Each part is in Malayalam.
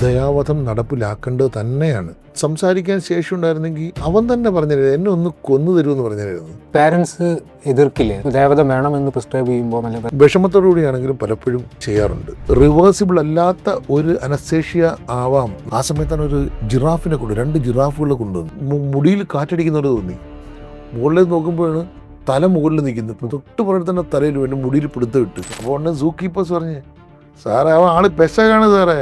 ദയാവധം നടപ്പിലാക്കേണ്ടത് തന്നെയാണ്. സംസാരിക്കാൻ ശേഷിയുണ്ടായിരുന്നെങ്കിൽ അവൻ തന്നെ പറഞ്ഞിരുന്നു, എന്നെ ഒന്ന് കൊന്നു തരുമെന്ന് പറഞ്ഞിരുന്നു. പാരൻസ് എതിർക്കില്ലേ ദയാവധം വേണമെന്ന് പ്രിസ്ക്രൈബ് ചെയ്യുമ്പോൾ? വിഷമത്തോടുകൂടിയാണെങ്കിലും പലപ്പോഴും ചെയ്യാറുണ്ട്. റിവേഴ്സിബിൾ അല്ലാത്ത ഒരു അനസ്തേഷ്യ ആവാം. ആ സമയത്താണ് ഒരു ജിറാഫിനെ കൊണ്ട്, 2 ജിറാഫുകളെ കൊണ്ടുവന്നു. മുടിയിൽ കാറ്റടിക്കുന്നത് തോന്നി. മുകളിൽ നോക്കുമ്പോഴാണ് തല മുകളിൽ നിൽക്കുന്നത്. തൊട്ട് പുറത്ത് തന്നെ തലയിൽ വേണ്ടി മുടിയിൽ പിടുത്തം ഇട്ട്. അപ്പോൾ ഉടനെ സൂ കീപ്പേഴ്സ് പറഞ്ഞ്, സാറേ അവൻ ആള് പെശകാണ് സാറേ,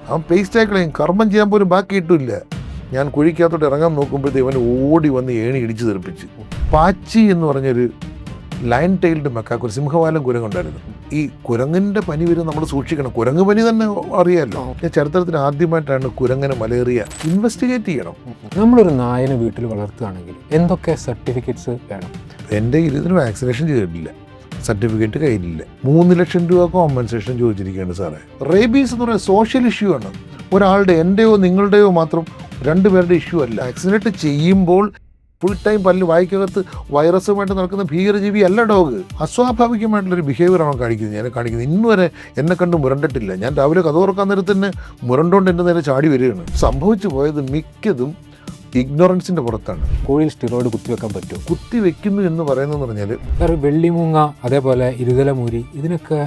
അവൻ പേസ്റ്റ് ആക്കളയും, കർമ്മം ചെയ്യാൻ പോലും ബാക്കി കിട്ടില്ല. ഞാൻ കുഴിക്കകത്തോട്ട് ഇറങ്ങാൻ നോക്കുമ്പോഴത്തേ ഇവൻ ഓടി വന്ന് ഏണി ഇടിച്ച് തെറിപ്പിച്ച്. പാച്ചി എന്ന് പറഞ്ഞൊരു ലയൺ ടൈൽഡ് മക്കാക്ക്, ഒരു സിംഹവാലം കുരങ്ങുണ്ടായിരുന്നു. ഈ കുരങ്ങിൻ്റെ പനി വരും, നമ്മൾ സൂക്ഷിക്കണം. കുരങ്ങ് പനി തന്നെ അറിയാമല്ലോ. ചരിത്രത്തിൽ ആദ്യമായിട്ടാണ് കുരങ്ങനെ മലേറിയ. ഇൻവെസ്റ്റിഗേറ്റ് ചെയ്യണം. നമ്മളൊരു നായനെ വീട്ടിൽ വളർത്തുകയാണെങ്കിൽ എന്തൊക്കെ സർട്ടിഫിക്കറ്റ്സ് വേണം? എൻ്റെ ഇതിന് വാക്സിനേഷൻ ചെയ്തിട്ടില്ല, സർട്ടിഫിക്കറ്റ് കയ്യിലില്ല. 3 ലക്ഷം രൂപ കോമ്പൻസേഷൻ ചോദിച്ചിരിക്കുകയാണ് സാറേ. റേബീസ് എന്ന് പറയുന്നത് സോഷ്യൽ ഇഷ്യൂ ആണ്. ഒരാളുടെ, എൻ്റെയോ നിങ്ങളുടെയോ മാത്രം 2 പേരുടെ ഇഷ്യൂ അല്ല. വാക്സിനേറ്റ് ചെയ്യുമ്പോൾ ഫുൾ ടൈം പല്ല് വായിക്കകത്ത് വൈറസുമായിട്ട് നടക്കുന്ന ഭീകരജീവി അല്ല ഡോഗ്. അസ്വാഭാവികമായിട്ടുള്ളൊരു ബിഹേവിയറാണ് ഞാൻ കാണിക്കുന്നത്. ഇന്ന് വരെ എന്നെ കണ്ട് മുരണ്ടിട്ടില്ല. ഞാൻ രാവിലെ കഥ തുറക്കാൻ നേരത്ത് തന്നെ മുരണ്ടോണ്ട് എൻ്റെ നേരെ ചാടി വരികയാണ്. സംഭവിച്ചു പോയത് മിക്കതും ഇഗ്നോറൻസിൻ്റെ പുറത്താണ്. കോഴിയിൽ സ്റ്റിറോയിഡ് കുത്തിവെക്കാൻ പറ്റുമോ? കുത്തിവെക്കുന്നു എന്ന് പറയുന്നതെന്ന് പറഞ്ഞാൽ, വേറെ വെള്ളിമൂങ്ങ, അതേപോലെ ഇരുതലമൂരി, ഇതിനൊക്കെ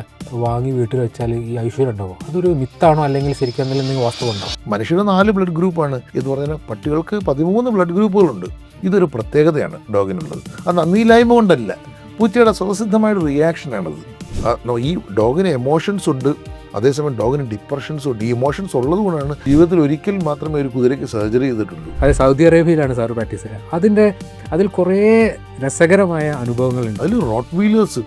വാങ്ങി വീട്ടിൽ വെച്ചാൽ ഈ ഐശ്വര്യം ഉണ്ടാവും. അതൊരു മിത്താണോ അല്ലെങ്കിൽ ശരിക്കും എന്തെങ്കിലും വാസ്തവമുണ്ടോ? മനുഷ്യരുടെ 4 ബ്ലഡ് ഗ്രൂപ്പാണ് എന്ന് പറഞ്ഞാൽ പട്ടികൾക്ക് 13 ബ്ലഡ് ഗ്രൂപ്പുകളുണ്ട്. ഇതൊരു പ്രത്യേകതയാണ് ഡോഗിനുള്ളത്. അത് നന്ദിയില്ലായ്മ കൊണ്ടല്ല, പൂച്ചയുടെ സ്വതസിദ്ധമായൊരു റിയാക്ഷനാണത്. ഈ ഡോഗിന് എമോഷൻസ് ഉണ്ട്, അതേസമയം ഡോഗിന് ഡിപ്രഷൻസും ഉണ്ട്. ഈ ഇമോഷൻസ് ഉള്ളത് കൊണ്ടാണ് ജീവിതത്തിൽ ഒരിക്കൽ മാത്രമേ ഒരു കുതിരയ്ക്ക് സർജറി ചെയ്തിട്ടുള്ളൂ. അത് സൗദി അറേബ്യയിലാണ് സാർ പ്രാക്ടീസ് ചെയ്യുക. അതിൽ കുറേ രസകരമായ അനുഭവങ്ങളുണ്ട്. അതിൽ റോട്ട് വീലേഴ്സ്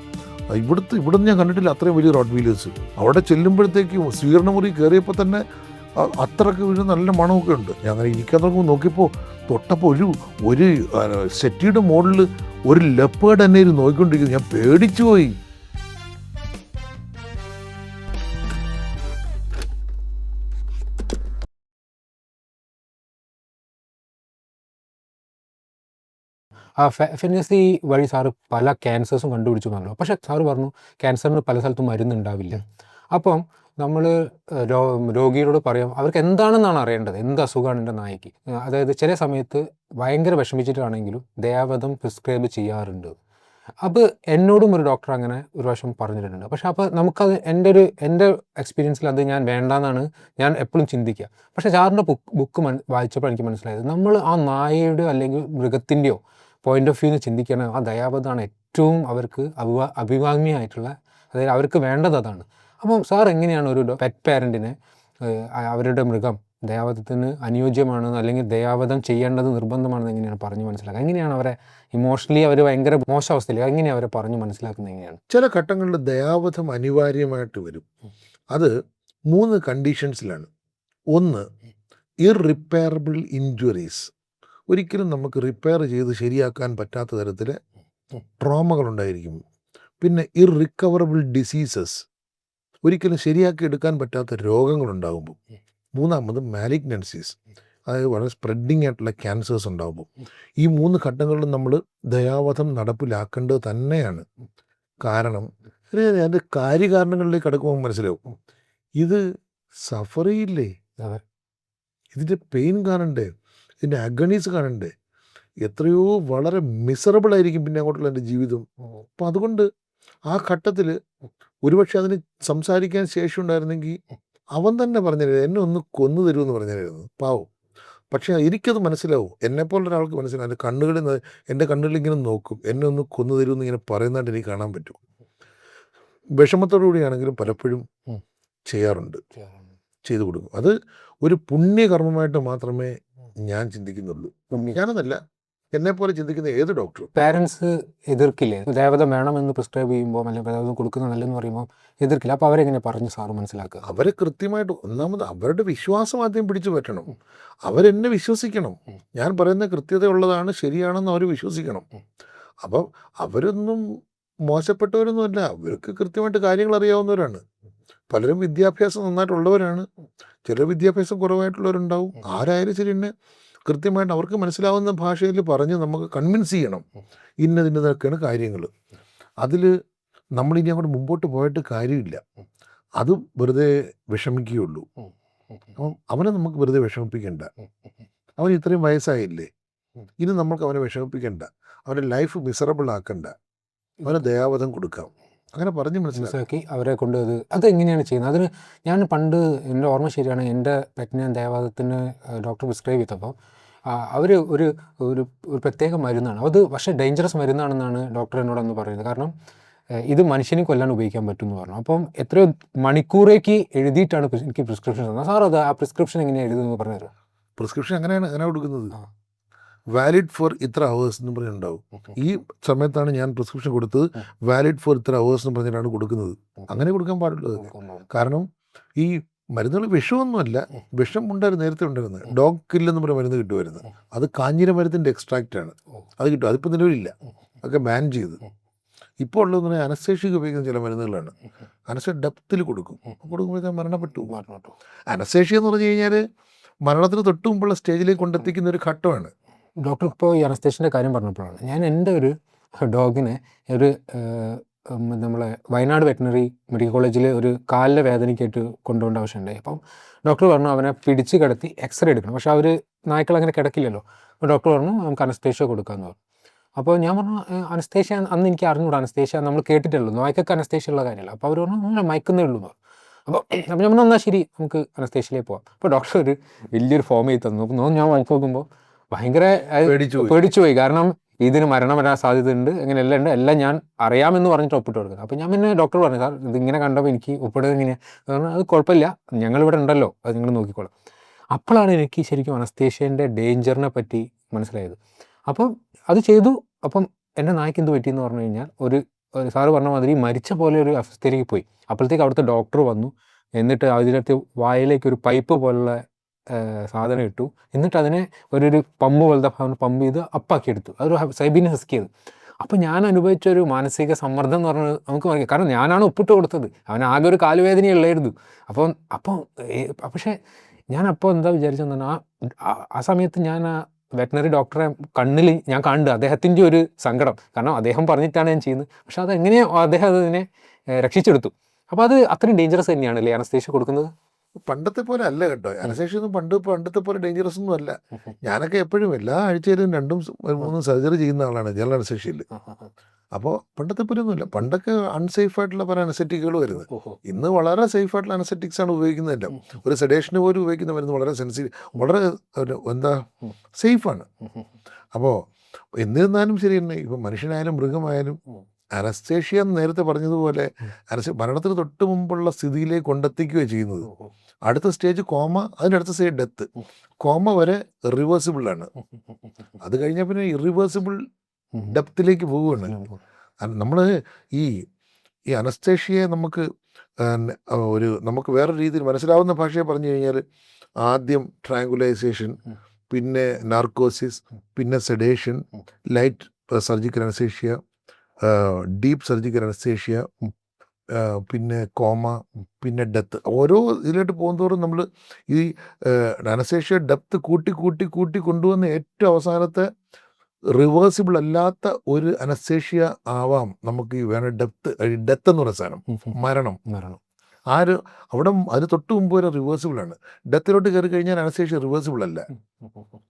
ഇവിടെ ഞാൻ കണ്ടിട്ടില്ല അത്രയും വലിയ റോട്ട് വീലേഴ്സ്. അവിടെ ചെല്ലുമ്പോഴത്തേക്കും സ്വീകരണമുറി കയറിയപ്പോൾ തന്നെ അത്രയ്ക്ക് വീട് നല്ല മണമൊക്കെ ഉണ്ട്. ഞാൻ അങ്ങനെ ഇരിക്കാൻ തുടങ്ങുമ്പോൾ നോക്കിയപ്പോൾ തൊട്ടപ്പോൾ ഒരു സെറ്റിയുടെ മുകളിൽ ഒരു ലെപ്പേർഡ് തന്നെ നോക്കിക്കൊണ്ടിരിക്കുന്നു. ഞാൻ പേടിച്ചു പോയി. FNAC വഴി സാറ് പല ക്യാൻസേഴ്സും കണ്ടുപിടിച്ചു പറഞ്ഞല്ലോ. പക്ഷേ സാറ് പറഞ്ഞു ക്യാൻസറിന് പല സ്ഥലത്തും മരുന്നുണ്ടാവില്ല. അപ്പം നമ്മൾ രോഗിയോട് പറയാം, അവർക്ക് എന്താണെന്നാണ് അറിയേണ്ടത്, എന്ത് അസുഖമാണ് എൻ്റെ നായ്ക്ക്. അതായത് ചില സമയത്ത് ഭയങ്കര വിഷമിച്ചിട്ടാണെങ്കിലും ദയാവധം പ്രിസ്ക്രൈബ് ചെയ്യാറുണ്ട്. അപ്പോൾ എന്നോടും ഒരു ഡോക്ടർ അങ്ങനെ ഒരു പ്രാവശ്യം പറഞ്ഞിട്ടുണ്ട്. പക്ഷേ അപ്പോൾ നമുക്കത് എൻ്റെ എക്സ്പീരിയൻസിൽ അത് ഞാൻ വേണ്ടാന്നാണ് ഞാൻ എപ്പോഴും ചിന്തിക്കുക. പക്ഷേ സാറിൻ്റെ ബുക്ക് വായിച്ചപ്പോൾ എനിക്ക് മനസ്സിലായത്, നമ്മൾ ആ നായയുടെ അല്ലെങ്കിൽ മൃഗത്തിൻ്റെയോ പോയിന്റ് ഓഫ് വ്യൂന്ന് ചിന്തിക്കണം. ആ ദയാവധമാണ് ഏറ്റവും അവർക്ക് അഭികാമ്യമായിട്ടുള്ള, അതായത് അവർക്ക് വേണ്ടത് അതാണ്. അപ്പം സാർ എങ്ങനെയാണ് ഒരു പെറ്റ് പാരൻറ്റിനെ അവരുടെ മൃഗം ദയാവധത്തിന് അനുയോജ്യമാണെന്ന് അല്ലെങ്കിൽ ദയാവധം ചെയ്യേണ്ടത് നിർബന്ധമാണെന്ന് എങ്ങനെയാണ് പറഞ്ഞു മനസ്സിലാക്കുക? എങ്ങനെയാണ് അവരെ ഇമോഷണലി അവർ ഭയങ്കര മോശം അവസ്ഥയിൽ എങ്ങനെയാണ് അവരെ പറഞ്ഞു മനസ്സിലാക്കുന്നത്? എങ്ങനെയാണ്? ചില ഘട്ടങ്ങളിൽ ദയാവധം അനിവാര്യമായിട്ട് വരും. അത് 3 കണ്ടീഷൻസിലാണ്. ഒന്ന്, ഇർറിപ്പയറബിൾ ഇഞ്ചുറീസ്. ഒരിക്കലും നമുക്ക് റിപ്പയർ ചെയ്ത് ശരിയാക്കാൻ പറ്റാത്ത തരത്തിൽ ട്രോമകളുണ്ടായിരിക്കും. പിന്നെ ഇർറിക്കവറബിൾ ഡിസീസസ്, ഒരിക്കലും ശരിയാക്കി എടുക്കാൻ പറ്റാത്ത രോഗങ്ങളുണ്ടാകുമ്പോൾ. മൂന്നാമത് മാലിഗ്നൻസീസ്, അതായത് വളരെ സ്പ്രെഡിങ് ആയിട്ടുള്ള ക്യാൻസേഴ്സ് ഉണ്ടാകുമ്പോൾ. ഈ 3 ഘട്ടങ്ങളിലും നമ്മൾ ദയാവധം നടപ്പിലാക്കേണ്ടത് തന്നെയാണ്. കാരണം അതിൻ്റെ കാര്യകാരണങ്ങളിലേക്ക് കടക്കുമ്പോൾ മനസ്സിലാവും, ഇത് സഫർ ചെയ്യില്ലേ, ഇതിൻ്റെ പെയിൻ കാണണ്ടേ, ഇതിൻ്റെ അഗണീസ് കാണണ്ടേ, എത്രയോ വളരെ മിസറബിളായിരിക്കും പിന്നെ അങ്ങോട്ടുള്ള എൻ്റെ ജീവിതം. അപ്പം അതുകൊണ്ട് ആ ഘട്ടത്തിൽ ഒരുപക്ഷെ അതിന് സംസാരിക്കാൻ ശേഷിയുണ്ടായിരുന്നെങ്കിൽ അവൻ തന്നെ പറഞ്ഞിരുന്നു, എന്നെ ഒന്ന് കൊന്നു തരുമെന്ന് പറഞ്ഞിരുന്നു. പാവം. പക്ഷേ എനിക്കത് മനസ്സിലാവും, എന്നെപ്പോലെ ഒരാൾക്ക് മനസ്സിലാവും. എൻ്റെ കണ്ണുകളിൽ ഇങ്ങനെ നോക്കും, എന്നെ ഒന്ന് കൊന്നു തരുമെന്ന് ഇങ്ങനെ പറയുന്നതായിട്ട് എനിക്ക് കാണാൻ പറ്റും. വിഷമത്തോടു കൂടിയാണെങ്കിലും പലപ്പോഴും ചെയ്യാറുണ്ട്, ചെയ്തു കൊടുക്കും. അത് ഒരു പുണ്യകർമ്മമായിട്ട് മാത്രമേ ഞാൻ ചിന്തിക്കുന്നുള്ളൂ. ഞാനെന്നല്ല, എന്നെപ്പോലെ ചിന്തിക്കുന്ന ഏത് ഡോക്ടറും. പാരൻസ് എതിർക്കില്ലേ ദയാവധം വേണമെന്ന് പ്രിസ്ക്രൈബ് ചെയ്യുമ്പോൾ അല്ലെങ്കിൽ ദയാവധം കൊടുക്കുന്നത് നല്ലതെന്ന് പറയുമ്പോൾ എതിർക്കില്ല? അപ്പോൾ അവരെങ്ങനെ പറഞ്ഞ് സാറ് മനസ്സിലാക്കുക? അവരെ കൃത്യമായിട്ട്, ഒന്നാമത് അവരുടെ വിശ്വാസം ആദ്യം പിടിച്ചു പറ്റണം. അവരെന്നെ വിശ്വസിക്കണം, ഞാൻ പറയുന്ന കൃത്യതയുള്ളതാണ്, ശരിയാണെന്ന് അവർ വിശ്വസിക്കണം. അപ്പം അവരൊന്നും മോശപ്പെട്ടവരൊന്നുമല്ല, അവർക്ക് കൃത്യമായിട്ട് കാര്യങ്ങൾ അറിയാവുന്നവരാണ്. പലരും വിദ്യാഭ്യാസം നന്നായിട്ടുള്ളവരാണ്, ചിലർ വിദ്യാഭ്യാസം കുറവായിട്ടുള്ളവരുണ്ടാവും. ആരായാലും ശരി, എന്നെ കൃത്യമായിട്ട് അവർക്ക് മനസ്സിലാവുന്ന ഭാഷയിൽ പറഞ്ഞ് നമുക്ക് കൺവിൻസ് ചെയ്യണം, ഇന്നതൊക്കെയാണ് കാര്യങ്ങൾ. അതിൽ നമ്മളിനി അങ്ങോട്ട് മുമ്പോട്ട് പോയിട്ട് കാര്യമില്ല, അത് വെറുതെ വിഷമിക്കുകയുള്ളൂ. അപ്പം അവനെ നമുക്ക് വെറുതെ വിഷമിപ്പിക്കണ്ട. അവൻ ഇത്രയും വയസ്സായില്ലേ, ഇനി നമുക്ക് അവനെ വിഷമിപ്പിക്കണ്ട, അവൻ്റെ ലൈഫ് മിസറബിൾ ആക്കണ്ട, അവന് ദയാവധം കൊടുക്കാം, അങ്ങനെ പറഞ്ഞ് മനസ്സിലാക്കാം. മനസ്സിലാക്കി അവരെ കൊണ്ട് അതെങ്ങനെയാണ് ചെയ്യുന്നത്? അതിന് ഞാൻ പണ്ട് എൻ്റെ ഓർമ്മ ശരിയാണ്, എൻ്റെ പെറ്റിനെ ദയാവാദത്തിന് ഡോക്ടർ പ്രിസ്ക്രൈബ് ചെയ്തപ്പോൾ അവർ ഒരു ഒരു ഒരു പ്രത്യേക മരുന്നാണ് അത്, പക്ഷേ ഡേഞ്ചറസ് മരുന്നാണെന്നാണ് ഡോക്ടർ എന്നോട് അന്ന് പറയുന്നത്. കാരണം ഇത് മനുഷ്യനെ കൊല്ലാൻ ഉപയോഗിക്കാൻ പറ്റും എന്ന് പറഞ്ഞു. അപ്പം എത്രയോ മണിക്കൂറേക്ക് എഴുതിയിട്ടാണ് എനിക്ക് പ്രിസ്ക്രിപ്ഷൻ തന്നത്. സാർ അത് ആ പ്രിസ്ക്രിപ്ഷൻ എങ്ങനെയാണ് എഴുതുന്നത് പറഞ്ഞു തരാം. പ്രിസ്ക്രിപ്ഷൻ അങ്ങനെ കൊടുക്കുന്നത്, വാലിഡ് ഫോർ ഇത്ര അവേഴ്സ് എന്ന് പറഞ്ഞിട്ടുണ്ടാവും. ഈ സമയത്താണ് ഞാൻ പ്രിസ്ക്രിപ്ഷൻ കൊടുത്തത്, വാലിഡ് ഫോർ ഇത്ര അവേഴ്സ് എന്ന് പറഞ്ഞിട്ടാണ് കൊടുക്കുന്നത്. അങ്ങനെ കൊടുക്കാൻ പാടുള്ളത്. കാരണം ഈ മരുന്നുകൾ വിഷമൊന്നുമല്ല, വിഷം ഉണ്ടായിരുന്നു, നേരത്തെ ഉണ്ടായിരുന്നത് ഡോഗ് കില്ലെന്ന് പറഞ്ഞ മരുന്ന് കിട്ടുമായിരുന്നു. അത് കാഞ്ഞിര മരത്തിൻ്റെ എക്സ്ട്രാക്റ്റാണ്, അത് കിട്ടും. അതിപ്പോൾ നിലവിലില്ല, അതൊക്കെ ബാൻ ചെയ്ത്. ഇപ്പോൾ ഉള്ളതെന്ന് പറഞ്ഞാൽ അനസ്തേഷ്യക്ക് ഉപയോഗിക്കുന്ന ചില മരുന്നുകളാണ്. അനസ്തേഷ്യ ഡെപ്തിൽ കൊടുക്കുമ്പോഴത്തേക്ക് മരണപ്പെട്ടു. അനസ്തേഷ്യ എന്ന് പറഞ്ഞു കഴിഞ്ഞാൽ മരണത്തിന് തൊട്ട് മുമ്പുള്ള സ്റ്റേജിലേക്ക് കൊണ്ടെത്തിക്കുന്ന ഒരു ഘട്ടമാണ്. ഡോക്ടർ ഇപ്പോൾ ഈ അനസ്തേഷ്യൻ്റെ കാര്യം പറഞ്ഞപ്പോഴാണ് ഞാൻ എൻ്റെ ഒരു ഡോഗിനെ ഒരു നമ്മളെ വയനാട് വെറ്റിനറി മെഡിക്കൽ കോളേജിൽ ഒരു കാലിലെ വേദനയ്ക്കായിട്ട് കൊണ്ടുപോകേണ്ട ആവശ്യമുണ്ടായി. അപ്പം ഡോക്ടർ പറഞ്ഞു അവനെ പിടിച്ച് കിടത്തി എക്സ്റേ എടുക്കണം. പക്ഷേ അവർ നായ്ക്കൾ അങ്ങനെ കിടക്കില്ലല്ലോ. അപ്പോൾ ഡോക്ടർ പറഞ്ഞു നമുക്ക് അനസ്തേഷ്യ കൊടുക്കാമെന്ന് പറഞ്ഞു. അപ്പോൾ ഞാൻ പറഞ്ഞു അനസ്തേഷ്യ അന്ന് എനിക്ക് അറിഞ്ഞൂടാ, അനസ്തേഷ്യ നമ്മൾ കേട്ടിട്ടുള്ളൂ, നായ്ക്കൊക്കെ അനസ്തേഷ്യ ഉള്ള കാര്യമല്ല. അപ്പോൾ അവർ പറഞ്ഞു നിങ്ങൾ മയക്കുന്നേ ഉള്ളൂ എന്ന് പറഞ്ഞു. അപ്പോൾ ഞാൻ പറഞ്ഞു എന്നാൽ ശരി നമുക്ക് അനസ്തേഷ്യയിലേക്ക് പോകാം. അപ്പോൾ ഡോക്ടർ ഒരു വലിയൊരു ഫോം ചെയ്ത് തന്നു. അപ്പോൾ ഞാൻ വായിച്ച് നോക്കുമ്പോൾ ഭയങ്കര പേടിച്ചു പോയി. കാരണം ഇതിന് മരണം വരാൻ സാധ്യതയുണ്ട്, അങ്ങനെ എല്ലാം ഉണ്ട്, എല്ലാം ഞാൻ അറിയാമെന്ന് പറഞ്ഞിട്ട് ഒപ്പിട്ട് കൊടുക്കുന്നത്. അപ്പോൾ ഞാൻ പിന്നെ ഡോക്ടർ പറഞ്ഞു സാർ ഇതിങ്ങനെ കണ്ടപ്പോൾ എനിക്ക് ഒപ്പിടുന്നത് എങ്ങനെയാണ്? അത് കുഴപ്പമില്ല, ഞങ്ങളിവിടെ ഉണ്ടല്ലോ, അത് നിങ്ങൾ നോക്കിക്കോളാം. അപ്പോഴാണ് എനിക്ക് ശരിക്കും അനസ്തേഷ്യൻ്റെ ഡേഞ്ചറിനെ പറ്റി മനസ്സിലായത്. അപ്പം അത് ചെയ്തു. അപ്പം എൻ്റെ നായ്ക്ക് എന്ത് പറ്റിയെന്ന് പറഞ്ഞു കഴിഞ്ഞാൽ ഒരു സാറ് പറഞ്ഞ മാതിരി മരിച്ച പോലെ ഒരു അവസ്ഥയിലേക്ക് പോയി. അപ്പോഴത്തേക്ക് അവിടുത്തെ ഡോക്ടർ വന്നു. എന്നിട്ട് അതിനകത്ത് വായിലേക്ക് ഒരു പൈപ്പ് പോലുള്ള സാധനം ഇട്ടു. എന്നിട്ട് അതിനെ ഒരു പമ്പ് പോലത്തെ പമ്പ് ചെയ്ത് അപ്പാക്കിയെടുത്തു. അതൊരു സൈബീരിയൻ ഹസ്കി ചെയ്തു. അപ്പോൾ ഞാൻ അനുഭവിച്ചൊരു മാനസിക സമ്മർദ്ദം എന്ന് പറഞ്ഞത് നമുക്ക് പറയാം. കാരണം ഞാനാണ് ഒപ്പിട്ട് കൊടുത്തത്, അവൻ ആകെ ഒരു കാലുവേദനയുള്ളായിരുന്നു. അപ്പം പക്ഷേ ഞാൻ അപ്പോൾ എന്താ വിചാരിച്ചെന്ന് ആ സമയത്ത് ഞാൻ ആ വെറ്റിനറി ഡോക്ടറെ കണ്ണിൽ ഞാൻ കണ്ടു അദ്ദേഹത്തിൻ്റെ ഒരു സങ്കടം. കാരണം അദ്ദേഹം പറഞ്ഞിട്ടാണ് ഞാൻ ചെയ്യുന്നത്. പക്ഷെ അതെങ്ങനെയോ അദ്ദേഹം അതിനെ രക്ഷിച്ചെടുത്തു. അപ്പോൾ അത് അത്രയും ഡേഞ്ചറസ് തന്നെയാണ് അല്ലേ അനസ്തേഷ്യ കൊടുക്കുന്നത്? പണ്ടത്തെ പോലെ അല്ല കേട്ടോ, അനസ്തേഷ്യ ഒന്നും പണ്ടത്തെ പോലെ ഡേഞ്ചറസ് ഒന്നും അല്ല. ഞാനൊക്കെ എപ്പോഴും എല്ലാ ആഴ്ചയിലും 2-3 സർജറി ചെയ്യുന്ന ആളാണ് ജനറൽ അനസ്തേഷ്യയിൽ. അപ്പോൾ പണ്ടത്തെ പോലെ ഒന്നുമില്ല. പണ്ടൊക്കെ അൺസേഫ് ആയിട്ടുള്ള പല അനസ്തെറ്റിക്കുകൾ വരുന്നത്. ഇന്ന് വളരെ സേഫ് ആയിട്ടുള്ള അനസ്തെറ്റിക്സ് ആണ് ഉപയോഗിക്കുന്നതല്ല. ഒരു സെഡേഷന് പോലും ഉപയോഗിക്കുന്ന മരുന്ന് വളരെ വളരെ സേഫാണ്. അപ്പോൾ എന്നിരുന്നാലും ശരി തന്നെ, ഇപ്പം മനുഷ്യനായാലും മൃഗമായാലും അനസ്തേഷ്യ എന്ന് നേരത്തെ പറഞ്ഞതുപോലെ മരണത്തിന് തൊട്ട് മുമ്പുള്ള സ്ഥിതിയിലേക്ക് കൊണ്ടെത്തിക്കുകയാണ് ചെയ്യുന്നത്. അടുത്ത സ്റ്റേജ് കോമ, അതിനടുത്ത സ്റ്റേജ് ഡെത്ത്. കോമ വരെ റിവേഴ്സിബിൾ ആണ്. അത് കഴിഞ്ഞാൽ പിന്നെ ഇറിവേഴ്സിബിൾ ഡെപ്തിലേക്ക് പോവുകയാണ്. നമ്മൾ ഈ അനസ്തേഷ്യയെ നമുക്ക് നമുക്ക് വേറെ രീതിയിൽ മനസ്സിലാവുന്ന ഭാഷയെ പറഞ്ഞു കഴിഞ്ഞാൽ ആദ്യം ട്രാങ്കുലൈസേഷൻ, പിന്നെ നാർക്കോസിസ്, പിന്നെ sedation, light surgical anaesthesia, deep surgical anaesthesia, പിന്നെ കോമ, പിന്നെ ഡെത്ത്. ഓരോ ഇതിലോട്ട് പോകുന്നതോറും നമ്മൾ ഈ അനസ്തേഷ്യ ഡെപ്ത് കൂട്ടി കൊണ്ടുവന്ന് ഏറ്റവും അവസാനത്തെ റിവേഴ്സിബിൾ അല്ലാത്ത ഒരു അനസ്തേഷ്യ ആവാം നമുക്ക് ഈ വേണം. ഡെത്ത് എന്ന് പറയുന്ന സാധനം, മരണം. അവിടെ അതിന് തൊട്ട് മുമ്പ് വരെ റിവേഴ്സിബിൾ ആണ്. ഡെത്തിലോട്ട് കയറി കഴിഞ്ഞാൽ അനസ്തേഷ്യ റിവേഴ്സിബിൾ അല്ല.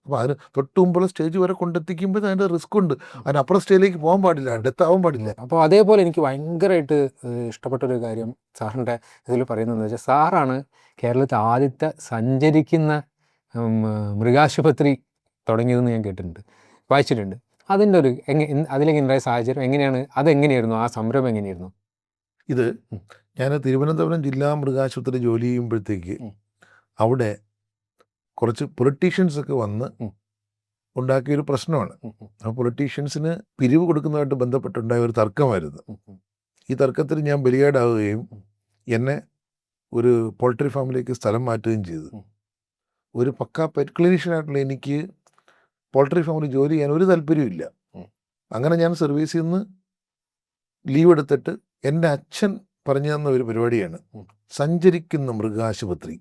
അപ്പോൾ അതിന് തൊട്ട് മുമ്പുള്ള സ്റ്റേജ് വരെ കൊണ്ടെത്തിക്കുമ്പോൾ അതിൻ്റെ റിസ്ക് ഉണ്ട്. അതിനപ്പുറം സ്റ്റേജിലേക്ക് പോകാൻ പാടില്ല, ഡെത്ത് ആവാൻ പാടില്ല. അപ്പോൾ അതേപോലെ എനിക്ക് ഭയങ്കരമായിട്ട് ഇഷ്ടപ്പെട്ടൊരു കാര്യം സാറിൻ്റെ ഇതിൽ പറയുന്നതെന്ന് വെച്ചാൽ, സാറാണ് കേരളത്തിൽ ആദ്യത്തെ സഞ്ചരിക്കുന്ന മൃഗാശുപത്രി തുടങ്ങിയതെന്ന് ഞാൻ കേട്ടിട്ടുണ്ട്, വായിച്ചിട്ടുണ്ട്. അതിൻ്റെ ഒരു അതിലേക്ക് ഉണ്ടായ സാഹചര്യം എങ്ങനെയാണ്, അതെങ്ങനെയായിരുന്നു, ആ സംരംഭം എങ്ങനെയായിരുന്നു? ഇത് ഞാൻ തിരുവനന്തപുരം ജില്ലാ മൃഗാശുപത്രി ജോലി ചെയ്യുമ്പോഴത്തേക്ക് അവിടെ കുറച്ച് പൊളിറ്റീഷ്യൻസൊക്കെ വന്ന് ഉണ്ടാക്കിയൊരു പ്രശ്നമാണ്. ആ പൊളിറ്റീഷ്യൻസിന് പിരിവ് കൊടുക്കുന്നതായിട്ട് ബന്ധപ്പെട്ടുണ്ടായ ഒരു തർക്കമായിരുന്നു. ഈ തർക്കത്തിൽ ഞാൻ ബലിയാടാവുകയും എന്നെ ഒരു പോൾട്രി ഫാമിലേക്ക് സ്ഥലം മാറ്റുകയും ചെയ്തു. ഒരു പക്കാ പെറ്റ് ക്ലിനീഷ്യനായിട്ടുള്ള എനിക്ക് പോൾട്രി ഫാമിൽ ജോലി ചെയ്യാൻ ഒരു താല്പര്യമില്ല. അങ്ങനെ ഞാൻ സർവീസിൽ നിന്ന് ലീവ് എടുത്തിട്ട് എൻ്റെ അച്ഛൻ പറഞ്ഞു തന്ന ഒരു പരിപാടിയാണ് സഞ്ചരിക്കുന്ന മൃഗാശുപത്രി.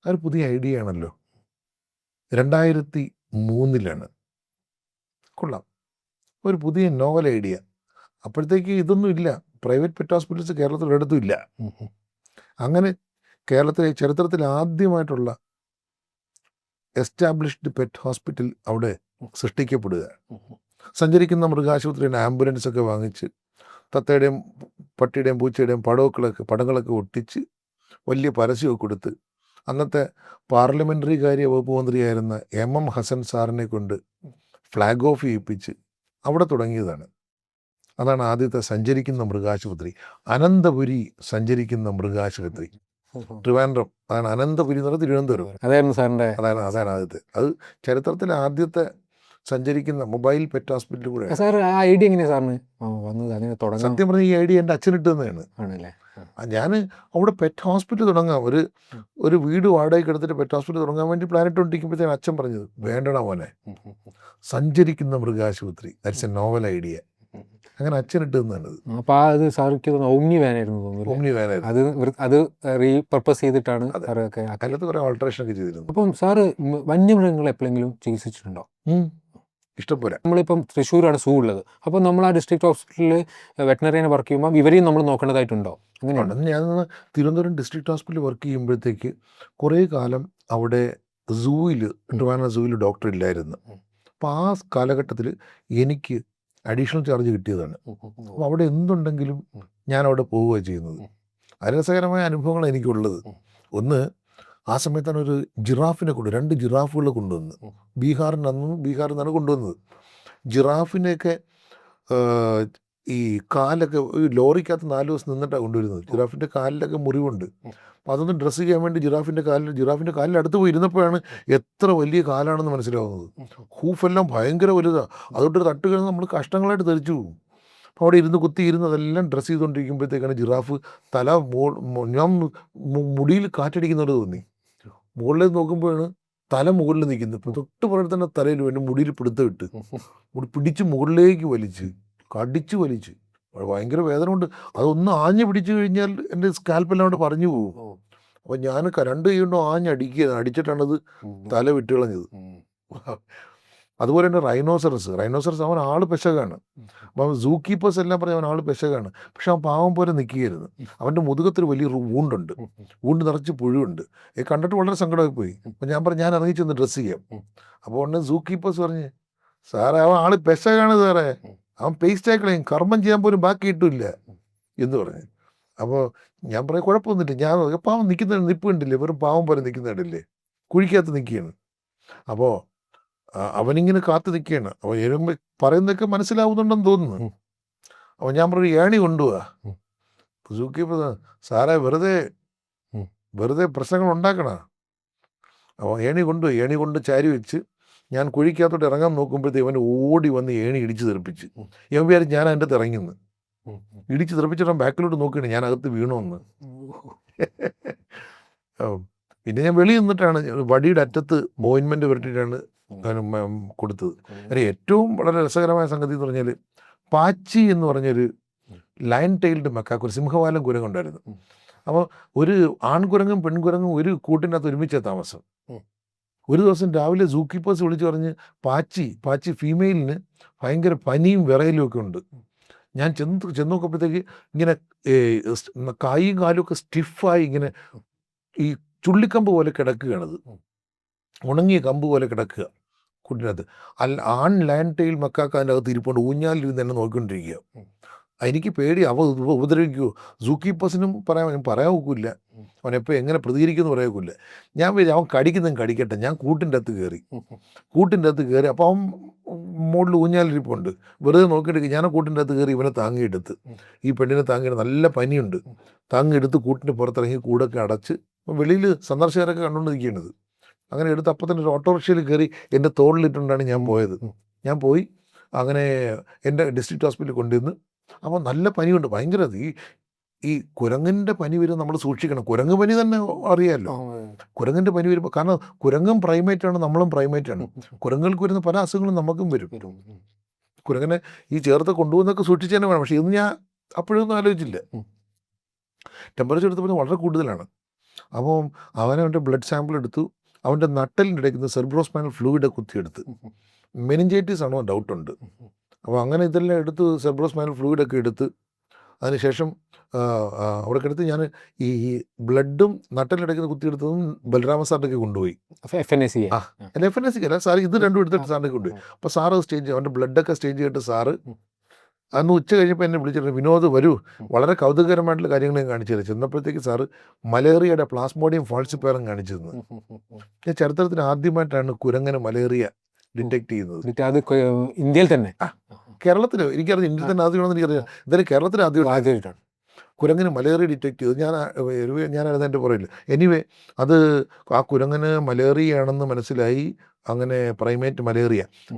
അതൊരു പുതിയ ഐഡിയ ആണല്ലോ. 2003 കൊള്ളാം, ഒരു പുതിയ നോവൽ ഐഡിയ. അപ്പോഴത്തേക്ക് ഇതൊന്നും ഇല്ല, പ്രൈവറ്റ് പെറ്റ് ഹോസ്പിറ്റൽസ് കേരളത്തിൽ ഒരിടത്തും ഇല്ല. അങ്ങനെ കേരളത്തിലെ ചരിത്രത്തിൽ ആദ്യമായിട്ടുള്ള എസ്റ്റാബ്ലിഷ്ഡ് പെറ്റ് ഹോസ്പിറ്റൽ അവിടെ സൃഷ്ടിക്കപ്പെടുക. സഞ്ചരിക്കുന്ന മൃഗാശുപത്രിയുടെ ആംബുലൻസൊക്കെ വാങ്ങിച്ച് തത്തയുടെയും പട്ടിയുടെയും പൂച്ചയുടെയും പടങ്ങളൊക്കെ ഒട്ടിച്ച് വലിയ പരസ്യമൊക്കെ കൊടുത്ത് അന്നത്തെ പാർലമെൻ്ററി കാര്യ വകുപ്പ് മന്ത്രിയായിരുന്ന MM ഹസൻ സാറിനെ കൊണ്ട് ഫ്ലാഗ് ഓഫ് ചെയ്യിപ്പിച്ച് അവിടെ തുടങ്ങിയതാണ്. അതാണ് ആദ്യത്തെ സഞ്ചരിക്കുന്ന മൃഗാശുപത്രി. അനന്തപുരി സഞ്ചരിക്കുന്ന മൃഗാശുപത്രി, ട്രിവാൻഡ്രം. അതാണ് അനന്തപുരി എന്ന് പറഞ്ഞാൽ തിരുവനന്തപുരം. അതായിരുന്നു സാറിൻ്റെ അതാണ് ആദ്യത്തെ. അത് ചരിത്രത്തിലെ ആദ്യത്തെ സഞ്ചരിക്കുന്ന മൊബൈൽ പെറ്റ് ഹോസ്പിറ്റൽ കൂടെ. സാർ ആ ഐഡിയ എങ്ങനെയാണ് സാറിന് വന്നത്? അങ്ങനെ തുടങ്ങാൻ സത്യം പറഞ്ഞ ഈ ഐഡിയ എൻ്റെ അച്ഛനിട്ട് തന്നെയാണ്. ആണല്ലേ? ഞാൻ അവിടെ പെറ്റ് ഹോസ്പിറ്റൽ തുടങ്ങാം, ഒരു വീട് വാടകയ്ക്ക് എടുത്തിട്ട് പെറ്റ് ഹോസ്പിറ്റൽ തുടങ്ങാൻ വേണ്ടി പ്ലാൻ ഇട്ടുകൊണ്ടിരിക്കുമ്പോഴത്തേന് അച്ഛൻ പറഞ്ഞത് വേണ്ടടാ മോനെ, സഞ്ചരിക്കുന്ന മൃഗാശുപത്രി, ദാറ്റ്സ് എ നോവൽ ഐഡിയ. അങ്ങനെ അച്ഛനിട്ട് തന്നെയാണ്. അപ്പോൾ അത് സാർക്ക് ഓമ്നി വാനായിരുന്നു തോന്നുന്നു. ഓമ്നി വാനായിരുന്നു. അത് റീപർപ്പസ് ചെയ്തിട്ടാണ് സാറൊക്കെ. അതിനകത്ത് കുറേ ഓൾട്ടറേഷൻ ഒക്കെ ചെയ്തിരുന്നു. അപ്പം സാറ് വന്യമൃഗങ്ങളെ എപ്പോഴെങ്കിലും ചികിത്സിച്ചിട്ടുണ്ടോ? ഇഷ്ടംപോലെ. നമ്മളിപ്പം തൃശ്ശൂരാണ് സൂ ഉള്ളത്, അപ്പോൾ നമ്മൾ ആ ഡിസ്ട്രിക്ട് ഹോസ്പിറ്റലിൽ വെറ്റിനറിനെ വർക്ക് ചെയ്യുമ്പോൾ ഇവരെയും നമ്മൾ നോക്കേണ്ടതായിട്ടുണ്ടോ? അങ്ങനെയാണ്. ഞാൻ തിരുവനന്തപുരം ഡിസ്ട്രിക്ട് ഹോസ്പിറ്റലിൽ വർക്ക് ചെയ്യുമ്പോഴത്തേക്ക് കുറേ കാലം അവിടെ ട്രിവാൻഡ്രം സൂവിൽ ഡോക്ടർ ഇല്ലായിരുന്നു. അപ്പോൾ ആ കാലഘട്ടത്തിൽ എനിക്ക് അഡീഷണൽ ചാർജ് കിട്ടിയതാണ്. അപ്പോൾ അവിടെ എന്തുണ്ടെങ്കിലും ഞാൻ അവിടെ പോവുകയാണ് ചെയ്യുന്നത്. രസകരമായ അനുഭവങ്ങൾ എനിക്കുള്ളത്. ഒന്ന്, ആ സമയത്താണ് ഒരു ജിറാഫിനെ 2 ജിറാഫുകളെ കൊണ്ടുവന്ന് ബീഹാറിൽ നിന്നാണ് കൊണ്ടുവന്നത്. ജിറാഫിനെയൊക്കെ ഈ കാലൊക്കെ ലോറിക്കകത്ത് 4 ദിവസം നിന്നിട്ടാണ് കൊണ്ടുവരുന്നത്. ജിറാഫിൻ്റെ കാലിലൊക്കെ മുറിവുണ്ട്. അപ്പോൾ അതൊന്ന് ഡ്രസ്സ് ചെയ്യാൻ വേണ്ടി ജിറാഫിൻ്റെ കാലിൽ അടുത്ത് പോയി ഇരുന്നപ്പോഴാണ് എത്ര വലിയ കാലാണെന്ന് മനസ്സിലാവുന്നത്. ഹൂഫെല്ലാം ഭയങ്കര വലുതാണ്. അതുകൊണ്ട് തട്ട് കഴിഞ്ഞാൽ നമ്മൾ കഷ്ടങ്ങളായിട്ട് തെറിച്ചു പോകും. അപ്പോൾ അവിടെ കുത്തിയിരുന്ന് അതെല്ലാം ഡ്രസ്സ് ചെയ്തുകൊണ്ടിരിക്കുമ്പോഴത്തേക്കാണ് ജിറാഫ് തല ഞാൻ മുടിയിൽ കാറ്റടിക്കുന്നത് തോന്നി. മുകളിലേക്ക് നോക്കുമ്പോഴാണ് തല മുകളിൽ നിൽക്കുന്നത്. ഇപ്പം തൊട്ട് പുറത്ത് തന്നെ തലയിൽ വേണ്ടി മുടിയിൽ പിടുത്തമിട്ട് പിടിച്ച് മുകളിലേക്ക് കടിച്ച് വലിച്ച് ഭയങ്കര വേദന ഉണ്ട്. അതൊന്ന് ആഞ്ഞ് പിടിച്ചു കഴിഞ്ഞാൽ എൻ്റെ സ്കാൽപ്പെല്ലാം അവിടെ പറഞ്ഞു പോകും. അപ്പോൾ ഞാൻ 2 കൈ കൊണ്ടും അടിച്ചിട്ടാണത് തല വിട്ട് കളഞ്ഞത്. അതുപോലെ തന്നെ റൈനോസറസ് അവൻ ആൾ പെശകാണ്. അപ്പം സൂ കീപ്പേഴ്സ് എല്ലാം പറഞ്ഞ് അവൻ ആൾ പെശകാണ്. പക്ഷെ അവൻ പാവം പോലെ നിൽക്കുകയായിരുന്നു. അവൻ്റെ മുതുകത്തൊരു വലിയ വൂണ്ട് നിറച്ച് പുഴുവുണ്ട്. കണ്ടിട്ട് വളരെ സങ്കടമായി പോയി. അപ്പം ഞാൻ പറഞ്ഞു ഞാൻ ഇറങ്ങി ചെന്ന് ഡ്രസ്സ് ചെയ്യാം. അപ്പോൾ ഉടനെ സൂ കീപ്പേഴ്സ് പറഞ്ഞ് സാറേ അവൻ ആൾ പെശകാണ് സാറേ, അവൻ പേസ്റ്റ് ആയിക്കളയും, കർമ്മം ചെയ്യാൻ പോലും ബാക്കി കിട്ടില്ല എന്ന് പറഞ്ഞു. അപ്പോൾ ഞാൻ പറയും കുഴപ്പമൊന്നുമില്ല, ഞാൻ പാവം നിൽപ്പ് കണ്ടില്ലേ, വെറും പാവം പോലെ നിൽക്കുന്നുണ്ടല്ലേ, കുഴിക്കകത്ത് നിൽക്കുകയാണ്. അപ്പോൾ അവനിങ്ങനെ കാത്തു നിൽക്കുകയാണ്. അപ്പോൾ എഴുമ്പോൾ പറയുന്നതൊക്കെ മനസ്സിലാവുന്നുണ്ടെന്ന് തോന്നുന്നു. അപ്പോൾ ഞാൻ പറഞ്ഞു ഏണി കൊണ്ടുപോവാ. സൂക്കിയപ്പോൾ സാറേ വെറുതെ പ്രശ്നങ്ങൾ ഉണ്ടാക്കണ. അപ്പോൾ ഏണി കൊണ്ട് ചാരി വെച്ച് ഞാൻ കുഴിക്കകത്തോട്ട് ഇറങ്ങാൻ നോക്കുമ്പോഴത്തേക്ക് അവൻ ഓടി വന്ന് ഏണി ഇടിച്ച് തെറിപ്പിച്ച്. ഇവൻ വിചാരിച്ച് ഞാൻ അതിൻ്റെ ഇറങ്ങുന്നു. ഇടിച്ച് തെറിപ്പിച്ചിട്ട് ബാക്കിലോട്ട് നോക്കുകയാണ് ഞാൻ അകത്ത് വീണോന്ന്. പിന്നെ ഞാൻ വെളിയിൽ നിന്നിട്ടാണ് വടിയുടെ അറ്റത്ത് ഓയിൻമെൻറ്റ് പുരട്ടിയിട്ടാണ് കൊടുത്തത്. ഏറ്റവും വളരെ രസകരമായ സംഗതി എന്ന് പറഞ്ഞാൽ പാച്ചി എന്ന് പറഞ്ഞൊരു ലയൺ ടൈൽഡ് മക്കാക്ക്, ഒരു സിംഹവാലം കുരങ്ങുണ്ടായിരുന്നു. അപ്പോൾ ഒരു ആൺകുരങ്ങും പെൺകുരങ്ങും ഒരു കൂട്ടിനകത്ത് ഒരുമിച്ച താമസം. ഒരു ദിവസം രാവിലെ സൂ കീപ്പേഴ്സ് വിളിച്ച് പറഞ്ഞ് പാച്ചി ഫീമെയിലിന് ഭയങ്കര പനിയും വിറയലും ഒക്കെ ഉണ്ട്. ഞാൻ ചെന്ന് നോക്കുമ്പോഴത്തേക്ക് ഇങ്ങനെ കായും കാലും ഒക്കെ സ്റ്റിഫായി ഇങ്ങനെ ഈ ചുള്ളിക്കമ്പ് പോലെ കിടക്കുകയാണത്, ഉണങ്ങിയ കമ്പ് പോലെ കിടക്കുക കൂട്ടിനകത്ത്. ആൺ ലയൺ ടൈൽ മക്കാക്ക അതിൻ്റെ അകത്ത് ഇരിപ്പുണ്ട്, ഊഞ്ഞാലിരുന്ന് എന്നെ നോക്കിക്കൊണ്ടിരിക്കുക. എനിക്ക് പേടി, അവ ഉപദ്രവിക്കുമോ. സൂ കീപ്പേഴ്സിനും പറയാൻ ഒക്കില്ല, അവനെപ്പോൾ എങ്ങനെ പ്രതികരിക്കുമെന്ന് പറയാൻ ഒക്കില്ല. ഞാൻ വിചാരിച്ചു അവൻ കടിക്കട്ടെ. ഞാൻ കൂട്ടിൻ്റെ അകത്ത് കയറി. അപ്പോൾ അവൻ മുകളിൽ ഊഞ്ഞാലിരിപ്പുണ്ട്, വെറുതെ നോക്കിയിട്ട് ഞാൻ കൂട്ടിൻ്റെ അകത്ത് കയറി ഇവനെ താങ്ങിയെടുത്ത്, ഈ പെണ്ണിനെ താങ്ങിയെടുത്ത്, നല്ല പനിയുണ്ട്, താങ്ങിയെടുത്ത് കൂട്ടിൻ്റെ പുറത്തിറങ്ങി കൂടൊക്കെ അടച്ച് വെളിയിൽ സന്ദർശകരൊക്കെ കണ്ടുകൊണ്ടിരിക്കുന്നത്. അങ്ങനെ എടുത്ത് അപ്പം തന്നെ ഒരു ഓട്ടോറിക്ഷയിൽ കയറി എൻ്റെ തോളിലിട്ടുകൊണ്ടാണ് ഞാൻ പോയത്. ഞാൻ പോയി അങ്ങനെ എൻ്റെ ഡിസ്ട്രിക്ട് ഹോസ്പിറ്റലിൽ കൊണ്ടുവന്ന്. അപ്പോൾ നല്ല പനിയുണ്ട്, ഭയങ്കര. ഈ കുരങ്ങിൻ്റെ പനി വരും, നമ്മൾ സൂക്ഷിക്കണം. കുരങ്ങ് പനി തന്നെ അറിയാമല്ലോ, കുരങ്ങിൻ്റെ പനി വരുമ്പോൾ, കാരണം കുരങ്ങും പ്രൈമേറ്റാണ്, നമ്മളും പ്രൈമേറ്റാണ്. കുരങ്ങൾക്ക് വരുന്ന പല അസുഖങ്ങളും നമുക്കും വരും. കുരങ്ങനെ ഈ ചേർത്ത് കൊണ്ടുപോകുന്നൊക്കെ സൂക്ഷിച്ച് തന്നെ വേണം. പക്ഷേ ഇന്ന് ഞാൻ അപ്പോഴൊന്നും ആലോചിച്ചില്ല. ടെമ്പറേച്ചർ എടുത്തപ്പോൾ വളരെ കൂടുതലാണ്. അപ്പോൾ അവൻ്റെ ബ്ലഡ് സാമ്പിൾ എടുത്തു, അവൻ്റെ നട്ടലിൻ്റെ ഇടയ്ക്ക് നിന്ന് സെർബ്രോസ്പൈനൽ ഫ്ലൂയിഡ് കുത്തിയെടുത്ത്. മെനിഞ്ചൈറ്റിസ് ആണോ ഡൗട്ടുണ്ട്. അപ്പോൾ അങ്ങനെ ഇതെല്ലാം എടുത്ത് സെർബ്രോസ്പൈനൽ ഫ്ലൂയിഡൊക്കെ എടുത്ത് അതിനുശേഷം അവിടെ കിടത്ത് ഞാൻ ഈ ബ്ലഡും നട്ടലിടയ്ക്ക് കുത്തിയെടുത്തതും ബലരാമ സാറിലേക്ക് കൊണ്ടുപോയി. FNACA. അല്ല FNAC അല്ല സാർ, ഇത് രണ്ടും എടുത്തിട്ട് സാറിലേക്ക് കൊണ്ടുപോയി. അപ്പോൾ സാറ് സ്റ്റേജ് അവൻ്റെ ബ്ലഡൊക്കെ സ്റ്റേജ് ചെയ്തിട്ട് സാറ് അന്ന് ഉച്ച കഴിഞ്ഞപ്പോൾ എന്നെ വിളിച്ചിട്ട് വിനോദ് വരൂ, വളരെ കൗതുകകരമായിട്ടുള്ള കാര്യങ്ങൾ ഞാൻ കാണിച്ചു തരാം. ചെന്നപ്പോഴത്തേക്ക് സാറ് മലേറിയയുടെ പ്ലാസ്മോഡിയം ഫാൾസിഫയറും കാണിച്ചു തന്നു. ഞാൻ ചരിത്രത്തിൽ ആദ്യമായിട്ടാണ് കുരങ്ങനെ മലേറിയ ഡിറ്റക്ട് ചെയ്യുന്നത്. അത് ഇന്ത്യയിൽ തന്നെ, കേരളത്തിൽ എനിക്കറിയാം, ഇന്ത്യയിൽ തന്നെ ആദ്യമാണെന്ന് എനിക്കറിയാം. എന്തായാലും കേരളത്തിൽ ആദ്യമായിട്ടാണ് കുരങ്ങിന് മലേറിയ ഡിറ്റക്ട് ചെയ്തു. ഞാനായിരുന്നു എൻ്റെ പുറകിൽ. എനിവേ അത് ആ കുരങ്ങന് മലേറിയയാണെന്ന് മനസ്സിലായി. അങ്ങനെ പ്രൈമേറ്റ്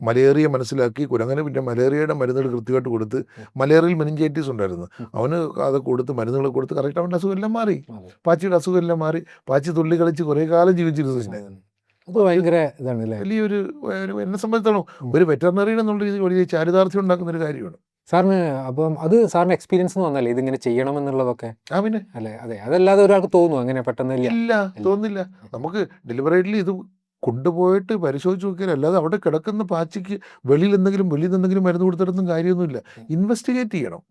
മലേറിയ മനസ്സിലാക്കി കുരങ്ങനെ പിന്നെ മലേറിയയുടെ മരുന്നുകൾ കൃത്യമായിട്ട് കൊടുത്ത്, മലേറിയൽ മെനിഞ്ചൈറ്റിസ് ഉണ്ടായിരുന്നു, അവന് അത് കൊടുത്ത് മരുന്നുകൾ കൊടുത്ത് കറക്റ്റ് അവൻ്റെ അസുഖമെല്ലാം മാറി. പാച്ചിയുടെ അസുഖമെല്ലാം മാറി. പാച്ചി തുള്ളി കളിച്ച് കുറേ കാലം ജീവിച്ചിരുന്നു. അത് ഭയങ്കര ഇതാണ് അല്ലേ? വലിയൊരു എന്നെ സംബന്ധിച്ചിടത്തോളം ഒരു വെറ്ററിനറി എന്നുള്ള രീതിയിൽ വലിയ ചാരിതാർത്ഥ്യം ഉണ്ടാക്കുന്ന ഒരു കാര്യമാണ്. സാറിന് അപ്പം അത് സാറിന് എക്സ്പീരിയൻസ് വന്നല്ലേ ഇതിങ്ങനെ ചെയ്യണം എന്നുള്ളതൊക്കെ? പിന്നെ അല്ലേ? അതെ, അതല്ലാതെ ഒരാൾക്ക് തോന്നുന്നു അങ്ങനെ പെട്ടെന്ന്? ഇല്ല, തോന്നില്ല. നമുക്ക് ഡെലിബറേറ്റ്ലി ഇത് കൊണ്ടുപോയിട്ട് പരിശോധിച്ച് നോക്കിയാൽ, അല്ലാതെ അവിടെ കിടക്കുന്ന പാച്ചിക്ക് വെളിയിൽ നിന്നെന്തെങ്കിലും മരുന്ന് കൊടുത്തിടത്തും കാര്യമൊന്നുമില്ല. ഇൻവെസ്റ്റിഗേറ്റ് ചെയ്യണം.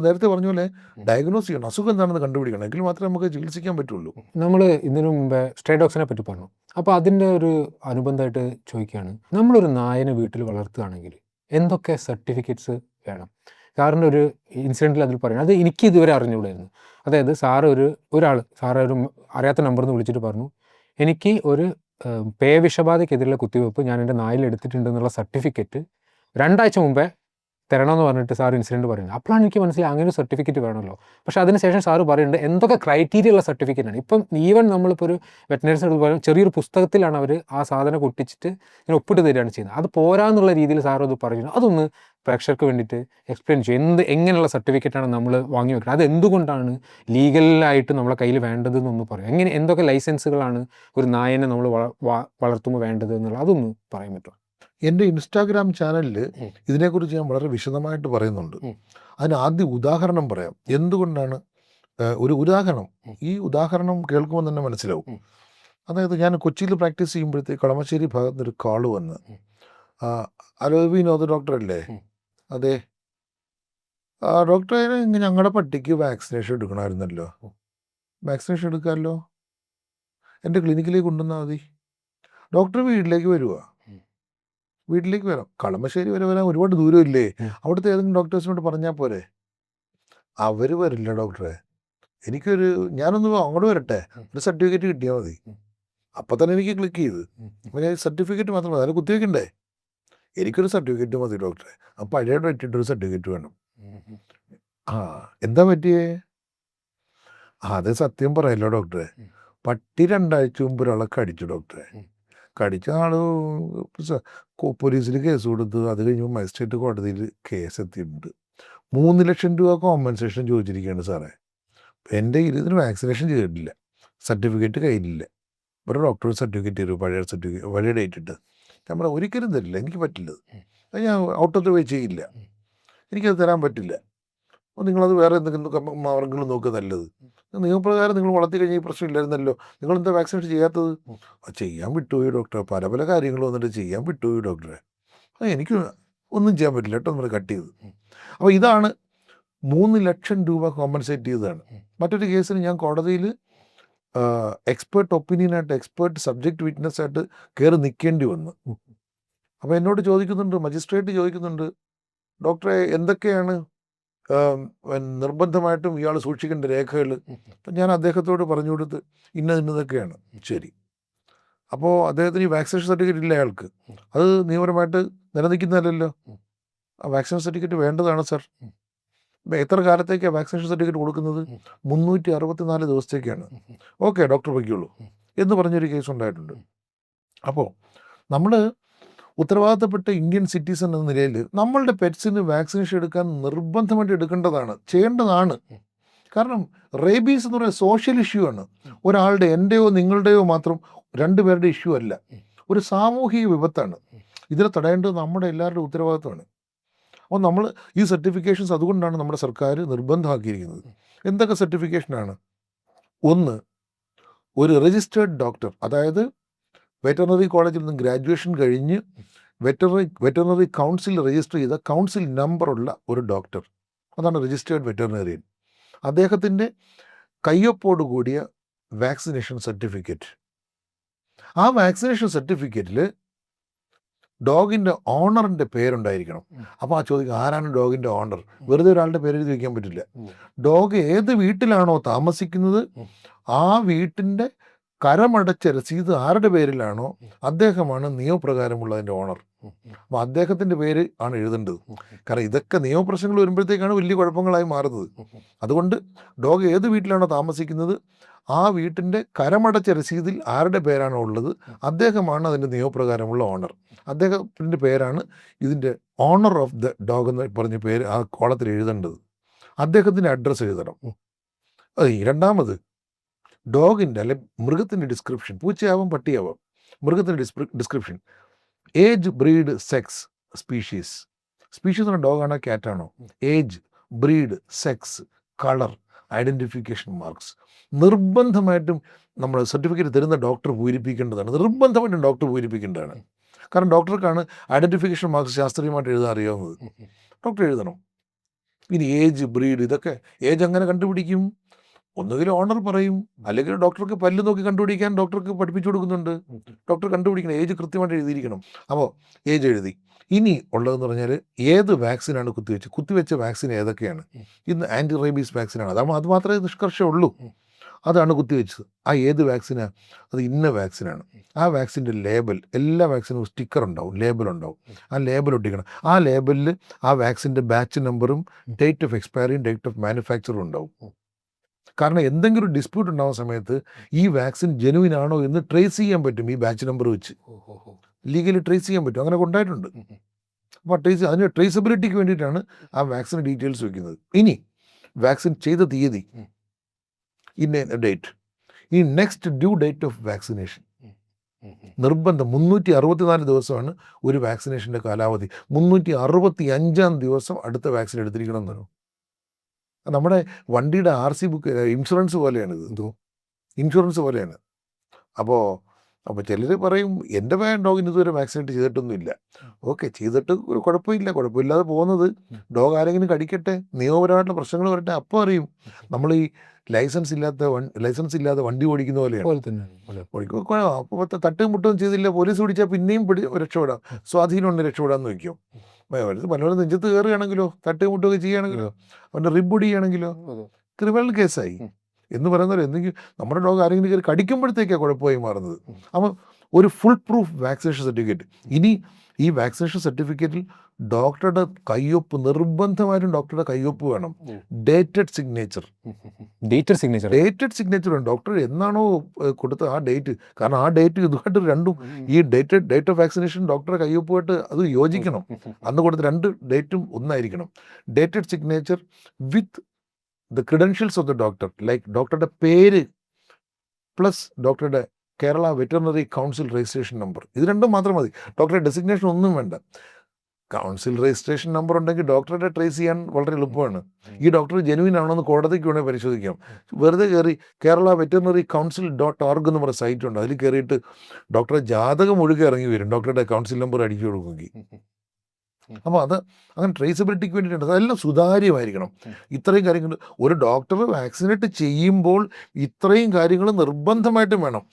നേരത്തെ പറഞ്ഞ പോലെ ഡയഗ്നോസ് ചെയ്യണം. അസുഖം എന്താണെന്ന് കണ്ടുപിടിക്കണം. എങ്കിൽ മാത്രമേ നമുക്ക് ചികിത്സിക്കാൻ പറ്റുള്ളൂ. നമ്മൾ ഇതിനു മുമ്പേ സ്ട്രേ ഡോഗ്സിനെ പറ്റി പറഞ്ഞു. അപ്പോൾ അതിൻ്റെ ഒരു അനുബന്ധമായിട്ട് ചോദിക്കുകയാണ്, നമ്മളൊരു നായനെ വീട്ടിൽ വളർത്തുകയാണെങ്കിൽ എന്തൊക്കെ സർട്ടിഫിക്കറ്റ്സ് വേണം? സാറിൻ്റെ ഒരു ഇൻസിഡൻറ്റിൽ അതിൽ പറയുന്നത്, അത് എനിക്ക് ഇതുവരെ അറിഞ്ഞുകൂടായിരുന്നു. അതായത് സാറ് ഒരു അറിയാത്ത നമ്പറിൽ നിന്ന് വിളിച്ചിട്ട് പറഞ്ഞു, എനിക്ക് ഒരു പേവിഷബാധയ്ക്കെതിരെയുള്ള കുത്തിവയ്പ്പ് ഞാൻ എൻ്റെ നായിൽ എടുത്തിട്ടുണ്ടെന്നുള്ള സർട്ടിഫിക്കറ്റ് 2 ആഴ്ച മുമ്പേ തരണമെന്ന് പറഞ്ഞിട്ട് സാർ ഇൻസിഡൻറ്റ് പറയുന്നത്. അപ്പോഴാണ് എനിക്ക് മനസ്സിലായി അങ്ങനെ ഒരു സർട്ടിഫിക്കറ്റ് വേണമല്ലോ. പക്ഷേ അതിനുശേഷം സാറ് പറയുന്നുണ്ട് എന്തൊക്കെ ക്രൈറ്റീരിയ ഉള്ള സർട്ടിഫിക്കറ്റാണ്. ഇപ്പം ഈവൻ നമ്മളിപ്പോൾ ഒരു വെറ്റിനറിസിനോട് പറയും, ചെറിയൊരു പുസ്തകത്തിലാണ് അവർ ആ സാധനം ഒട്ടിച്ചിട്ട് ഇങ്ങനെ ഒപ്പിട്ട് തരികയാണ് ചെയ്യുന്നത്. അത് പോരാന്നുള്ള രീതിയിൽ സാർ അത് പറയുന്നു. അതൊന്ന് പ്രേക്ഷകർക്ക് വേണ്ടിയിട്ട് എക്സ്പ്ലെയിൻ ചെയ്യും. എങ്ങനെയുള്ള സർട്ടിഫിക്കറ്റാണ് നമ്മൾ വാങ്ങി വെക്കുന്നത്, അത് എന്തുകൊണ്ടാണ് ലീഗലായിട്ട് നമ്മളെ കയ്യിൽ വേണ്ടതെന്നൊന്ന് പറയും. എന്തൊക്കെ ലൈസൻസുകളാണ് ഒരു നായനെ നമ്മൾ വളർത്തുമ്പോൾ വേണ്ടത് എന്നുള്ളത് അതൊന്ന് പറയാൻ പറ്റുമോ? എൻ്റെ ഇൻസ്റ്റാഗ്രാം ചാനലിൽ ഇതിനെക്കുറിച്ച് ഞാൻ വളരെ വിശദമായിട്ട് പറയുന്നുണ്ട്. അതിന് ആദ്യം ഉദാഹരണം പറയാം. എന്തുകൊണ്ടാണ് ഒരു ഉദാഹരണം, ഈ ഉദാഹരണം കേൾക്കുമ്പോൾ തന്നെ മനസ്സിലാവും. അതായത് ഞാൻ കൊച്ചിയിൽ പ്രാക്ടീസ് ചെയ്യുമ്പോഴത്തേക്ക് കളമശ്ശേരി ഭാഗത്ത് നിന്ന് ഒരു കാള് വന്ന്, ഹലോ വിനോദ് ഡോക്ടർ അല്ലേ? അതെ. ഡോക്ടറെ, ഞങ്ങളുടെ പട്ടിക്ക് വാക്സിനേഷൻ എടുക്കണമായിരുന്നല്ലോ. വാക്സിനേഷൻ എടുക്കാമല്ലോ, എൻ്റെ ക്ലിനിക്കിലേക്ക് കൊണ്ടുവന്നാൽ മതി. ഡോക്ടർ വീട്ടിലേക്ക് വരുക. വീട്ടിലേക്ക് വരാം. കളമശ്ശേരി വരെ വരാൻ ഒരുപാട് ദൂരമില്ലേ? അവിടുത്തെ ഏതെങ്കിലും ഡോക്ടേഴ്സിനോട് പറഞ്ഞാൽ പോരെ? അവർ വരില്ല ഡോക്ടറെ. ഞാനൊന്ന് അങ്ങോട്ട് വരട്ടെ, ഒരു സർട്ടിഫിക്കറ്റ് കിട്ടിയാൽ മതി. അപ്പം തന്നെ എനിക്ക് ക്ലിക്ക് ചെയ്ത് സർട്ടിഫിക്കറ്റ് മാത്രം മതി, അതിന് കുത്തിവെക്കണ്ടേ? എനിക്കൊരു സർട്ടിഫിക്കറ്റ് മതി ഡോക്ടറെ. അപ്പം പഴയ ഡേറ്റിട്ടൊരു സർട്ടിഫിക്കറ്റ് വേണം. എന്താ പറ്റിയേ? അത് സത്യം പറയല്ലോ ഡോക്ടറെ, പട്ടി 2 ആഴ്ച മുമ്പ് ഒരാളെ കടിച്ചു ഡോക്ടറെ. കടിച്ച ആൾ പോലീസിൽ കേസ് കൊടുത്തു. അത് കഴിഞ്ഞപ്പോൾ മജിസ്ട്രേറ്റ് കോടതിയിൽ കേസ് എത്തിയിട്ടുണ്ട്. 3 ലക്ഷം രൂപ കോമ്പൻസേഷൻ ചോദിച്ചിരിക്കുകയാണ് സാറേ. എൻ്റെ ഇതിന് വാക്സിനേഷൻ ചെയ്തിട്ടില്ല, സർട്ടിഫിക്കറ്റ് കയ്യിലില്ല. ഒരു ഡോക്ടർ സർട്ടിഫിക്കറ്റ് തരും, പഴയ ഡേറ്റ് ഇട്ട്. ഞാൻ പറയാം ഒരിക്കലും തരില്ല, എനിക്ക് പറ്റില്ലത്. അത് ഞാൻ ഔട്ട് ഓഫ് ദ വേ ചെയ്യില്ല, എനിക്കത് തരാൻ പറ്റില്ല. അപ്പോൾ നിങ്ങളത് വേറെ എന്തെങ്കിലും മാർഗങ്ങൾ നോക്കുക നല്ലത്. നിയമപ്രകാരം നിങ്ങൾ വളർത്തി കഴിഞ്ഞാൽ ഈ പ്രശ്നം ഇല്ലായിരുന്നല്ലോ, നിങ്ങളെന്താ വാക്സിനേഷൻ ചെയ്യാത്തത്? ചെയ്യാൻ വിട്ടുപോയി ഡോക്ടറെ, പല കാര്യങ്ങൾ വന്നിട്ട് ചെയ്യാൻ വിട്ടുപോയി ഡോക്ടറെ. എനിക്ക് ഒന്നും ചെയ്യാൻ പറ്റില്ല കേട്ടോ, നമ്മൾ കട്ട് ചെയ്ത്. അപ്പോൾ ഇതാണ് 3 ലക്ഷം രൂപ കോമ്പൻസേറ്റ് ചെയ്തതാണ്. മറ്റൊരു കേസിന് ഞാൻ കോടതിയിൽ എക്സ്പേർട്ട് ഒപ്പീനിയനായിട്ട്, എക്സ്പേർട്ട് സബ്ജക്റ്റ് വിറ്റ്നസ് ആയിട്ട് കയറി നിൽക്കേണ്ടി വന്നു. അപ്പോൾ എന്നോട് ചോദിക്കുന്നുണ്ട്, മജിസ്ട്രേറ്റ് ചോദിക്കുന്നുണ്ട്, ഡോക്ടറെ എന്തൊക്കെയാണ് നിർബന്ധമായിട്ടും ഇയാൾ സൂക്ഷിക്കേണ്ട രേഖകൾ? അപ്പം ഞാൻ അദ്ദേഹത്തോട് പറഞ്ഞു കൊടുത്ത് ഇന്നതൊക്കെയാണ്. ശരി. അപ്പോൾ അദ്ദേഹത്തിന് ഈ വാക്സിനേഷൻ സർട്ടിഫിക്കറ്റ് ഇല്ല അയാൾക്ക്, അത് നിയമപരമായിട്ട് നിലനിൽക്കുന്നതല്ലല്ലോ. ആ വാക്സിനേഷൻ സർട്ടിഫിക്കറ്റ് വേണ്ടതാണ് സർ. എത്ര കാലത്തേക്കാണ് വാക്സിനേഷൻ സർട്ടിഫിക്കറ്റ് കൊടുക്കുന്നത്? 364 ദിവസത്തേക്കാണ്. ഓക്കെ ഡോക്ടർ വയ്ക്കുള്ളൂ എന്ന് പറഞ്ഞൊരു കേസ് ഉണ്ടായിട്ടുണ്ട്. അപ്പോൾ നമ്മൾ ഉത്തരവാദിത്തപ്പെട്ട ഇന്ത്യൻ സിറ്റിസൺ എന്ന നിലയിൽ നമ്മളുടെ പെറ്റ്സിന് വാക്സിനേഷൻ എടുക്കാൻ നിർബന്ധമായിട്ട് എടുക്കേണ്ടതാണ്, ചെയ്യേണ്ടതാണ്. കാരണം റേബീസ് എന്ന് പറയുന്നത് സോഷ്യൽ ഇഷ്യൂ ആണ്. ഒരാളുടെ, എൻ്റെയോ നിങ്ങളുടെയോ മാത്രം 2 പേരുടെ ഇഷ്യൂ അല്ല, ഒരു സാമൂഹിക വിപത്താണ്. ഇതിനെ തടയേണ്ടത് നമ്മുടെ എല്ലാവരുടെയും ഉത്തരവാദിത്തമാണ്. അപ്പോൾ നമ്മൾ ഈ സർട്ടിഫിക്കേഷൻസ് അതുകൊണ്ടാണ് നമ്മുടെ സർക്കാർ നിർബന്ധമാക്കിയിരിക്കുന്നത്. എന്തൊക്കെ സർട്ടിഫിക്കേഷനാണ്? 1, ഒരു രജിസ്റ്റേർഡ് ഡോക്ടർ, അതായത് വെറ്ററിനറി കോളേജിൽ നിന്ന് ഗ്രാജുവേഷൻ കഴിഞ്ഞ് വെറ്ററിനറി കൗൺസിൽ രജിസ്റ്റർ ചെയ്ത കൗൺസിൽ നമ്പറുള്ള ഒരു ഡോക്ടർ. അതാണ് രജിസ്റ്റേർഡ് വെറ്ററിനറിയൻ. അദ്ദേഹത്തിൻ്റെ കയ്യൊപ്പോട് കൂടിയ വാക്സിനേഷൻ സർട്ടിഫിക്കറ്റ്. ആ വാക്സിനേഷൻ സർട്ടിഫിക്കറ്റിൽ ഡോഗിൻ്റെ ഓണറിൻ്റെ പേരുണ്ടായിരിക്കണം. അപ്പോൾ ആ ചോദിക്കും ആരാണ് ഡോഗിൻ്റെ ഓണർ? വെറുതെ ഒരാളുടെ പേര് എഴുതി വയ്ക്കാൻ പറ്റില്ല. ഡോഗ് ഏത് വീട്ടിലാണോ താമസിക്കുന്നത് ആ വീട്ടിൻ്റെ കരമടച്ച രസീത് ആരുടെ പേരിലാണോ അദ്ദേഹമാണ് നിയമപ്രകാരമുള്ളതിൻ്റെ ഓണർ. അപ്പോൾ അദ്ദേഹത്തിൻ്റെ പേര് ആണ് എഴുതേണ്ടത്. കാരണം ഇതൊക്കെ നിയമപ്രശ്നങ്ങൾ വരുമ്പോഴത്തേക്കാണ് വലിയ കുഴപ്പങ്ങളായി മാറുന്നത്. അതുകൊണ്ട് ഡോഗ് ഏത് വീട്ടിലാണോ താമസിക്കുന്നത് ആ വീട്ടിൻ്റെ കരമടച്ച രസീതിൽ ആരുടെ പേരാണോ ഉള്ളത് അദ്ദേഹമാണ് അതിൻ്റെ നിയമപ്രകാരമുള്ള ഓണർ. അദ്ദേഹത്തിൻ്റെ പേരാണ് ഇതിൻ്റെ ഓണർ ഓഫ് ദ ഡോഗ് എന്ന് പറഞ്ഞ പേര് ആ കോളത്തിൽ എഴുതേണ്ടത്. അദ്ദേഹത്തിൻ്റെ അഡ്രസ്സ് എഴുതണം. രണ്ടാമത് ഡോഗിൻ്റെ അല്ലെ മൃഗത്തിൻ്റെ ഡിസ്ക്രിപ്ഷൻ, പൂച്ചയാവാം പട്ടിയാവാം, മൃഗത്തിൻ്റെ description, age, breed, sex, species. Species എന്ന ഡോഗാണോ ക്യാറ്റാണോ, age, breed, sex, colour, identification marks നിർബന്ധമായിട്ടും നമ്മൾ സർട്ടിഫിക്കറ്റ് തരുന്ന ഡോക്ടർ പൂരിപ്പിക്കേണ്ടതാണ്. നിർബന്ധമായിട്ടും ഡോക്ടർ പൂരിപ്പിക്കേണ്ടതാണ്. കാരണം ഡോക്ടർക്കാണ് ഐഡൻറ്റിഫിക്കേഷൻ മാർക്സ് ശാസ്ത്രീയമായിട്ട് എഴുതാൻ അറിയാവുന്നത്. ഡോക്ടർ എഴുതണം. ഇനി ഏജ്, ബ്രീഡ്, ഇതൊക്കെ ഏജ് എങ്ങനെ കണ്ടുപിടിക്കും? ഒന്നുകിൽ ഓണർ പറയും, അല്ലെങ്കിൽ ഡോക്ടർക്ക് പല്ല് നോക്കി കണ്ടുപിടിക്കാൻ ഡോക്ടർക്ക് പഠിപ്പിച്ചു കൊടുക്കുന്നുണ്ട്. ഡോക്ടർ കണ്ടുപിടിക്കണം, ഏജ് കൃത്യമായിട്ട് എഴുതിയിരിക്കണം. അപ്പോൾ ഏജ് എഴുതി. ഇനി ഉള്ളതെന്ന് പറഞ്ഞാൽ ഏത് വാക്സിനാണ് കുത്തിവെച്ച വാക്സിൻ ഏതൊക്കെയാണ്. ഇന്ന് ആൻറ്റി റേബീസ് വാക്സിനാണ്, അത് മാത്രമേ നിഷ്കർഷമുള്ളൂ. അതാണ് കുത്തിവെച്ചത്. ആ ഏത് വാക്സിനാണ്? അത് ഇന്ന വാക്സിനാണ്. ആ വാക്സിൻ്റെ ലേബൽ, എല്ലാ വാക്സിനും സ്റ്റിക്കർ ഉണ്ടാവും, ലേബൽ ഉണ്ടാവും. ആ ലേബൽ ഒട്ടിക്കണം. ആ ലേബലിൽ ആ വാക്സിൻ്റെ ബാച്ച് നമ്പറും ഡേറ്റ് ഓഫ് എക്സ്പയറിയും ഡേറ്റ് ഓഫ് മാനുഫാക്ചറും ഉണ്ടാവും. കാരണം എന്തെങ്കിലും ഒരു ഡിസ്പ്യൂട്ട് ഉണ്ടാകുന്ന സമയത്ത് ഈ വാക്സിൻ ജെനുവിൻ ആണോ എന്ന് ട്രേസ് ചെയ്യാൻ പറ്റും. ഈ ബാച്ച് നമ്പർ വെച്ച് ലീഗലി ട്രേസ് ചെയ്യാൻ പറ്റും. അങ്ങനെ ഉണ്ടായിട്ടുണ്ട്. അപ്പോൾ അതിന് ട്രേസബിലിറ്റിക്ക് വേണ്ടിയിട്ടാണ് ആ വാക്സിൻ ഡീറ്റെയിൽസ് വയ്ക്കുന്നത്. ഇനി വാക്സിൻ ചെയ്ത തീയതി, ഇന്ന ഡേറ്റ്, ഈ next due date of vaccination നിർബന്ധം. 364 ദിവസമാണ് ഒരു വാക്സിനേഷൻ്റെ കാലാവധി. 365 ദിവസം അടുത്ത വാക്സിൻ എടുത്തിരിക്കണം എന്നോ. നമ്മുടെ വണ്ടിയുടെ RC ബുക്ക് ഇൻഷുറൻസ് പോലെയാണിത്. എന്തോ ഇൻഷുറൻസ് പോലെയാണ്. അപ്പോൾ ചിലർ പറയും എൻ്റെ ഡോഗിന് ഇതുവരെ വാക്സിനേറ്റ് ചെയ്തിട്ടൊന്നുമില്ല. ഓക്കെ, ചെയ്തിട്ട് ഒരു കുഴപ്പമില്ലാതെ പോകുന്നത് ഡോഗ് ആരെങ്കിലും കടിക്കട്ടെ, നിയമപരമായിട്ടുള്ള പ്രശ്നങ്ങൾ വരട്ടെ, അപ്പോൾ അറിയും. നമ്മൾ ഈ ലൈസൻസ് ഇല്ലാതെ വണ്ടി ഓടിക്കുന്ന പോലെയാണ്. അപ്പോൾ തട്ടും മുട്ടും ചെയ്തില്ല, പോലീസ് പിടിച്ചാൽ പിന്നെയും രക്ഷപ്പെടാം, സ്വാധീനമുണ്ട്, രക്ഷപ്പെടാമെന്ന് വയ്ക്കും. പലരും നെഞ്ചത്ത് കയറുകയാണെങ്കിലോ, തട്ടും മുട്ടുമൊക്കെ ചെയ്യുകയാണെങ്കിലോ, അവൻ്റെ റിബ് ഒടിയുകയാണെങ്കിലോ ക്രിമിനൽ കേസായി എന്ന് പറയുന്നത്. എന്തെങ്കിലും നമ്മുടെ ഡോഗ് ആരെങ്കിലും കയറി കടിക്കുമ്പോഴത്തേക്കാണ് കുഴപ്പമായി മാറുന്നത്. അപ്പം ഒരു ഫുൾ പ്രൂഫ് വാക്സിനേഷൻ സർട്ടിഫിക്കറ്റ്. ഇനി ഈ വാക്സിനേഷൻ സർട്ടിഫിക്കറ്റിൽ ഡോക്ടറുടെ കയ്യൊപ്പ്, നിർബന്ധമായിട്ടും ഡോക്ടറുടെ കയ്യൊപ്പ് വേണം. ഡേറ്റഡ് സിഗ്നേച്ചർ വേണം. ഡോക്ടർ എന്നാണോ കൊടുത്തത് ആ ഡേറ്റ്, കാരണം ആ ഡേറ്റ് ഇതുമായിട്ട് രണ്ടും, ഈ ഡേറ്റ് ഓഫ് വാക്സിനേഷൻ ഡോക്ടറുടെ കയ്യൊപ്പുമായിട്ട് അത് യോജിക്കണം. അന്ന് കൊടുത്ത രണ്ട് ഡേറ്റും ഒന്നായിരിക്കണം. Dated signature with the credentials of the doctor, like ഡോക്ടറുടെ പേര് പ്ലസ് ഡോക്ടറുടെ Kerala veterinary council registration number. ഇത് രണ്ടും മാത്രം മതി. ഡോക്ടറുടെ ഡെസിഗ്നേഷൻ ഒന്നും വേണ്ട. കൗൺസിൽ രജിസ്ട്രേഷൻ നമ്പർ ഉണ്ടെങ്കിൽ ഡോക്ടറെ ട്രേസ് ചെയ്യാൻ വളരെ എളുപ്പമാണ്. ഈ ഡോക്ടർ ജെനുവിൻ ആണോ എന്ന് കോടതിക്ക് വേണമെങ്കിൽ പരിശോധിക്കാം. വെറുതെ കയറി കേരള വെറ്ററിനറി കൗൺസിൽ .org എന്ന് പറഞ്ഞ സൈറ്റ് ഉണ്ട്, അതിൽ കയറിയിട്ട് ഡോക്ടറെ ജാതകം ഒഴുകി ഇറങ്ങി വരും ഡോക്ടറുടെ കൗൺസിൽ നമ്പർ അടിച്ചു കൊടുക്കുമെങ്കിൽ. അപ്പോൾ അത് അങ്ങനെ ട്രേസബിലിറ്റിക്ക് വേണ്ടിയിട്ടുണ്ട്. അതെല്ലാം സുതാര്യമായിരിക്കണം. ഇത്രയും കാര്യങ്ങൾ ഒരു ഡോക്ടർ വാക്സിനേറ്റ് ചെയ്യുമ്പോൾ ഇത്രയും കാര്യങ്ങൾ നിർബന്ധമായിട്ടും വേണം.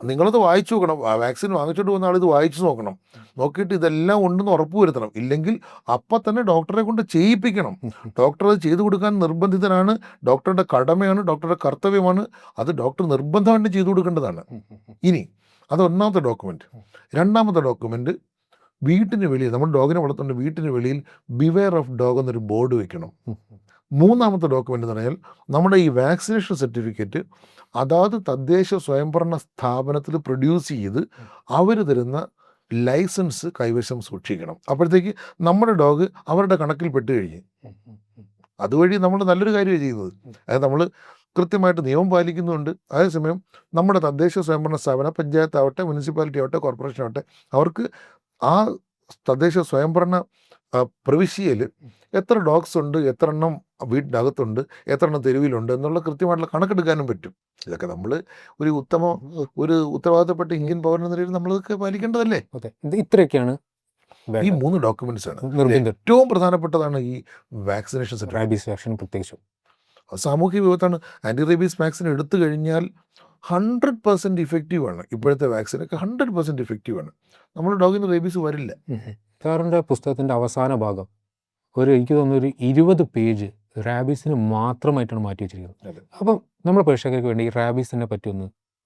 നിങ്ങളത് വായിച്ചു നോക്കണം. വാക്സിൻ വാങ്ങിച്ചോണ്ട് പോകുന്ന ആളിത് വായിച്ചു നോക്കണം. നോക്കിയിട്ട് ഇതെല്ലാം ഉണ്ടെന്ന് ഉറപ്പ് വരുത്തണം. ഇല്ലെങ്കിൽ അപ്പം തന്നെ ഡോക്ടറെ കൊണ്ട് ചെയ്യിപ്പിക്കണം. ഡോക്ടർ അത് ചെയ്തു കൊടുക്കാൻ നിർബന്ധിതനാണ്. ഡോക്ടറുടെ കടമയാണ്, ഡോക്ടറുടെ കർത്തവ്യമാണ്. അത് ഡോക്ടർ നിർബന്ധമായിട്ട് ചെയ്തു കൊടുക്കേണ്ടതാണ്. ഇനി അത് ഒന്നാമത്തെ ഡോക്യുമെൻ്റ്. രണ്ടാമത്തെ ഡോക്യുമെൻ്റ്, വീട്ടിന് വെളിയിൽ, നമ്മൾ ഡോഗിനെ വളർത്തുന്ന വീട്ടിന് വെളിയിൽ ബിവെയർ ഓഫ് ഡോഗ് എന്നൊരു ബോർഡ് വെക്കണം. മൂന്നാമത്തെ ഡോക്യുമെൻ്റ് എന്ന് പറഞ്ഞാൽ നമ്മുടെ ഈ വാക്സിനേഷൻ സർട്ടിഫിക്കറ്റ് അതാത് തദ്ദേശ സ്വയംഭരണ സ്ഥാപനത്തിൽ പ്രൊഡ്യൂസ് ചെയ്ത് അവർ തരുന്ന ലൈസൻസ് കൈവശം സൂക്ഷിക്കണം. അപ്പോഴത്തേക്ക് നമ്മുടെ ഡോഗ് അവരുടെ കണക്കിൽ പെട്ട് കഴിഞ്ഞ് അതുവഴി നമ്മൾ നല്ലൊരു കാര്യമാണ് ചെയ്യുന്നത്. അതായത് നമ്മൾ കൃത്യമായിട്ട് നിയമം പാലിക്കുന്നുണ്ട്. അതേസമയം നമ്മുടെ തദ്ദേശ സ്വയംഭരണ സ്ഥാപനം, പഞ്ചായത്താവട്ടെ, മുനിസിപ്പാലിറ്റി ആവട്ടെ, കോർപ്പറേഷൻ ആവട്ടെ, അവർക്ക് ആ തദ്ദേശ സ്വയംഭരണ പ്രവിശ്യയിൽ എത്ര ഡോഗ്സ് ഉണ്ട്, എത്ര എണ്ണം വീടിനകത്തുണ്ട്, എത്ര എണ്ണം തെരുവിലുണ്ട് എന്നുള്ള കൃത്യമായിട്ടുള്ള കണക്കെടുക്കാനും പറ്റും. ഇതൊക്കെ നമ്മൾ ഒരു ഉത്തരവാദിത്തപ്പെട്ട ഇന്ത്യൻ പൗരൻ എന്ന നിലയിൽ നമ്മളതൊക്കെ പാലിക്കേണ്ടതല്ലേ. അതെ, ഇത്രയൊക്കെയാണ് ഈ 3 ഡോക്യുമെന്റ്സ് ആണ്. നിർബന്ധം. ഏറ്റവും പ്രധാനപ്പെട്ടതാണ് ഈ വാക്സിനേഷൻ സർട്ടിഫിക്കറ്റ്. റാബീസ് വാക്സിൻ പ്രത്യേകിച്ചും. സാമൂഹ്യ വിപത്താണ്. ആൻറ്റി റേബീസ് വാക്സിൻ എടുത്തു കഴിഞ്ഞാൽ 100% ഇഫക്റ്റീവാണ്. ഇപ്പോഴത്തെ വാക്സിനൊക്കെ 100% ഇഫക്റ്റീവാണ്. നമ്മുടെ ഡോഗിന് റേബീസ് വരില്ല. സാറിൻ്റെ പുസ്തകത്തിൻ്റെ അവസാന ഭാഗം എനിക്ക് തോന്നുന്നു ഒരു 20 പേജ് റാബീസിന് മാത്രമായിട്ടാണ് മാറ്റി വെച്ചിരിക്കുന്നത്. അപ്പം നമ്മുടെ പ്രേക്ഷകർക്ക് വേണ്ടി ഈ റാബീസിനെ പറ്റി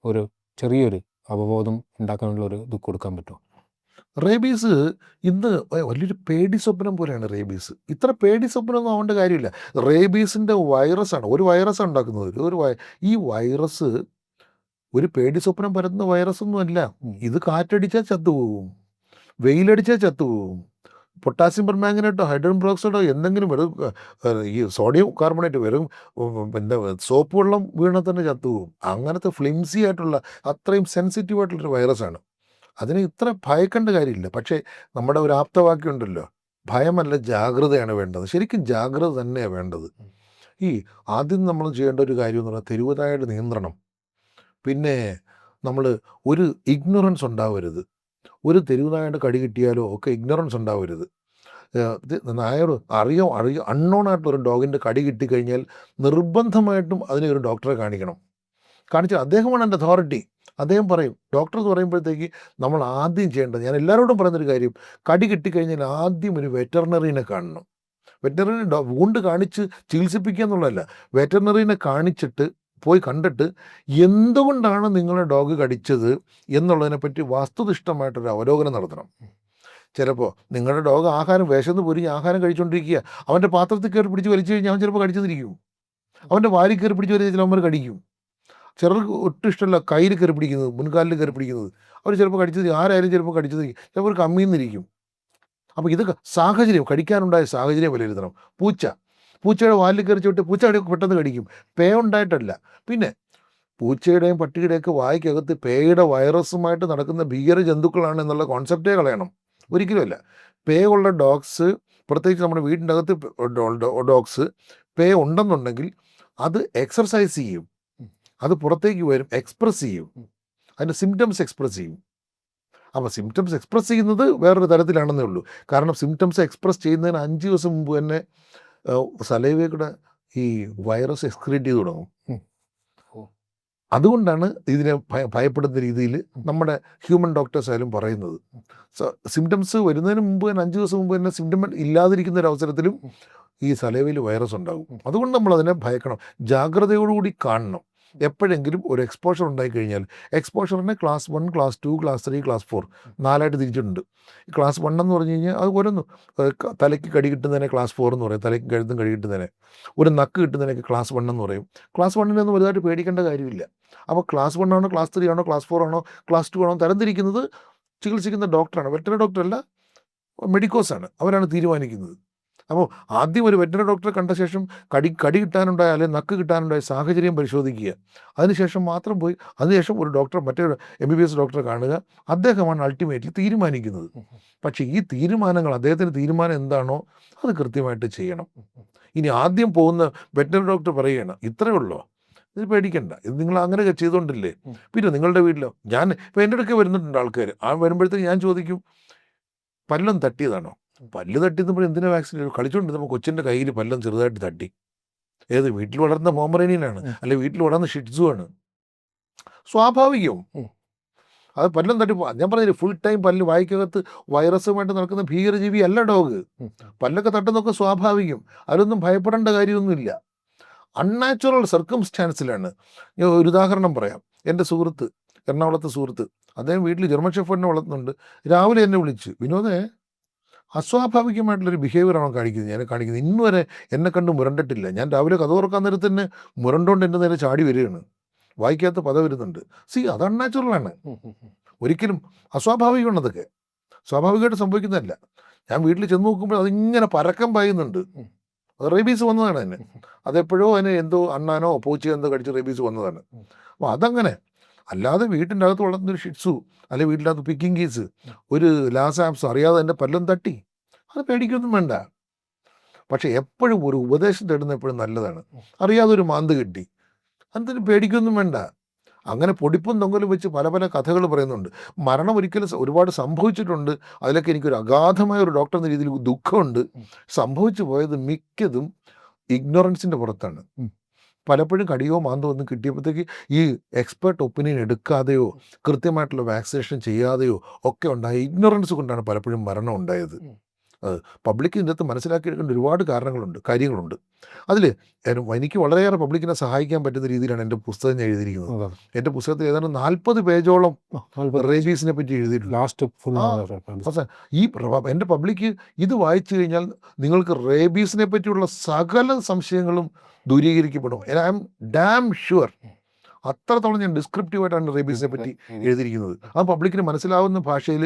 ഒരു ചെറിയൊരു അവബോധം ഉണ്ടാക്കാനുള്ള ഒരു ഇത് കൊടുക്കാൻ പറ്റുമോ? റേബീസ് ഇന്ന് വലിയൊരു പേടി സ്വപ്നം പോലെയാണ് റേബീസ്. ഇത്ര പേടി സ്വപ്നമൊന്നും ആവേണ്ട കാര്യമില്ല. റേബീസിൻ്റെ വൈറസാണ്. ഒരു വൈറസാണ് ഉണ്ടാക്കുന്നത്. ഈ വൈറസ് ഒരു പേടി സ്വപ്നം പരത്തുന്ന വൈറസൊന്നും അല്ല. ഇത് കാറ്റടിച്ചാൽ ചത്തുപോകും, വെയിലടിച്ചാൽ ചത്തുപോകും. പൊട്ടാസ്യം പെർമാംഗനേറ്റോ ഹൈഡ്രജൻ പെറോക്സൈഡോ എന്തെങ്കിലും ഈ സോഡിയം കാർബണേറ്റ് എന്താ സോപ്പ് വെള്ളം വീണാൽ തന്നെ ചത്തുപോകും. അങ്ങനത്തെ ഫ്ലിംസി ആയിട്ടുള്ള അത്രയും സെൻസിറ്റീവ് ആയിട്ടുള്ളൊരു വൈറസാണ്. അതിനെ ഇത്ര ഭയക്കേണ്ട കാര്യമില്ല. പക്ഷേ നമ്മുടെ ഒരു ആപ്തവാക്യം ഉണ്ടല്ലോ, ഭയമല്ല ജാഗ്രതയാണ് വേണ്ടത്. ശരിക്കും ജാഗ്രത തന്നെയാണ് വേണ്ടത്. ആദ്യം നമ്മൾ ചെയ്യേണ്ട ഒരു കാര്യം എന്ന് പറഞ്ഞാൽ തെരുവുനായയുടെ നിയന്ത്രണം. പിന്നെ നമ്മൾ ഒരു ഇഗ്നോറൻസ് ഉണ്ടാവരുത്. ഒരു തെരുവുനായയുടെ കടി കിട്ടിയാലോ ഒക്കെ ഇഗ്നോറൻസ് ഉണ്ടാവരുത്. നായയോട് അൺനോൺ ആയിട്ടുള്ളൊരു ഡോഗിൻ്റെ കടി കിട്ടിക്കഴിഞ്ഞാൽ നിർബന്ധമായിട്ടും അതിനെ ഒരു ഡോക്ടറെ കാണിച്ചാൽ അദ്ദേഹമാണ് എൻ്റെ അതോറിറ്റി. അദ്ദേഹം പറയും. ഡോക്ടർ എന്ന് പറയുമ്പോഴത്തേക്ക് നമ്മൾ ആദ്യം ചെയ്യേണ്ടത്, ഞാൻ എല്ലാവരോടും പറയുന്നൊരു കാര്യം, കടി കിട്ടിക്കഴിഞ്ഞാൽ ആദ്യം ഒരു വെറ്ററിനറീനെ കാണണം. വെറ്ററിനറി വൂണ്ട് കാണിച്ച് ചികിത്സിപ്പിക്കുക എന്നുള്ളതല്ല, വെറ്ററിനറീനെ പോയി കണ്ടിട്ട് എന്തുകൊണ്ടാണ് നിങ്ങളുടെ ഡോഗ് കടിച്ചത് എന്നുള്ളതിനെപ്പറ്റി വസ്തുനിഷ്ഠമായിട്ടൊരു അവലോകനം നടത്തണം. ചിലപ്പോൾ നിങ്ങളുടെ ഡോഗ് വിശന്ന് പൊരിഞ്ഞ് ആഹാരം കഴിച്ചുകൊണ്ടിരിക്കുക, അവൻ്റെ പാത്രത്തിൽ കയറി പിടിച്ച് വലിച്ചു കഴിഞ്ഞാൽ അവൻ ചിലപ്പോൾ കടിച്ചെന്നിരിക്കും. അവൻ്റെ വാരി കയറി പിടിച്ച് വലിയ ചിലവന്മാർ കടിക്കും. ചിലർക്ക് ഒട്ടും ഇഷ്ടമല്ല കയ്യിൽ കയറി പിടിക്കുന്നത്, മുൻകാലിൽ കയറി പിടിക്കുന്നത്. അവർ ചിലപ്പോൾ ആരായാലും ചിലപ്പോൾ കടിച്ചതിരിക്കും, ചിലപ്പോൾ കമ്മിയെന്നിരിക്കും. അപ്പോൾ ഇതൊക്കെ സാഹചര്യം, കടിക്കാനുണ്ടായ സാഹചര്യം വിലയിരുത്തണം. പൂച്ചയുടെ വാലിൽ കയറി ചോട്ട് പൂച്ച പെട്ടെന്ന് കടിക്കും, പേ ഉണ്ടായിട്ടല്ല. പിന്നെ പൂച്ചയുടെയും പട്ടിയുടെയൊക്കെ വായ്ക്കകത്ത് പേയുടെ വൈറസുമായിട്ട് നടക്കുന്ന ഭീകര ജന്തുക്കളാണ് എന്നുള്ള കോൺസെപ്റ്റേ കളയണം. ഒരിക്കലുമല്ല. പേ ഉള്ള ഡോഗ്സ്, പ്രത്യേകിച്ച് നമ്മുടെ വീടിൻ്റെ അകത്ത് ഡോഗ്സ് പേ ഉണ്ടെന്നുണ്ടെങ്കിൽ അത് എക്സർസൈസ് ചെയ്യും, അത് പുറത്തേക്ക് വരും, എക്സ്പ്രസ് ചെയ്യും, അതിൻ്റെ സിംറ്റംസ് എക്സ്പ്രസ് ചെയ്യും. അപ്പോൾ സിംറ്റംസ് എക്സ്പ്രസ് ചെയ്യുന്നത് വേറൊരു തരത്തിലാണെന്നേ ഉള്ളൂ. കാരണം സിംറ്റംസ് എക്സ്പ്രസ് ചെയ്യുന്നതിന് 5 ദിവസം മുമ്പ് തന്നെ സലൈവയുടെ ഈ വൈറസ് എക്സ്ക്രീറ്റ് ചെയ്ത് തുടങ്ങും. അതുകൊണ്ടാണ് ഇതിനെ ഭയപ്പെടുന്ന രീതിയിൽ നമ്മുടെ ഹ്യൂമൻ ഡോക്ടേഴ്സ് ആയാലും പറയുന്നത്. സിംറ്റംസ് വരുന്നതിന് മുമ്പ് തന്നെ 5 ദിവസം മുമ്പ് തന്നെ സിംറ്റം ഇല്ലാതിരിക്കുന്ന ഒരു അവസരത്തിലും ഈ സലൈവയിൽ വൈറസ് ഉണ്ടാകും. അതുകൊണ്ട് നമ്മളതിനെ ഭയക്കണം, ജാഗ്രതയോടുകൂടി കാണണം. എപ്പോഴെങ്കിലും ഒരു എക്സ്പോഷർ ഉണ്ടായിക്കഴിഞ്ഞാൽ, എക്സ്പോഷറിനെ ക്ലാസ് 1, ക്ലാസ് 2, ക്ലാസ് 3, ക്ലാസ് 4 4ആയിട്ട് തിരിച്ചിട്ടുണ്ട്. ക്ലാസ് 1 എന്ന് പറഞ്ഞു കഴിഞ്ഞാൽ അത് ഓരോന്നും, തലയ്ക്ക് കടി കിട്ടുന്നതിനെ ക്ലാസ് 4 എന്ന് പറയും, തലയ്ക്ക് കഴുത്തും കടി കിട്ടുന്നതിനെ. ഒരു നക്ക് കിട്ടുന്നതിനൊക്കെ ക്ലാസ് 1 എന്ന് പറയും. ക്ലാസ് 1-നൊന്നും വലുതായിട്ട് പേടിക്കേണ്ട കാര്യമില്ല. അപ്പോൾ ക്ലാസ് 1 ആണോ, ക്ലാസ് 3 ആണോ, ക്ലാസ് 4 ആണോ, ക്ലാസ് 2 ആണോ തരംതിരിക്കുന്നത് ചികിത്സിക്കുന്ന ഡോക്ടറാണ്. വെറ്ററിനറി ഡോക്ടറല്ല, മെഡിക്കോസാണ്, അവരാണ് തീരുമാനിക്കുന്നത്. അപ്പോൾ ആദ്യം ഒരു വെറ്ററിനറി ഡോക്ടറെ കണ്ട ശേഷം കടി കിട്ടാനുണ്ടായ അല്ലെങ്കിൽ നക്ക് കിട്ടാനുണ്ടായ സാഹചര്യം പരിശോധിക്കുക. അതിനുശേഷം മാത്രം പോയി അതിനുശേഷം ഒരു ഡോക്ടറെ, മറ്റൊരു MBBS ഡോക്ടറെ കാണുക. അദ്ദേഹമാണ് അൾട്ടിമേറ്റ്ലി തീരുമാനിക്കുന്നത്. പക്ഷേ ഈ തീരുമാനങ്ങൾ, അദ്ദേഹത്തിൻ്റെ തീരുമാനം എന്താണോ അത് കൃത്യമായിട്ട് ചെയ്യണം. ഇനി ആദ്യം പോകുന്ന വെറ്ററിനറി ഡോക്ടർ പറയുകയാണ്, ഇത്രയേ ഉള്ളൂ, ഇത് പേടിക്കണ്ട, ഇത് നിങ്ങൾ അങ്ങനെയൊക്കെ ചെയ്തുകൊണ്ടില്ലേ. പിന്നെ നിങ്ങളുടെ വീട്ടിലോ, ഇപ്പോൾ എൻ്റെ അടുക്കെ വരുന്നുണ്ട് ആൾക്കാർ. വരുമ്പോഴത്തേക്ക് ഞാൻ ചോദിക്കും, പല്ലം തട്ടിയതാണോ? പല്ല് തട്ടിയെന്ന് എന്തിനാ വാക്സിൻ കളിച്ചോണ്ട് നമ്മൾ കൊച്ചിൻ്റെ കയ്യിൽ പല്ലം ചെറുതായിട്ട് തട്ടി. ഏത് വീട്ടിൽ വളർന്ന പോമറേനിയനാണ്, അല്ലെ വീട്ടിൽ വളർന്ന ഷിറ്റ്സു ആണ്, സ്വാഭാവികവും. അത് പല്ലം തട്ടി, ഞാൻ പറഞ്ഞില്ലേ, ഫുൾ ടൈം പല്ല് വായിക്കകത്ത് വൈറസുമായിട്ട് നടക്കുന്ന ഭീകരജീവി അല്ല ഡോഗ്. പല്ലൊക്കെ തട്ടുന്നതൊക്കെ സ്വാഭാവികം, അതിലൊന്നും ഭയപ്പെടേണ്ട കാര്യമൊന്നുമില്ല. അൺനാച്ചുറൽ സർക്കംസ്റ്റാൻസിലാണ്. ഞാൻ ഒരു ഉദാഹരണം പറയാം. എൻ്റെ സുഹൃത്ത്, എറണാകുളത്തെ സുഹൃത്ത്, അദ്ദേഹം വീട്ടിൽ ജർമ്മൻ ഷെഫേർഡിനെ വളർത്തുന്നുണ്ട്. രാവിലെ എന്നെ വിളിച്ച്, വിനോദേ, അസ്വാഭാവികമായിട്ടുള്ളൊരു ബിഹേവിയറാണ് കാണിക്കുന്നത്. ഇന്ന് വരെ എന്നെ കണ്ട് മുരണ്ടിട്ടില്ല. ഞാൻ രാവിലെ കഥ തുറക്കാൻ നേരത്ത് തന്നെ മുരണ്ടോണ്ട് എൻ്റെ നേരെ ചാടി വരികയാണ്, വായിക്കാത്ത പദ വരുന്നുണ്ട്. അത് അൺനാച്ചുറലാണ്, ഒരിക്കലും അസ്വാഭാവികമാണ്. അതൊക്കെ സ്വാഭാവികമായിട്ട് സംഭവിക്കുന്നതല്ല. ഞാൻ വീട്ടിൽ ചെന്ന് നോക്കുമ്പോൾ അതിങ്ങനെ പരക്കം പായുന്നുണ്ട്. അത് റേബീസ് വന്നതാണ് അതിന്. അതെപ്പോഴോ അതിന് എന്തോ അണ്ണാനോ പൂച്ചയോ എന്തോ കടിച്ച് റേബീസ് വന്നതാണ്. അപ്പോൾ അതങ്ങനെ. അല്ലാതെ വീട്ടിൻ്റെ അകത്ത് വളർന്നൊരു ഷിറ്റ്സു, അല്ലെങ്കിൽ വീട്ടിൻ്റെ അകത്ത് പിക്കിങ് കേസ്, ഒരു ലാസാപ്സ് അറിയാതെ എൻ്റെ പല്ലം തട്ടി, അത് പേടിക്കൊന്നും വേണ്ട. പക്ഷേ എപ്പോഴും ഒരു ഉപദേശം തേടുന്ന എപ്പോഴും നല്ലതാണ്. അറിയാതെ ഒരു മാന്ത് കിട്ടി, അതിന് പേടിക്കൊന്നും വേണ്ട. അങ്ങനെ പൊടിപ്പും തൊങ്ങലും വെച്ച് പല പല കഥകൾ പറയുന്നുണ്ട്. മരണം ഒരിക്കലും ഒരുപാട് സംഭവിച്ചിട്ടുണ്ട്. അതിലൊക്കെ എനിക്കൊരു അഗാധമായ ഒരു ഡോക്ടർ എന്ന രീതിയിൽ ദുഃഖമുണ്ട്. സംഭവിച്ചു പോയത് മിക്കതും ഇഗ്നോറൻസിൻ്റെ പുറത്താണ്. പലപ്പോഴും കടിയോ മാന്തോ ഒന്നും കിട്ടിയപ്പോഴത്തേക്ക് ഈ എക്സ്പേർട്ട് ഒപ്പീനിയൻ എടുക്കാതെയോ കൃത്യമായിട്ടുള്ള വാക്സിനേഷൻ ചെയ്യാതെയോ ഒക്കെ ഉണ്ടായ ഇഗ്നോറൻസ് കൊണ്ടാണ് പലപ്പോഴും മരണം ഉണ്ടായത്. പബ്ലിക് ഇതിൻ്റെ അകത്ത് മനസ്സിലാക്കിയെടുക്കേണ്ട ഒരുപാട് കാര്യങ്ങളുണ്ട്. അതിൽ എനിക്ക് വളരെയേറെ പബ്ലിക്കിനെ സഹായിക്കാൻ പറ്റുന്ന രീതിയിലാണ് എൻ്റെ പുസ്തകം ഞാൻ എഴുതിയിരിക്കുന്നത്. എൻ്റെ പുസ്തകത്തിൽ ഏതാണ്ട് 40 പേജോളം റേബീസിനെ പറ്റി എഴുതിയിട്ടുണ്ട്. ലാസ്റ്റ് ഫുൾ എൻ്റെ പബ്ലിക്ക് ഇത് വായിച്ചു കഴിഞ്ഞാൽ നിങ്ങൾക്ക് റേബീസിനെ പറ്റിയുള്ള സകല സംശയങ്ങളും ദൂരീകരിക്കപ്പെടും. I am damn sure. അത്രത്തോളം ഞാൻ ഡിസ്ക്രിപ്റ്റീവായിട്ടാണ് റേബീസിനെ പറ്റി എഴുതിയിരിക്കുന്നത്. അത് പബ്ലിക്കിന് മനസ്സിലാവുന്ന ഭാഷയിൽ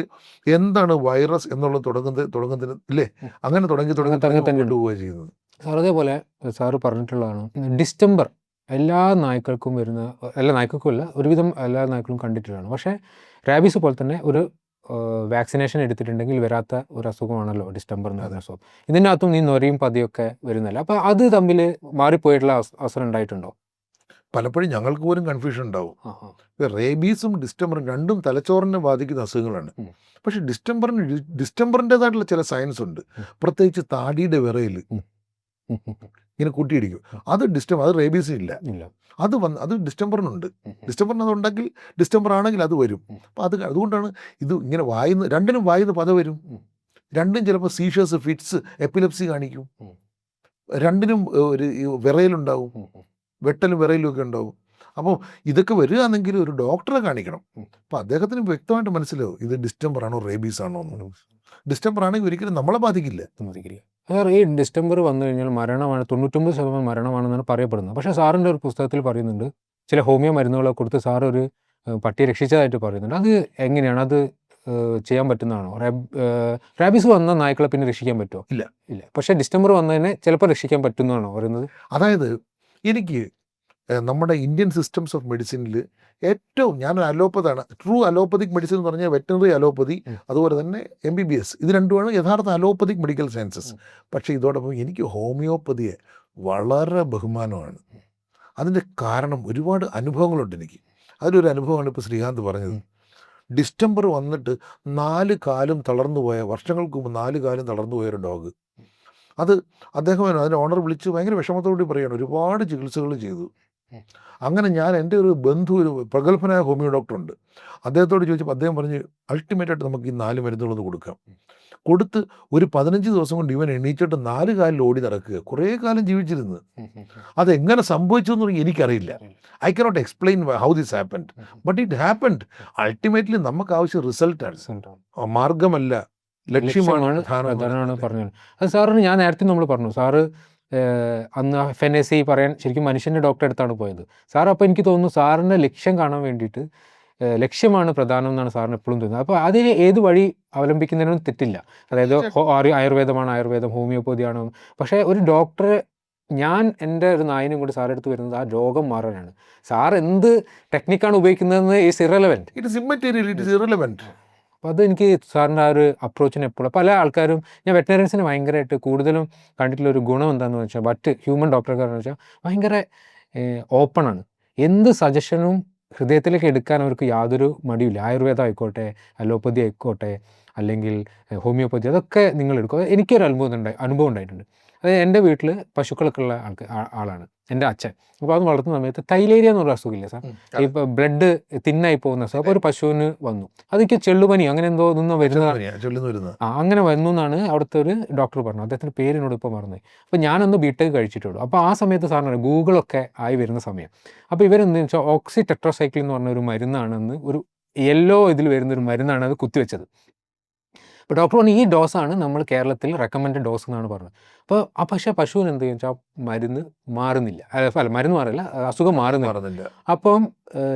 എന്താണ് വൈറസ് എന്നുള്ളത് തുടങ്ങുന്നതിന് ഇല്ലേ, അങ്ങനെ തുടങ്ങി കൊണ്ടുപോവുക ചെയ്യുന്നത്. സാർ അതേപോലെ സാറ് പറഞ്ഞിട്ടുള്ളതാണ് ഡിസ്റ്റംബർ എല്ലാ നായ്ക്കൾക്കും വരുന്ന, എല്ലാ നായ്ക്കൾക്കും അല്ല, ഒരുവിധം എല്ലാ നായ്ക്കളും കണ്ടിട്ടുള്ളതാണ്. പക്ഷേ റാബീസ് പോലെ തന്നെ ഒരു വാക്സിനേഷൻ എടുത്തിട്ടുണ്ടെങ്കിൽ വരാത്ത ഒരു അസുഖമാണല്ലോ ഡിസ്റ്റംബർ എന്ന് പറയുന്ന അസുഖം. ഇതിൻ്റെ അകത്തും ഈ നൊരയും പതിയൊക്കെ വരുന്നില്ല. അപ്പോൾ അത് തമ്മിൽ മാറിപ്പോയിട്ടുള്ള അവസരം ഉണ്ടായിട്ടുണ്ടോ? പലപ്പോഴും ഞങ്ങൾക്ക് പോലും കൺഫ്യൂഷൻ ഉണ്ടാവും. റേബീസും ഡിസ്റ്റംബറും രണ്ടും തലച്ചോറിനെ ബാധിക്കുന്ന അസുഖങ്ങളാണ്. പക്ഷെ ഡിസ്റ്റംബറിൻ്റെതായിട്ടുള്ള ചില സയൻസ് ഉണ്ട്. പ്രത്യേകിച്ച് താടിയുടെ വിറയിൽ ഇങ്ങനെ കൂട്ടിയിടിക്കും. അത് റേബീസിന് ഇല്ല. അത് ഡിസ്റ്റംബറിനുണ്ട്. ഡിസ്റ്റംബറിന് അതുണ്ടെങ്കിൽ ഡിസ്റ്റംബർ ആണെങ്കിൽ അത് വരും. അപ്പം അതുകൊണ്ടാണ് ഇത് ഇങ്ങനെ രണ്ടിനും വായുന്ന പത വരും. രണ്ടും ചിലപ്പോൾ സീഷേഴ്സ്, ഫിറ്റ്സ്, എപ്പിലെപ്സി കാണിക്കും. രണ്ടിനും ഒരു വിറയലുണ്ടാവും, വെട്ടലും വിറയലും ഒക്കെ ഉണ്ടാവും. അപ്പോൾ ഇതൊക്കെ വരികയാണെങ്കിൽ ഒരു ഡോക്ടറെ കാണിക്കണം. അപ്പോൾ അദ്ദേഹത്തിന് വ്യക്തമായിട്ട് മനസ്സിലാവും ഇത് ഡിസ്റ്റംബർ ആണോ റേബീസ് ആണോ എന്ന്. ഡിസ്റ്റംബർ ആണെങ്കിൽ ഒരിക്കലും നമ്മളെ ബാധിക്കില്ല. സാർ ഈ ഡിസ്റ്റംബർ വന്നു കഴിഞ്ഞാൽ മരണമാണ്, 99% മരണമാണെന്നാണ് പറയപ്പെടുന്നത്. പക്ഷേ സാറിൻ്റെ ഒരു പുസ്തകത്തിൽ പറയുന്നുണ്ട് ചില ഹോമിയോ മരുന്നുകളെ കൊടുത്ത് സാർ ഒരു പട്ടിയെ രക്ഷിച്ചതായിട്ട് പറയുന്നുണ്ട്. അത് എങ്ങനെയാണ്, അത് ചെയ്യാൻ പറ്റുന്നതാണോ? റാബീസ് വന്ന നായ്ക്കളെ പിന്നെ രക്ഷിക്കാൻ പറ്റുമോ? ഇല്ല. പക്ഷേ ഡിസ്റ്റംബർ വന്നതിനെ ചിലപ്പോൾ രക്ഷിക്കാൻ പറ്റുന്നതാണോ പറയുന്നത്? അതായത് എനിക്ക് നമ്മുടെ ഇന്ത്യൻ സിസ്റ്റംസ് ഓഫ് മെഡിസിനിൽ ഏറ്റവും, ഞാനൊരു അലോപ്പതാണ്, ട്രൂ അലോപ്പതിക് മെഡിസിൻ എന്ന് പറഞ്ഞാൽ വെറ്ററിനറി അലോപ്പതി, അതുപോലെ തന്നെ MBBS, ഇത് രണ്ടുമാണ് യഥാർത്ഥ അലോപ്പതിക് മെഡിക്കൽ സയൻസസ്. പക്ഷേ ഇതോടൊപ്പം എനിക്ക് ഹോമിയോപ്പതിയെ വളരെ ബഹുമാനമാണ്. അതിൻ്റെ കാരണം ഒരുപാട് അനുഭവങ്ങളുണ്ട് എനിക്ക്. അതിലൊരു അനുഭവമാണ് ഇപ്പോൾ ശ്രീകാന്ത് പറഞ്ഞത്. ഡിസ്റ്റംബർ വന്നിട്ട് 4 കാലും തളർന്നു പോയ, വർഷങ്ങൾക്ക് മുമ്പ് 4 കാലും തളർന്നു പോയൊരു ഡോഗ്. അദ്ദേഹം അതിൻ്റെ ഓണർ വിളിച്ച് ഭയങ്കര വിഷമത്തോടുകൂടി പറയുകയാണ്, ഒരുപാട് ചികിത്സകൾ ചെയ്തു. അങ്ങനെ ഞാൻ എൻ്റെ ഒരു ബന്ധു, ഒരു പ്രഗത്ഭനായ ഹോമിയോ ഡോക്ടറുണ്ട്, അദ്ദേഹത്തോട് ചോദിച്ചപ്പോൾ അദ്ദേഹം പറഞ്ഞ് അൾട്ടിമേറ്റായിട്ട് നമുക്ക് ഈ 4 മരുന്നുകളൊന്ന് കൊടുക്കാം. കൊടുത്ത് ഒരു 15 ദിവസം കൊണ്ട് ഇവൻ എണീച്ചിട്ട് 4 കാലിൽ ഓടി നടക്കുക. കുറേ കാലം ജീവിച്ചിരുന്ന്. അതെങ്ങനെ സംഭവിച്ചു എന്ന് എനിക്കറിയില്ല. I cannot explain how this happened, but it happened. Ultimately നമുക്ക് ആവശ്യം റിസൾട്ടാണ്, മാർഗമല്ല, ലക്ഷ്യമാണ് പറഞ്ഞത്. അത് സാറിന് ഞാൻ നേരത്തെ നമ്മൾ പറഞ്ഞു, സാറ് അന്ന് FNAC പറയാൻ ശരിക്കും മനുഷ്യൻ്റെ ഡോക്ടറെ അടുത്താണ് പോയത് സാർ. അപ്പോൾ എനിക്ക് തോന്നുന്നു സാറിൻ്റെ ലക്ഷ്യം കാണാൻ വേണ്ടിയിട്ട് ലക്ഷ്യമാണ് പ്രധാനം എന്നാണ് സാറിന് എപ്പോഴും തോന്നുന്നത്. അപ്പോൾ അതിന് ഏത് വഴി അവലംബിക്കുന്നതിനും തെറ്റില്ല. അതായത് ആയുർവേദം, ഹോമിയോപ്പതിയാണോ. പക്ഷേ ഒരു ഡോക്ടറെ, ഞാൻ എൻ്റെ ഒരു നായിനും കൂടി സാറിൻ്റെ അടുത്ത് വരുന്നത് ആ രോഗം മാറാനാണ്. സാർ എന്ത് ടെക്നിക്കാണ് ഉപയോഗിക്കുന്നതെന്ന് ഈസ് ഇറലവൻറ്റ്. അപ്പോൾ അത് എനിക്ക് സാറിൻ്റെ ആ ഒരു അപ്രോച്ചിന് എപ്പോഴും പല ആൾക്കാരും, ഞാൻ വെറ്ററിനറീസിനെ ഭയങ്കരമായിട്ട് കൂടുതലും കണ്ടിട്ടുള്ളൊരു ഗുണം എന്താണെന്ന് വെച്ചാൽ മറ്റ് ഹ്യൂമൻ ഡോക്ടർക്കാരെന്ന് വെച്ചാൽ ഭയങ്കര ഓപ്പണാണ്. എന്ത് സജഷനും ഹൃദയത്തിലേക്ക് എടുക്കാൻ അവർക്ക് യാതൊരു മടിയില്ല. ആയുർവേദം ആയിക്കോട്ടെ, അലോപ്പതി ആയിക്കോട്ടെ, അല്ലെങ്കിൽ ഹോമിയോപ്പതി, അതൊക്കെ നിങ്ങൾ എടുക്കും. എനിക്കൊരു അനുഭവം ഉണ്ടായിട്ടുണ്ട്. അതായത് എൻ്റെ വീട്ടിൽ പശുക്കളൊക്കെ ഉള്ള ആളാണ് എൻ്റെ അച്ഛൻ. അപ്പോൾ അത് വളർത്തുന്ന സമയത്ത് തൈലേരിയ എന്നുള്ള അസുഖമില്ല സാർ, ഇപ്പോൾ ബ്ലഡ് തിന്നായി പോകുന്ന അസുഖം. അപ്പോൾ ഒരു പശുവിന് വന്നു, അതൊക്കെ ചെള്ളുപനി അങ്ങനെ എന്തോ വരുന്നതാണ്. അങ്ങനെ വന്നു എന്നാണ് അവിടുത്തെ ഒരു ഡോക്ടർ പറഞ്ഞു. അദ്ദേഹത്തിൻ്റെ പേരിനോട് ഇപ്പോൾ മറന്നു. അപ്പോൾ ഞാനൊന്ന് ബിടെക് കഴിച്ചിട്ടുള്ളൂ. അപ്പോൾ ആ സമയത്ത് സാറിന് ഗൂഗിളൊക്കെ ആയി വരുന്ന സമയം. അപ്പോൾ ഇവരെന്താണെന്ന് വെച്ചാൽ ഓക്സി ടെട്രാസൈക്ലിൻ എന്ന് പറഞ്ഞ ഒരു മരുന്നാണെന്ന്, ഒരു യെല്ലോ ഇതിൽ വരുന്നൊരു മരുന്നാണ് അത് കുത്തിവെച്ചത്. അപ്പോൾ ഡോക്ടർ പറഞ്ഞു ഈ ഡോസാണ് നമ്മൾ കേരളത്തിൽ റെക്കമെൻഡ് ഡോസ് എന്നാണ് പറഞ്ഞത്. അപ്പോൾ പക്ഷേ പശുവിന് എന്ത് വെച്ചാൽ മരുന്ന് മാറുന്നില്ല, മരുന്ന് മാറില്ല, അസുഖം മാറുന്നില്ല. അപ്പം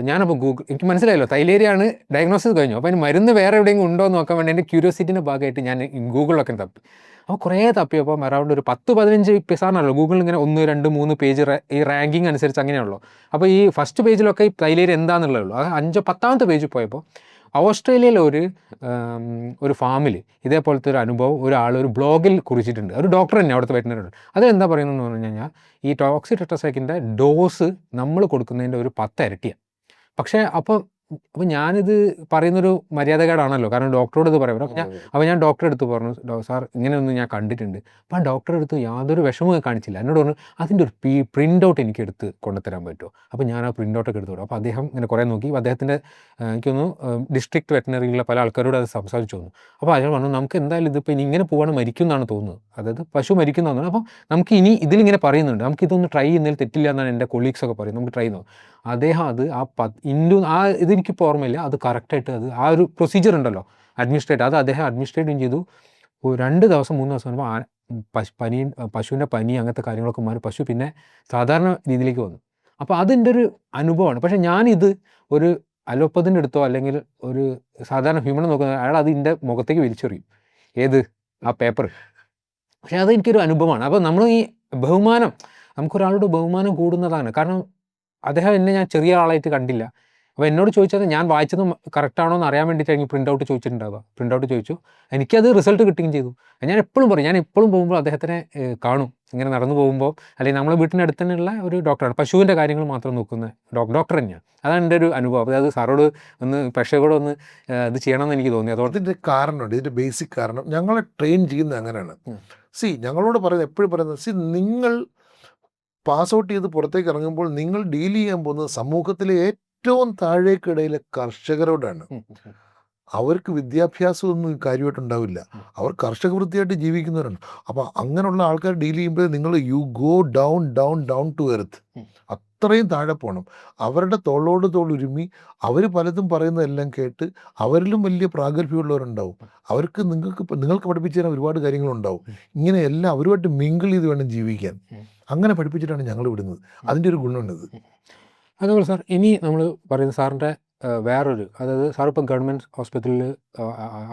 ഞാനപ്പോൾ എനിക്ക് മനസ്സിലായല്ലോ തൈലേരിയാണ്, ഡയഗ്നോസിസ് കഴിഞ്ഞു. അപ്പോൾ അതിന് മരുന്ന് വേറെ എവിടെയെങ്കിലും ഉണ്ടോ എന്ന് നോക്കാൻ വേണ്ടി എൻ്റെ ക്യൂരിയോസിറ്റിൻ്റെ ഭാഗമായിട്ട് ഞാൻ ഗൂഗിളിലൊക്കെ തപ്പി. അപ്പോൾ കുറേ തപ്പിയപ്പോൾ അറൗണ്ട് ഒരു 10-15 സാറിനല്ലോ ഗൂഗിളിൽ ഇങ്ങനെ 1, 2, 3 പേജ് ഈ റാങ്കിങ് അനുസരിച്ച് അങ്ങനെയുള്ളൂ. അപ്പോൾ ഈ ഫസ്റ്റ് പേജിലൊക്കെ ഈ തൈലേരിയ എന്താണെന്നുള്ളേ ഉള്ളൂ. അത് 5-10ാമത്തെ പേജിൽ പോയപ്പോൾ ഓസ്ട്രേലിയയിലെ ഒരു ഫാമിൽ ഇതേപോലത്തെ ഒരു അനുഭവം ഒരു ബ്ലോഗിൽ കുറിച്ചിട്ടുണ്ട്. ഒരു ഡോക്ടർ തന്നെ അവിടുത്തെ വെറ്റിനറി. അതെന്താ പറയുന്നതെന്ന് പറഞ്ഞു കഴിഞ്ഞാൽ ഈ ടോക്സി ടെട്രാസൈക്ലിൻ്റെ ഡോസ് നമ്മൾ കൊടുക്കുന്നതിൻ്റെ ഒരു 10 ഇരട്ടിയാണ്. പക്ഷേ അപ്പോൾ ഞാനിത് പറയുന്നൊരു മര്യാദകേടാണല്ലോ, കാരണം ഡോക്ടറോട് ഇത് പറയാം. അപ്പോൾ ഞാൻ ഡോക്ടറെ അടുത്ത് പറഞ്ഞു, സാർ ഇങ്ങനെയൊന്നും ഞാൻ കണ്ടിട്ടുണ്ട്. അപ്പോൾ ആ ഡോക്ടറെ അടുത്ത് യാതൊരു വിഷമവും കാണിച്ചില്ല. എന്നോട് പറഞ്ഞു അതിൻ്റെ ഒരു പ്രിൻ്റ് ഔട്ട് എനിക്ക് എടുത്ത് കൊണ്ടുതരാൻ പറ്റുമോ? അപ്പോൾ ഞാൻ ആ പ്രിൻ്റ് ഔട്ടൊക്കെ എടുത്തു കൊടുക്കും. അപ്പോൾ അദ്ദേഹം ഇങ്ങനെ കുറേ നോക്കി. അദ്ദേഹത്തിൻ്റെ എനിക്കൊന്ന് ഡിസ്ട്രിക്ട് വെറ്റിനറിയിലുള്ള പല ആൾക്കാരോട് അത് സംസാരിച്ചു തോന്നുന്നു. അപ്പോൾ അയാൾ പറഞ്ഞു നമുക്ക് എന്തായാലും ഇതിപ്പോൾ ഇനി ഇങ്ങനെ പോവാണ് മരിക്കും എന്നാണ് തോന്നുന്നത്, അതായത് പശു മരിക്കുന്നതാണ്. അപ്പോൾ നമുക്ക് ഇനി ഇതിലിങ്ങനെ പറയുന്നുണ്ട്, നമുക്കിതൊന്ന് ട്രൈ ചെയ്യുന്നതിൽ തെറ്റില്ല എന്നാണ് എൻ്റെ കൊളീഗ്സൊക്കെ പറയും, നമുക്ക് ട്രൈ ചെയ്യുന്നു. അദ്ദേഹം അത് ഇതെനിക്കിപ്പോൾ ഓർമ്മയില്ല, അത് കറക്റ്റായിട്ട് അത് ആ ഒരു പ്രൊസീജിയർ ഉണ്ടല്ലോ അഡ്മിനിസ്ട്രേറ്റ്, അത് അദ്ദേഹം അഡ്മിനിസ്ട്രേറ്റും ചെയ്തു. 2 ദിവസം 3 ദിവസം കഴിയുമ്പോൾ പശുവിൻ്റെ പനി അങ്ങനത്തെ കാര്യങ്ങളൊക്കെ മാറി പശു പിന്നെ സാധാരണ രീതിയിലേക്ക് വന്നു. അപ്പോൾ അതെൻ്റെ ഒരു അനുഭവമാണ്. പക്ഷേ ഞാനിത് ഒരു അലോപ്പതിൻ്റെ അടുത്തോ അല്ലെങ്കിൽ ഒരു സാധാരണ ഹ്യൂമനെ നോക്കുന്ന അയാൾ അതിൻ്റെ മുഖത്തേക്ക് വലിച്ചെറിയും, ഏത് ആ പേപ്പർ. പക്ഷേ അതെനിക്കൊരു അനുഭവമാണ്. അപ്പോൾ നമ്മൾ ഈ ബഹുമാനം, നമുക്കൊരാളോട് ബഹുമാനം കൂടുന്നതാണ്. കാരണം അദ്ദേഹം എന്നെ ഞാൻ ചെറിയ ആളായിട്ട് കണ്ടില്ല. അപ്പോൾ എന്നോട് ചോദിച്ചത് ഞാൻ വായിച്ചത് കറക്റ്റാണോ എന്ന് അറിയാൻ വേണ്ടിയിട്ടായിരിക്കും പ്രിൻ്റ് ഔട്ട് ചോദിച്ചിട്ടുണ്ടാവുക. പ്രിൻ്റ് ഔട്ട് ചോദിച്ചു, എനിക്കത് റിസൾട്ട് കിട്ടുകയും ചെയ്തു. ഞാൻ എപ്പോഴും പറയും, ഞാൻ എപ്പോഴും പോകുമ്പോൾ അദ്ദേഹത്തിനെ കാണും, ഇങ്ങനെ നടന്നു പോകുമ്പോൾ. അല്ലെങ്കിൽ നമ്മളെ വീട്ടിൻ്റെ അടുത്ത് തന്നെയുള്ള ഒരു ഡോക്ടറാണ്, പശുവിൻ്റെ കാര്യങ്ങൾ മാത്രം നോക്കുന്ന ഡോക്ടർ തന്നെയാണ്. അതാണ് എൻ്റെ ഒരു അനുഭവം. അതായത് സാറോട് ഒന്ന് പ്രേക്ഷകരോട് ഒന്ന് ഇത് ചെയ്യണമെന്ന് എനിക്ക് തോന്നി. അതുകൊണ്ട് ഇതിൻ്റെ കാരണമുണ്ട്, ഇതിൻ്റെ ബേസിക് കാരണം ഞങ്ങളെ ട്രെയിൻ ചെയ്യുന്നത് അങ്ങനെയാണ്. ഞങ്ങളോട് പറയുന്നത് എപ്പോഴും പറയുന്നത്, നിങ്ങൾ പാസ് ഔട്ട് ചെയ്ത് പുറത്തേക്ക് ഇറങ്ങുമ്പോൾ നിങ്ങൾ ഡീൽ ചെയ്യാൻ പോകുന്നത് സമൂഹത്തിലെ ഏറ്റവും താഴേക്കിടയിലെ കർഷകരോടാണ്. അവർക്ക് വിദ്യാഭ്യാസമൊന്നും കാര്യമായിട്ടുണ്ടാവില്ല, അവർ കർഷക വൃത്തിയായിട്ട് ജീവിക്കുന്നവരാണ്. അപ്പോൾ അങ്ങനെയുള്ള ആൾക്കാർ ഡീൽ ചെയ്യുമ്പോൾ നിങ്ങൾ go down down down to earth, അത്രയും താഴെ പോകണം. അവരുടെ തോളോട് തോളുരുമി അവർ പലതും പറയുന്നതെല്ലാം കേട്ട് അവരിലും വലിയ പ്രാഗൽഭ്യമുള്ളവരുണ്ടാവും. നിങ്ങൾക്ക് പഠിപ്പിച്ചു തരാൻ ഒരുപാട് കാര്യങ്ങളുണ്ടാവും. ഇങ്ങനെയെല്ലാം അവരുമായിട്ട് മിങ്കിൾ ചെയ്ത് വേണം ജീവിക്കാൻ. അങ്ങനെ പഠിപ്പിച്ചിട്ടാണ് ഞങ്ങൾ വിടുന്നത്. അതിൻ്റെ ഒരു ഗുണമുണ്ടത്. അതുപോലെ സാർ, ഇനി നമ്മൾ പറയുന്ന സാറിൻ്റെ വേറൊരു, അതായത് സാർ ഇപ്പോൾ ഗവൺമെൻറ്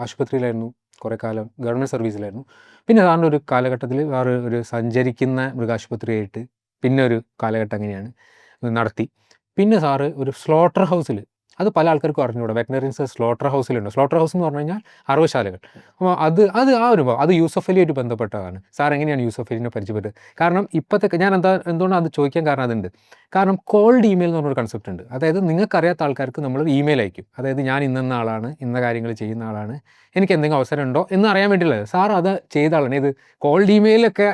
ആശുപത്രിയിലായിരുന്നു കുറേ കാലം, ഗവൺമെൻറ് സർവീസിലായിരുന്നു. പിന്നെ സാറിൻ്റെ ഒരു കാലഘട്ടത്തിൽ വേറെ ഒരു സഞ്ചരിക്കുന്ന മൃഗാശുപത്രിയായിട്ട് പിന്നെ ഒരു കാലഘട്ടം അങ്ങനെയാണ് നടത്തി. പിന്നെ സാറ് ഒരു സ്ലോട്ടർ ഹൗസിൽ, അത് പല ആൾക്കാർക്കും അറിഞ്ഞുകൂടാ, വെറ്റിനറിയൻസ് സ്ലോട്ടർ ഹൗസിലുണ്ട്. സ്ലോട്ടർ ഹൗസ് എന്ന് പറഞ്ഞു കഴിഞ്ഞാൽ അറവശാലകൾ. അപ്പോൾ അത് ആ ഒരു അത് യൂസഫ് അലിയായിട്ട് ബന്ധപ്പെട്ടതാണ്. സാർ എങ്ങനെയാണ് യൂസഫ് അലിനെ പരിചയപ്പെട്ടത്? കാരണം ഇപ്പോഴത്തെ ഞാൻ എന്തുകൊണ്ടാണ് അത് ചോദിക്കാൻ കാരണം അതുണ്ട്. കാരണം കോൾഡ് ഇമെയിൽ എന്ന് പറഞ്ഞൊരു കൺസെപ്റ്റ് ഉണ്ട്. അതായത് നിങ്ങൾക്കറിയാത്ത ആൾക്കാർക്ക് നമ്മൾ ഇമെയിൽ അയക്കും, അതായത് ഞാൻ ഇന്ന ആളാണ്, ഇന്ന കാര്യങ്ങൾ ചെയ്യുന്ന ആളാണ്, എനിക്ക് എന്തെങ്കിലും അവസരം ഉണ്ടോ എന്ന് അറിയാൻ വേണ്ടിയുള്ളത്. സാർ അത് ചെയ്ത ആളാണ്. ഇത് കോൾഡ് ഇമെയിലൊക്കെ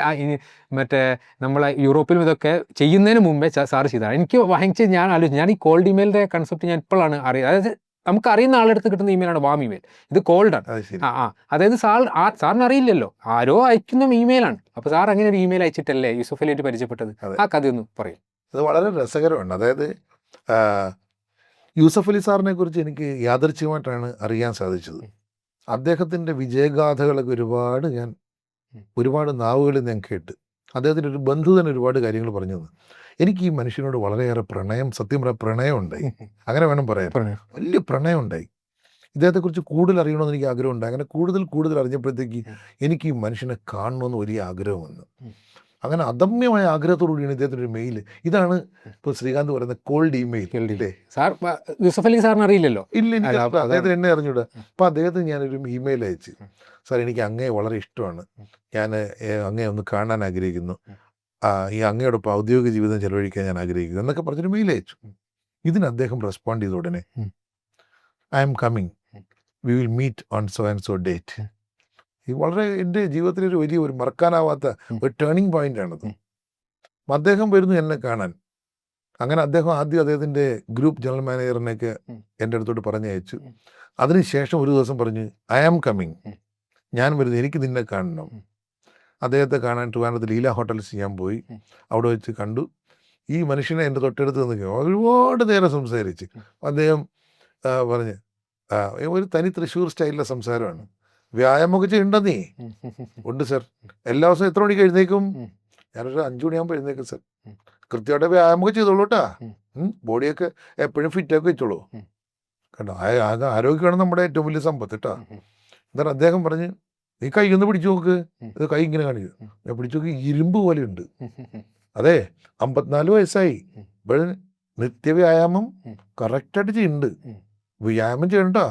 മറ്റേ നമ്മളെ യൂറോപ്പിലും ഇതൊക്കെ ചെയ്യുന്നതിന് മുമ്പേ സാറ് ചെയ്തതാണ്. എനിക്ക് വാങ്ങിച്ച് ഞാൻ ആലോചിച്ചു, ഞാൻ ഈ കോൾഡ് ഇമെയിലിൻ്റെ കൺസെപ്റ്റ് ഞാൻ ഇപ്പോഴാണ് അറിയുന്നത്. അതായത് നമുക്ക് അറിയുന്ന ആളെടുത്ത് കിട്ടുന്ന ഇമെയിലാണ് വാം ഇമെയിൽ, ഇത് കോൾഡാണ്. അതായത് സാറിന് അറിയില്ലല്ലോ, ആരോ അയക്കുന്ന ഇമെയിലാണ്. അപ്പോൾ സാർ അങ്ങനെ ഒരു ഇമെയിൽ അയച്ചിട്ടല്ലേ യൂസഫ് അലിയായിട്ട് പരിചയപ്പെട്ടത്? ആ കഥയൊന്ന് പറയും. അത് വളരെ രസകരമാണ്. അതായത് യൂസഫ് അലി സാറിനെ കുറിച്ച് എനിക്ക് യാദൃച്ഛികമായിട്ടാണ് അറിയാൻ സാധിച്ചത്. അദ്ദേഹത്തിൻ്റെ വിജയഗാഥകളൊക്കെ ഒരുപാട് നാവുകളിൽ ഞാൻ കേട്ട്. അദ്ദേഹത്തിൻ്റെ ഒരു ബന്ധു തന്നെ ഒരുപാട് കാര്യങ്ങൾ പറഞ്ഞു തന്നു. എനിക്ക് ഈ മനുഷ്യനോട് വളരെയേറെ സത്യം പറയാൻ പ്രണയം ഉണ്ടായി, അങ്ങനെ വേണം പറയാൻ. വലിയ പ്രണയം ഉണ്ടായി. ഇദ്ദേഹത്തെക്കുറിച്ച് കൂടുതൽ അറിയണമെന്ന് എനിക്ക് ആഗ്രഹമുണ്ട്. അങ്ങനെ കൂടുതൽ അറിഞ്ഞപ്പോഴത്തേക്ക് എനിക്ക് ഈ മനുഷ്യനെ കാണണമെന്ന് വലിയ ആഗ്രഹം വന്നു. അങ്ങനെ അദമ്യമായ ആഗ്രഹത്തോടുകൂടിയാണ് ഇദ്ദേഹത്തിൻ്റെ ഒരു മെയിൽ. ഇതാണ് ഇപ്പോൾ ശ്രീകാന്ത് പറയുന്ന cold email. Sir Yusuf Ali സാറിന് അറിയില്ലല്ലോ. ഇല്ല, അദ്ദേഹത്തിന് എന്നെ അറിഞ്ഞൂടാ. അപ്പോൾ അദ്ദേഹത്തിന് ഞാനൊരു ഇമെയിൽ അയച്ചു, സാർ എനിക്ക് അങ്ങയെ വളരെ ഇഷ്ടമാണ്, ഞാൻ അങ്ങയെ ഒന്ന് കാണാൻ ആഗ്രഹിക്കുന്നു, ഈ അങ്ങയോടൊപ്പം ഔദ്യോഗിക ജീവിതം ചെലവഴിക്കാൻ ഞാൻ ആഗ്രഹിക്കുന്നു എന്നൊക്കെ പറഞ്ഞൊരു മെയിൽ അയച്ചു. ഇതിന് അദ്ദേഹം റെസ്പോണ്ട് ചെയ്ത ഉടനെ, I am coming, we will meet on so and so date. ഈ വളരെ എൻ്റെ ജീവിതത്തിലൊരു ഒരു മറക്കാനാവാത്ത ഒരു ടേണിംഗ് പോയിൻ്റാണത്. അദ്ദേഹം വരുന്നു എന്നെ കാണാൻ. അങ്ങനെ അദ്ദേഹം ആദ്യം അദ്ദേഹത്തിൻ്റെ ഗ്രൂപ്പ് ജനറൽ മാനേജറിനെയൊക്കെ എൻ്റെ അടുത്തോട്ട് പറഞ്ഞയച്ചു. അതിനുശേഷം ഒരു ദിവസം പറഞ്ഞു, ഐ ആം കമ്മിങ്, ഞാൻ വരുന്നു, എനിക്ക് നിന്നെ കാണണം. അദ്ദേഹത്തെ കാണാൻ ട്രിവാൻഡ്രത്ത് ലീല ഹോട്ടൽസ് ഞാൻ പോയി. അവിടെ വെച്ച് കണ്ടു. ഈ മനുഷ്യനെ എൻ്റെ തൊട്ടടുത്ത് നിന്ന് ഒരുപാട് നേരം സംസാരിച്ച്. അദ്ദേഹം പറഞ്ഞ് ഒരു തനി തൃശ്ശൂർ സ്റ്റൈലിലെ സംസാരമാണ്. വ്യായാമമൊക്കെ ചെയ്യണ്ട നീ? ഉണ്ട് സർ. എല്ലാ ദിവസവും എത്ര മണിക്ക് എഴുന്നേക്കും? ഞാനൊരു 5 മണിയാകുമ്പോൾ എഴുന്നേക്കും സർ. കൃത്യമായിട്ട് വ്യായാമമൊക്കെ ചെയ്തോളൂ കേട്ടാ, ബോഡിയൊക്കെ എപ്പോഴും ഫിറ്റൊക്കെ വെച്ചോളൂ കേട്ടോ. ആരോഗ്യമാണ് നമ്മുടെ ഏറ്റവും വലിയ സമ്പത്ത് കേട്ടോ. എന്നാൽ അദ്ദേഹം പറഞ്ഞ്, നീ കൈ ഒന്ന് പിടിച്ചു നോക്ക്. ഇത് കൈ ഇങ്ങനെ കാണിക്കും. ഞാൻ പിടിച്ചു നോക്കി, ഇരുമ്പ് പോലെ ഉണ്ട്. അതെ, 54 വയസ്സായി, ഇപ്പോൾ നിത്യവ്യായാമം കറക്റ്റായിട്ട് ചെയ്യുന്നുണ്ട്. വ്യായാമം ചെയ്യണ്ടാ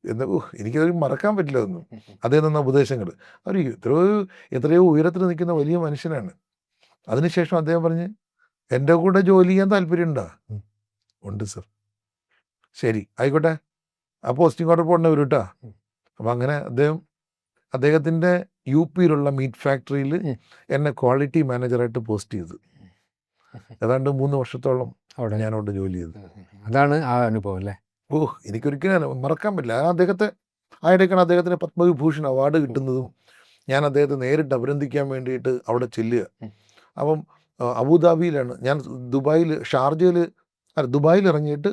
എന്ന് എനിക്കത് മറക്കാൻ പറ്റില്ല ഒന്നും. അതേ തന്ന ഉപദേശങ്ങൾ. അവർ എത്രയോ ഉയരത്തിൽ നിൽക്കുന്ന വലിയ മനുഷ്യനാണ്. അതിനുശേഷം അദ്ദേഹം പറഞ്ഞ്, എൻ്റെ കൂടെ ജോലി ചെയ്യാൻ താല്പര്യമുണ്ടോ? ഉണ്ട് സർ. ശരി ആയിക്കോട്ടെ, ആ പോസ്റ്റിംഗ് ഓർഡർ പോകേണ്ട വരും കേട്ടോ. അപ്പം അങ്ങനെ അദ്ദേഹത്തിൻ്റെ യു പിയിലുള്ള മീറ്റ് ഫാക്ടറിയിൽ എന്നെ ക്വാളിറ്റി മാനേജറായിട്ട് പോസ്റ്റ് ചെയ്തു. ഏതാണ്ട് 3 വർഷത്തോളം അവിടെ ഞാനവിടെ ജോലി ചെയ്തു. അതാണ് ആ അനുഭവം അല്ലേ? എനിക്കൊരിക്കലും മറക്കാൻ പറ്റില്ല. ആ ഇടയ്ക്കാണ് അദ്ദേഹത്തിന് പത്മവിഭൂഷൺ അവാർഡ് കിട്ടുന്നതും ഞാൻ അദ്ദേഹത്തെ നേരിട്ട് അഭിനന്ദിക്കാൻ വേണ്ടിയിട്ട് അവിടെ ചെല്ലുക. അപ്പം അബുദാബിയിലാണ് ഞാൻ. ദുബായിൽ ഇറങ്ങിയിട്ട്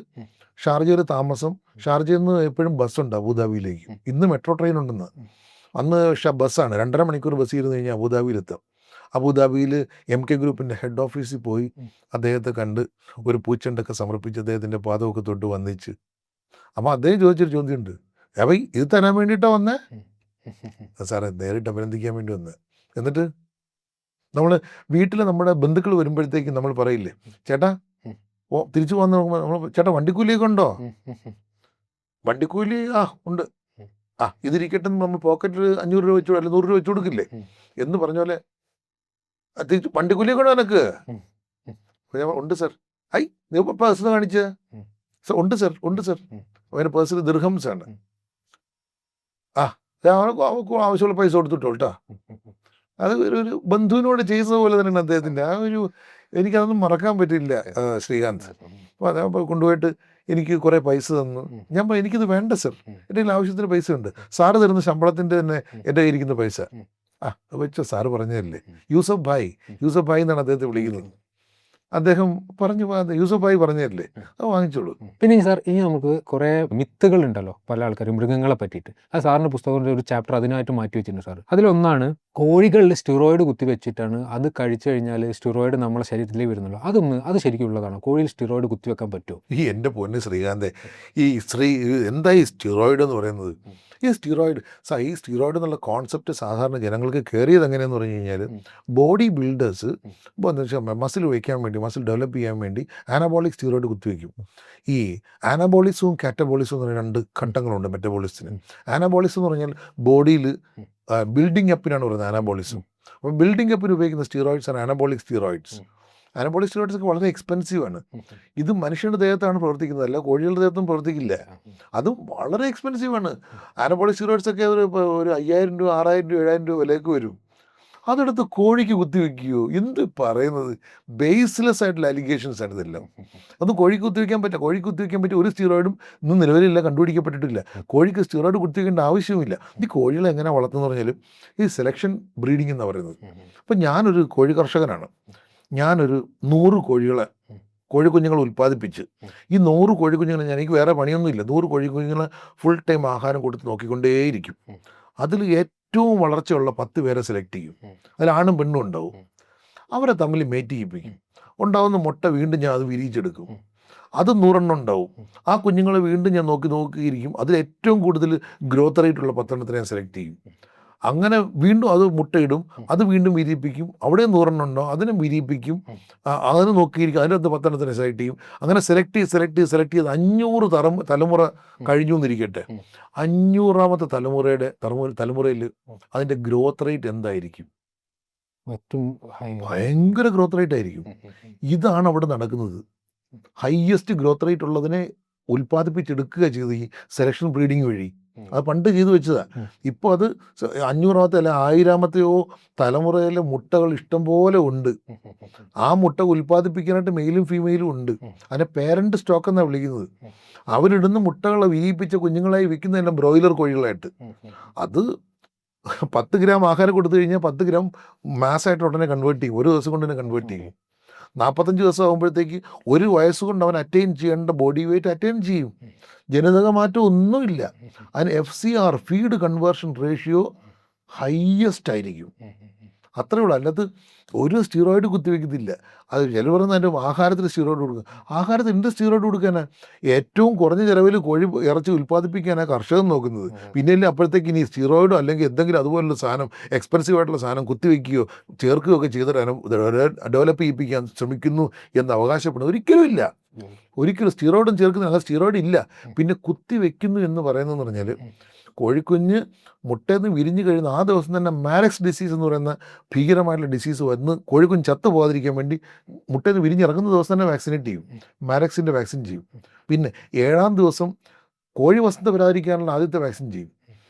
ഷാർജയിൽ താമസം. ഷാർജയിൽ നിന്ന് എപ്പോഴും ബസ്സുണ്ട് അബുദാബിയിലേക്ക്. ഇന്ന് മെട്രോ ട്രെയിൻ ഉണ്ടെന്ന്. അന്ന് ബസ്സാണ്. 2.5 മണിക്കൂർ ബസ് ഇരുന്ന് കഴിഞ്ഞാൽ അബുദാബിയിലെത്താം. അബുദാബിയിൽ MK ഗ്രൂപ്പിൻ്റെ ഹെഡ് ഓഫീസിൽ പോയി അദ്ദേഹത്തെ കണ്ട് ഒരു പൂച്ചെണ്ടൊക്കെ സമർപ്പിച്ച് അദ്ദേഹത്തിൻ്റെ പാദമൊക്കെ തൊട്ട് വന്നിച്ച്. അപ്പം അദ്ദേഹം ചോദിച്ചൊരു ചോദ്യമുണ്ട്, അപ്പം ഇത് തരാൻ വേണ്ടിയിട്ടാണ് വന്നേ? സാറേ നേരിട്ട് അഭിനന്ദിക്കാൻ വേണ്ടി വന്നേ. എന്നിട്ട് നമ്മൾ വീട്ടിൽ നമ്മുടെ ബന്ധുക്കൾ വരുമ്പോഴത്തേക്കും നമ്മൾ പറയില്ലേ, ചേട്ടാ തിരിച്ചു പോകാൻ നോക്കുമ്പോൾ നമ്മൾ, ചേട്ടാ വണ്ടിക്കൂലിയൊക്കെ ഉണ്ടോ? വണ്ടിക്കൂലി ഉണ്ട്. ഇതിരിക്കട്ടെ നമ്മൾ പോക്കറ്റിൽ 500 രൂപ വെച്ചു അല്ലെങ്കിൽ 100 രൂപ വെച്ചു കൊടുക്കില്ലേ എന്ന് പറഞ്ഞ പോലെ തിരിച്ചു വണ്ടിക്കൂലിയൊക്കെ ഉണ്ടോ നിനക്ക്? ഉണ്ട് സർ. നീ പേഴ്സ് കാണിച്ച? ഉണ്ട് സർ. അവൻ്റെ പേഴ്സിൽ ദിർഹംസ് ആണ്. ആവശ്യമുള്ള പൈസ കൊടുത്തിട്ടോ കേട്ടോ. അത് ഒരു ബന്ധുവിനോട് ചെയ്യുന്നത് പോലെ തന്നെയാണ് അദ്ദേഹത്തിൻ്റെ ആ ഒരു, എനിക്കതൊന്നും മറക്കാൻ പറ്റില്ല ശ്രീകാന്ത്. അപ്പോൾ അതേ കൊണ്ടുപോയിട്ട് എനിക്ക് കുറേ പൈസ തന്നു. ഞാൻ എനിക്കിത് വേണ്ട സർ, എൻ്റെ കയ്യിൽ ആവശ്യത്തിന് പൈസ ഉണ്ട്. സാറ് തരുന്ന ശമ്പളത്തിൻ്റെ തന്നെ എൻ്റെ കയ്യിരിക്കുന്ന പൈസ വെച്ചോ. സാറ് പറഞ്ഞതല്ലേ, യൂസഫ് ഭായ് എന്നാണ് അദ്ദേഹത്തെ വിളിക്കുന്നത്. അദ്ദേഹം യൂസഫ് ഭായ് പറഞ്ഞതല്ലേ, അത് വാങ്ങിച്ചോളൂ. പിന്നെ സാർ, ഇനി നമുക്ക് കുറേ മിത്തുകൾ ഉണ്ടല്ലോ പല ആൾക്കാരും മൃഗങ്ങളെ പറ്റിയിട്ട്. അത് സാറിൻ്റെ പുസ്തകത്തിൻ്റെ ഒരു ചാപ്റ്റർ അതിനായിട്ട് മാറ്റി വെച്ചിട്ടുണ്ട് സാർ. അതിലൊന്നാണ് കോഴികളിൽ സ്റ്റിറോയിഡ് കുത്തിവെച്ചിട്ടാണ് അത് കഴിച്ചു കഴിഞ്ഞാൽ സ്റ്റിറോയിഡ് നമ്മളെ ശരീരത്തിലേക്ക് വരുന്നുള്ളൂ. അത് ശരിക്കും ഉള്ളതാണോ? കോഴിയിൽ സ്റ്റിറോയിഡ് കുത്തിവെക്കാൻ പറ്റുമോ? എൻ്റെ പൊന്ന് ശ്രീകാന്തേ, എന്താ ഈ സ്റ്റിറോയിഡ് എന്ന് പറയുന്നത്? ഈ സ്റ്റിറോയിഡ് എന്നുള്ള കോൺസെപ്റ്റ് സാധാരണ ജനങ്ങൾക്ക് കയറിയത് എങ്ങനെയെന്ന് പറഞ്ഞു കഴിഞ്ഞാൽ, ബോഡി ബിൽഡേഴ്സ് ഇപ്പോൾ എന്താ വെച്ചാൽ മസിൽ വയ്ക്കാൻ വേണ്ടി, മസിൽ ഡെവലപ്പ് ചെയ്യാൻ വേണ്ടി ആനബോളിക് സ്റ്റിറോയിഡ് കുത്തിവെക്കും. ഈ ആനബോളിസവും കാറ്റബോളിസവും എന്ന് പറഞ്ഞാൽ 2 ഘട്ടങ്ങളുണ്ട് മെറ്റബോളിസത്തിന്. ആനബോളിസം എന്ന് പറഞ്ഞാൽ ബോഡിയിൽ ബിൽഡിംഗ് അപ്പിനാണ് പറയുന്നത് ആനബോളിസം. അപ്പോൾ ബിൽഡിംഗ് അപ്പിന് ഉപയോഗിക്കുന്ന സ്റ്റിറോയിഡ്സ് ആണ് ആനബോളിക് സ്റ്റിറോയിഡ്സ്. ആനബോളിക് സ്റ്റിറോയിഡ്സ് ഒക്കെ വളരെ എക്സ്പെൻസീവാണ്. ഇത് മനുഷ്യൻ്റെ ദേഹത്താണ് പ്രവർത്തിക്കുന്നത്, അല്ല കോഴികളുടെ ദേഹത്തും പ്രവർത്തിക്കില്ല. അതും വളരെ എക്സ്പെൻസീവാണ്. ആനബോളിക് സ്റ്റിറോയിഡ്സ് ഒക്കെ ഒരു 5,000 രൂപ 6,000 രൂപ 7,000 രൂപ വിലയ്ക്ക് വരും. അതെടുത്ത് കോഴിക്ക് കുത്തിവെക്കുകയോ? എന്ത് പറയുന്നത്? ബേസ്ലെസ് ആയിട്ടുള്ള അലിഗേഷൻസ് ആണ് ഇതെല്ലാം. ഒന്നും കോഴിക്ക് കുത്തിവെക്കാൻ പറ്റില്ല. കോഴിക്ക് കുത്തിവെക്കാൻ പറ്റിയ ഒരു സ്റ്റിറോയിഡും ഇന്നും നിലവിലില്ല, കണ്ടുപിടിക്കപ്പെട്ടിട്ടില്ല. കോഴിക്ക് സ്റ്റിറോയിഡ് കുത്തിവെക്കേണ്ട ആവശ്യമില്ല. ഈ കോഴികളെ എങ്ങനെ വളർത്തുന്നു പറഞ്ഞാലും ഈ സെലക്ഷൻ ബ്രീഡിംഗ് എന്നാണ് പറയുന്നത്. അപ്പം ഞാനൊരു കോഴി കർഷകനാണ്. ഞാനൊരു 100 കോഴിക്കുഞ്ഞുങ്ങളെ ഉൽപ്പാദിപ്പിച്ച് ഈ 100 കോഴിക്കുഞ്ഞുങ്ങളെ എനിക്ക് വേറെ പണിയൊന്നുമില്ല. 100 കോഴിക്കുഞ്ഞുങ്ങളെ ഫുൾ ടൈം ആഹാരം കൊടുത്ത് നോക്കിക്കൊണ്ടേയിരിക്കും. അതിൽ ഏറ്റവും വളർച്ചയുള്ള 10 പേരെ സെലക്ട് ചെയ്യും. അതിൽ ആണും പെണ്ണും ഉണ്ടാവും. അവരെ തമ്മിൽ മേറ്റ് ചെയ്യിപ്പിക്കും. ഉണ്ടാവുന്ന മുട്ട വീണ്ടും ഞാൻ അത് വിരിയിച്ചെടുക്കും. അത് 100 എണ്ണം ഉണ്ടാവും. ആ കുഞ്ഞുങ്ങളെ വീണ്ടും ഞാൻ നോക്കിയിരിക്കും. അതിൽ ഏറ്റവും കൂടുതൽ ഗ്രോത്ത് റേറ്റ് ഉള്ള 10 എണ്ണത്തിനെ ഞാൻ സെലക്ട് ചെയ്യും. അങ്ങനെ വീണ്ടും അത് മുട്ടയിടും. അത് വീണ്ടും വിരിയിപ്പിക്കും. അവിടെ 100 എണ്ണം ഉണ്ടാവും, അതിനെ വിരിയിപ്പിക്കും. അതിനെ നോക്കിയിരിക്കും. അതിനകത്ത് 10 എണ്ണത്തിനെ സെലക്ട് ചെയ്യും. അങ്ങനെ സെലക്ട് ചെയ്ത് 500 തലമുറ കഴിഞ്ഞു എന്നിരിക്കട്ടെ. 500ാമത്തെ തലമുറയിൽ അതിൻ്റെ ഗ്രോത്ത് റേറ്റ് എന്തായിരിക്കും? ഭയങ്കര ഗ്രോത്ത് റേറ്റ് ആയിരിക്കും. ഇതാണ് അവിടെ നടക്കുന്നത്. ഹയസ്റ്റ് ഗ്രോത്ത് റേറ്റ് ഉള്ളതിനെ ഉൽപ്പാദിപ്പിച്ചെടുക്കുക ചെയ്ത് ഈ സെലക്ഷൻ ബ്രീഡിങ് വഴി. അത് പണ്ട് ചെയ്തു വെച്ചതാണ്. ഇപ്പോൾ അത് 500ാമത്തെ അല്ല 1000ാമത്തെയോ തലമുറയിലെ മുട്ടകൾ ഇഷ്ടം പോലെ ഉണ്ട്. ആ മുട്ട ഉൽപ്പാദിപ്പിക്കാനായിട്ട് മെയിലും ഫീമെയിലും ഉണ്ട്. അതിനെ പേരൻറ്റ് സ്റ്റോക്ക് എന്നാണ് വിളിക്കുന്നത്. അവരിടുന്ന മുട്ടകളെ വിരിയിപ്പിച്ച കുഞ്ഞുങ്ങളായി വിൽക്കുന്നതെല്ലാം ബ്രോയിലർ കോഴികളായിട്ട്. അത് 10 ഗ്രാം ആഹാരം കൊടുത്തു കഴിഞ്ഞാൽ 10 ഗ്രാം മാസ്സായിട്ട് ഉടനെ കൺവേർട്ട് ചെയ്യും. ഒരു ദിവസം കൊണ്ട് തന്നെ കൺവേർട്ട് ചെയ്യും. 45 ദിവസം ആകുമ്പോഴത്തേക്ക് 1 വയസ്സുകൊണ്ട് അവൻ അറ്റൈൻ ചെയ്യേണ്ട ബോഡി വെയിറ്റ് അറ്റൈൻ ചെയ്യും. ജനിതക മാറ്റം ഒന്നുമില്ല. അതിന് FCR feed conversion ratio highest ആയിരിക്കും. അത്രയേ ഉള്ളൂ. അല്ലാതെ ഒരു സ്റ്റിറോയിഡ് കുത്തിവെക്കത്തില്ല. അത് ചില പറയുന്നത് അതിൻ്റെ ആഹാരത്തിൽ സ്റ്റിറോയിഡ് കൊടുക്കുക. ആഹാരത്തിൽ എന്ത് സ്റ്റിറോയിഡ് കൊടുക്കാനാണ്? ഏറ്റവും കുറഞ്ഞ ചിലവിൽ കോഴി ഇറച്ചി ഉൽപ്പാദിപ്പിക്കാനാണ് കർഷകൻ നോക്കുന്നത്. പിന്നെയല്ലേ അപ്പോഴത്തേക്ക് ഇനി സ്റ്റിറോയിഡോ അല്ലെങ്കിൽ എന്തെങ്കിലും അതുപോലുള്ള സാധനം, എക്സ്പെൻസീവ് ആയിട്ടുള്ള സാധനം കുത്തിവെക്കുകയോ ചേർക്കുകയോ ഒക്കെ ചെയ്തിട്ട് ഡെവലപ്പ് ചെയ്യിപ്പിക്കാൻ ശ്രമിക്കുന്നു എന്ന് അവകാശപ്പെടുന്നത് ഒരിക്കലും ഇല്ല. ഒരിക്കലും സ്റ്റീറോയിഡും ചേർക്കുന്നില്ല, സ്റ്റീറോയിഡ് ഇല്ല. പിന്നെ കുത്തി വെക്കുന്നു എന്ന് പറയുന്നതെന്ന് പറഞ്ഞാൽ കോഴിക്കുഞ്ഞ് മുട്ടയിൽ നിന്ന് വിരിഞ്ഞ് കഴിയുന്ന ആ ദിവസം തന്നെ മാരക്സ് ഡിസീസ് എന്ന് പറയുന്ന ഭീകരമായിട്ടുള്ള ഡിസീസ് വന്ന് കോഴിക്കുഞ്ഞ് ചത്തു പോകാതിരിക്കാൻ വേണ്ടി മുട്ടയിൽ നിന്ന് വിരിഞ്ഞിറങ്ങുന്ന ദിവസം തന്നെ വാക്സിനേറ്റ് ചെയ്യും, മാരക്സിൻ്റെ വാക്സിൻ ചെയ്യും. പിന്നെ 7-ാം ദിവസം കോഴി വസന്ത വരാതിരിക്കാനുള്ള ആദ്യത്തെ വാക്സിൻ ചെയ്യും.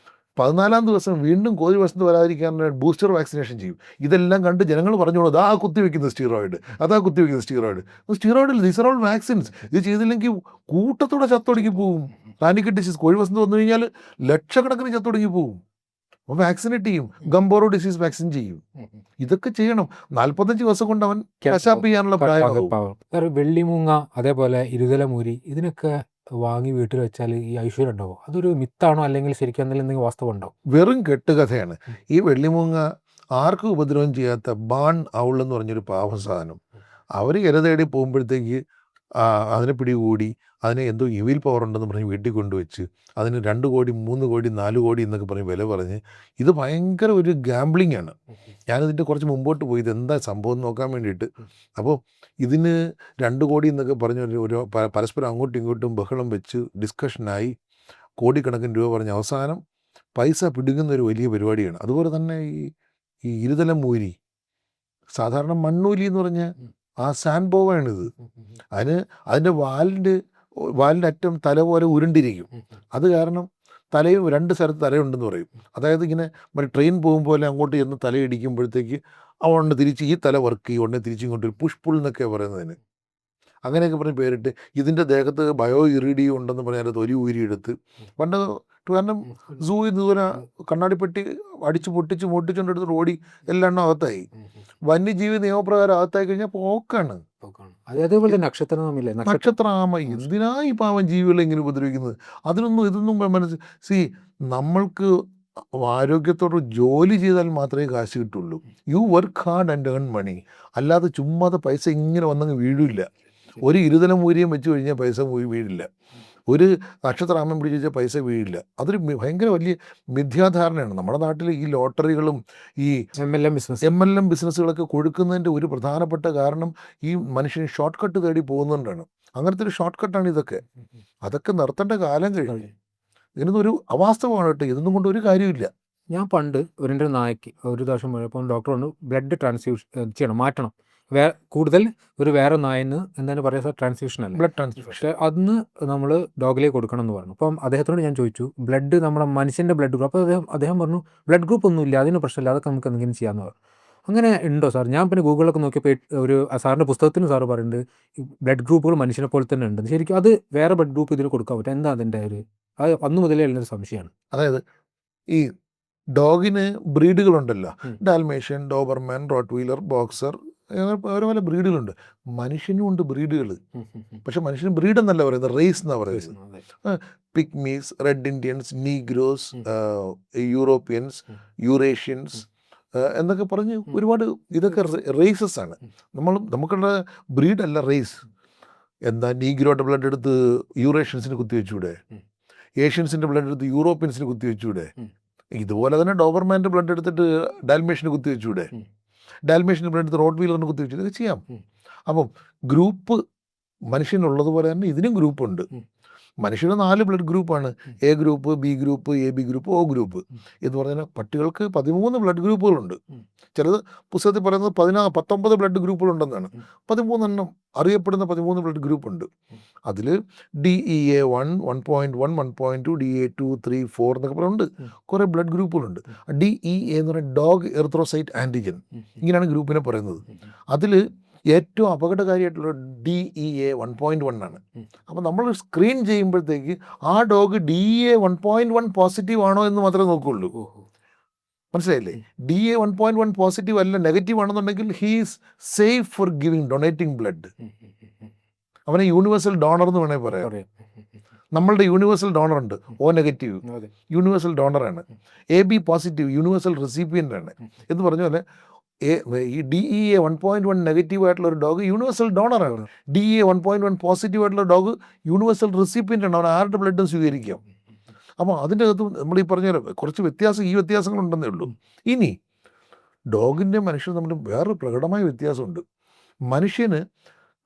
14-ാം ദിവസം വീണ്ടും കോഴി വസന്ത വരാതിരിക്കാനുള്ള ബൂസ്റ്റർ വാക്സിനേഷൻ ചെയ്യും. ഇതെല്ലാം കണ്ട് ജനങ്ങൾ പറഞ്ഞോളൂ, അതാ കുത്തിവെക്കുന്ന സ്റ്റീറോയിഡ്, അതാ കുത്തിവെക്കുന്ന സ്റ്റീറോയിഡ്. സ്റ്റീറോയിഡിൽ ദീസ് ആർ ഓൾ വാക്സിൻസ്. ഇത് ചെയ്തില്ലെങ്കിൽ കൂട്ടത്തോടെ ചത്തൊടുങ്ങി പോവും. റാനിക്കറ്റ് ഡിസീസ് കോഴി വസന്ത വന്നു കഴിഞ്ഞാൽ ലക്ഷക്കണക്കിന് ചത്തൊടുങ്ങി പോവും. അപ്പോൾ വാക്സിനേറ്റ് ചെയ്യും, ഗംബോറോ ഡിസീസ് വാക്സിൻ ചെയ്യും. ഇതൊക്കെ ചെയ്യണം. 45 ദിവസം കൊണ്ട് അവൻ കശാപ്പ് ചെയ്യാനുള്ള പ്രായമാകും. വെള്ളിമൂങ്ങ അതേപോലെ ഇരുതലമൂരി ഇതിനൊക്കെ വാങ്ങി വീട്ടിൽ വെച്ചാൽ ഈ ഐശ്വര്യം ഉണ്ടാവോ? അതൊരു മിത്താണോ അല്ലെങ്കിൽ ശരിക്കും എന്തെങ്കിലും വാസ്തവം ഉണ്ടോ? വെറും കെട്ടുകഥയാണ്. ഈ വെള്ളിമൂങ്ങ ആർക്കും ഉപദ്രവം ചെയ്യാത്ത ബാൺ ഔൾ എന്ന് പറഞ്ഞൊരു പാവം സാധനം, അവർ ഇര തേടി പോകുമ്പോഴത്തേക്ക് അതിനെ പിടികൂടി അതിന് എന്തോ ഇവിൽ പവർ ഉണ്ടെന്ന് പറഞ്ഞ് വീട്ടിൽ കൊണ്ടുവച്ച് അതിന് 2 കോടി 3 കോടി 4 കോടി എന്നൊക്കെ പറഞ്ഞ് വില പറഞ്ഞ് ഇത് ഭയങ്കര ഒരു ഗാംബ്ലിംഗ് ആണ്. ഞാനിതിൻ്റെ കുറച്ച് മുമ്പോട്ട് പോയി ഇതെന്താ സംഭവം നോക്കാൻ വേണ്ടിയിട്ട്. അപ്പോൾ ഇതിന് 2 കോടി എന്നൊക്കെ പറഞ്ഞ് ഒരു പരസ്പരം അങ്ങോട്ടും ഇങ്ങോട്ടും ബഹളം വെച്ച് ഡിസ്കഷനായി കോടിക്കണക്കിന് രൂപ പറഞ്ഞ് അവസാനം പൈസ പിടുങ്ങുന്ന ഒരു വലിയ പരിപാടിയാണ്. അതുപോലെ തന്നെ ഈ ഇരുതലം മൂരി, സാധാരണ മണ്ണൂലി എന്ന് പറഞ്ഞ ആ സാൻഡ് ബോവാണിത്. അതിൻ്റെ വാലിൻ്റെ അറ്റം തല പോലെ ഉരുണ്ടിരിക്കും. അത് കാരണം തലയും 2 സ്ഥലത്ത് തലയുണ്ടെന്ന് പറയും. അതായത് ഇങ്ങനെ ട്രെയിൻ പോകുമ്പോൾ അങ്ങോട്ട് ചെന്ന് തലയിടിക്കുമ്പോഴത്തേക്ക് അവണ്ണ് തിരിച്ച് ഈ തല വർക്ക് ചെയ്യും, ഉടനെ തിരിച്ച് ഇങ്ങോട്ട് പുഷ്പുൾ എന്നൊക്കെ പറയുന്നതിന്. അങ്ങനെയൊക്കെ പറഞ്ഞ് പേരിട്ട് ഇതിൻ്റെ ദേഹത്ത് ബയോ ഇറിഡിയം ഉണ്ടെന്ന് പറഞ്ഞാൽ തൊലി ഊരിയെടുത്ത് പണ്ട് കാരണം സൂയിൽ ഇതുപോലെ കണ്ണാടിപ്പെട്ടി അടിച്ച് പൊട്ടിച്ചുകൊണ്ടെടുത്ത് ഓടി എല്ലാം അകത്തായി. വന്യജീവി നിയമപ്രകാരം അകത്തായി കഴിഞ്ഞാൽ പോക്കാണ്. അതേപോലെ നക്ഷത്രാമ എന്തിനാ ഈ പാവം ജീവികളെ ഇങ്ങനെ ഉപദ്രവിക്കുന്നത്? ഇതൊന്നും സി നമ്മൾക്ക് ആരോഗ്യത്തോട് ജോലി ചെയ്താൽ മാത്രമേ കാശ് കിട്ടുള്ളൂ. You work hard and earn money. അല്ലാതെ ചുമ്മാതെ പൈസ ഇങ്ങനെ വന്നങ്ങ് വീഴില്ല. ഒരു ഇരുതലം മൂരിയം വെച്ച് കഴിഞ്ഞാൽ പൈസ വീഴില്ല. ഒരു നക്ഷത്രാമം പിടിച്ച് വെച്ചാൽ പൈസ വീഴില്ല. അതൊരു ഭയങ്കര വലിയ മിഥ്യാധാരണയാണ്. നമ്മുടെ നാട്ടിൽ ഈ ലോട്ടറികളും ഈ MLM ബിസിനസ്സുകളൊക്കെ കൊടുക്കുന്നതിൻ്റെ ഒരു പ്രധാനപ്പെട്ട കാരണം ഈ മനുഷ്യൻ ഷോർട്ട് കട്ട് തേടി പോകുന്നതുകൊണ്ടാണ്. അങ്ങനത്തെ ഒരു ഷോർട്ട് കട്ടാണ് ഇതൊക്കെ. അതൊക്കെ നിർത്തേണ്ട കാലം കഴിഞ്ഞു. ഇതിനൊന്നും ഒരു അവാസ്തവമാണ് കേട്ടോ. ഇതൊന്നും കൊണ്ട് ഒരു കാര്യമില്ല. ഞാൻ പണ്ട് എൻ്റെ നായ്ക്ക് ഒരു പ്രാവശ്യം പോയപ്പോൾ ഡോക്ടർ പറഞ്ഞു ബ്ലഡ് ട്രാൻസ്ഫ്യൂഷൻ ചെയ്യണം, മാറ്റണം. കൂടുതൽ ഒരു വേറെ നായന് എന്താണ് പറയുക, ട്രാൻസ്ഫ്യൂഷൻ അല്ല, ബ്ലഡ് ട്രാൻസ്ഫ്യൂഷൻ. പക്ഷേ അന്ന് നമ്മൾ ഡോഗിലേക്ക് കൊടുക്കണം എന്ന് പറഞ്ഞു. അപ്പം അദ്ദേഹത്തോട് ഞാൻ ചോദിച്ചു ബ്ലഡ് നമ്മുടെ മനുഷ്യൻ്റെ ബ്ലഡ് ഗ്രൂപ്പ്. അപ്പോൾ അദ്ദേഹം പറഞ്ഞു ബ്ലഡ് ഗ്രൂപ്പ് ഒന്നുമില്ല, അതിന് പ്രശ്നമില്ല, അതൊക്കെ നമുക്ക് എന്തെങ്കിലും ചെയ്യാമെന്ന് പറഞ്ഞു. അങ്ങനെ ഉണ്ടോ സാർ? ഞാൻ പിന്നെ ഗൂഗിളൊക്കെ നോക്കിയപ്പോൾ ഒരു സാറിൻ്റെ പുസ്തകത്തിന് സാറ് പറയുന്നുണ്ട് ബ്ലഡ് ഗ്രൂപ്പുകൾ മനുഷ്യനെ പോലെ തന്നെ ഉണ്ട്. ശരിക്കും അത് വേറെ ബ്ലഡ് ഗ്രൂപ്പ് ഇതിൽ കൊടുക്കാൻ പറ്റും? എന്താ അതിൻ്റെ അത് അന്ന് മുതലേ ഉള്ളൊരു സംശയമാണ്. അതായത് ഈ ഡോഗിന് ബ്രീഡുകളുണ്ടല്ലോ, ഡാൽമേഷ്യൻ, ഡോബർമാൻ, റോട്ട്വീലർ, ബോക്സർ, ഓരോ പല ബ്രീഡുകളുണ്ട്. മനുഷ്യനും ഉണ്ട് ബ്രീഡുകൾ. പക്ഷെ മനുഷ്യന് ബ്രീഡ് എന്നല്ല പറയുന്നത്, റേസ് എന്നാണ് പറയുന്നത്. പിഗ്മീസ്, റെഡ് ഇന്ത്യൻസ്, നീഗ്രോസ്, യൂറോപ്യൻസ്, യൂറേഷ്യൻസ് എന്നൊക്കെ പറഞ്ഞ് ഒരുപാട് ഇതൊക്കെ റേസസ് ആണ്. നമുക്കുള്ള ബ്രീഡല്ല റേസ്. എന്താ നീഗ്രോയുടെ ബ്ലഡ് എടുത്ത് യൂറേഷ്യൻസിന് കുത്തിവെച്ചൂടെ? ഏഷ്യൻസിൻ്റെ ബ്ലഡ് എടുത്ത് യൂറോപ്യൻസിന് കുത്തിവെച്ചൂടെ? ഇതുപോലെ തന്നെ ഡോബർമാൻ്റെ ബ്ലഡ് എടുത്തിട്ട് ഡാൽമേഷ്യന് കുത്തിവെച്ചൂടെ? ഡാൽമേഷ്യൻ്റെ ബ്ലഡ് എടുത്ത് റോഡ് വീലറിന് കുത്തിവെച്ചു. ഇതൊക്കെ ചെയ്യാം. അപ്പം ഗ്രൂപ്പ് മനുഷ്യനുള്ളതുപോലെ തന്നെ ഇതിനും ഗ്രൂപ്പുണ്ട്. മനുഷ്യന് 4 ബ്ലഡ് ഗ്രൂപ്പാണ്. A group, B group, AB group, O group എന്ന് പറഞ്ഞാൽ പട്ടികൾക്ക് 13 ബ്ലഡ് ഗ്രൂപ്പുകളുണ്ട്. ചിലത് പുസ്തകത്തിൽ പറയുന്നത് 19 ബ്ലഡ് ഗ്രൂപ്പുകളുണ്ടെന്നാണ്. 13 അറിയപ്പെടുന്ന 13 ബ്ലഡ് ഗ്രൂപ്പുണ്ട്. അതിൽ DEA1, 1.1, 1.2, DEA2, 3, 4 എന്നൊക്കെ പറയുന്നുണ്ട്. കുറേ ബ്ലഡ് ഗ്രൂപ്പുകളുണ്ട്. DEA എന്ന് പറയുന്നത് ഡോഗ് എറിത്രോസൈറ്റ് ആൻറ്റിജൻ, ഇങ്ങനെയാണ് ഗ്രൂപ്പിനെ പറയുന്നത്. അതിൽ ഏറ്റവും അപകടകാരിയായിട്ടുള്ള DEA 1.1 ആണ്. അപ്പോൾ നമ്മൾ സ്ക്രീൻ ചെയ്യുമ്പോഴത്തേക്ക് ആ ഡോഗ് DEA 1.1 പോസിറ്റീവ് ആണോ എന്ന് മാത്രമേ നോക്കുകയുള്ളൂ. മനസ്സിലായില്ലേ? DEA 1.1 പോസിറ്റീവ് അല്ല, നെഗറ്റീവ് ആണെന്നുണ്ടെങ്കിൽ he's safe for donating blood. അവനെ യൂണിവേഴ്സൽ ഡോണർ എന്ന് വേണമെങ്കിൽ പറയാം. നമ്മളുടെ യൂണിവേഴ്സൽ ഡോണർ ഉണ്ട്, O നെഗറ്റീവ് യൂണിവേഴ്സൽ ഡോണറാണ്. AB പോസിറ്റീവ് യൂണിവേഴ്സൽ റെസിപ്പിയൻ്റ് ആണ്. എന്ന് പറഞ്ഞ പോലെ ഈ DEA 1.1 നെഗറ്റീവ് ആയിട്ടുള്ള ഒരു ഡോഗ് യൂണിവേഴ്സൽ ഡോണറാണ്. DEA 1.1 പോസിറ്റീവ് ആയിട്ടുള്ള ഡോഗ് യൂണിവേഴ്സൽ റെസിപ്പിയൻ്റ് ആണ്. അവൻ ആരുടെ ബ്ലഡും സ്വീകരിക്കാം. അപ്പോൾ അതിൻ്റെ അകത്ത് നമ്മൾ ഈ പറഞ്ഞ കുറച്ച് വ്യത്യാസങ്ങളുണ്ടെന്നേ ഉള്ളൂ. ഇനി ഡോഗിൻ്റെ മനുഷ്യൻ തമ്മിൽ വേറെ പ്രകടമായ വ്യത്യാസമുണ്ട്. മനുഷ്യന്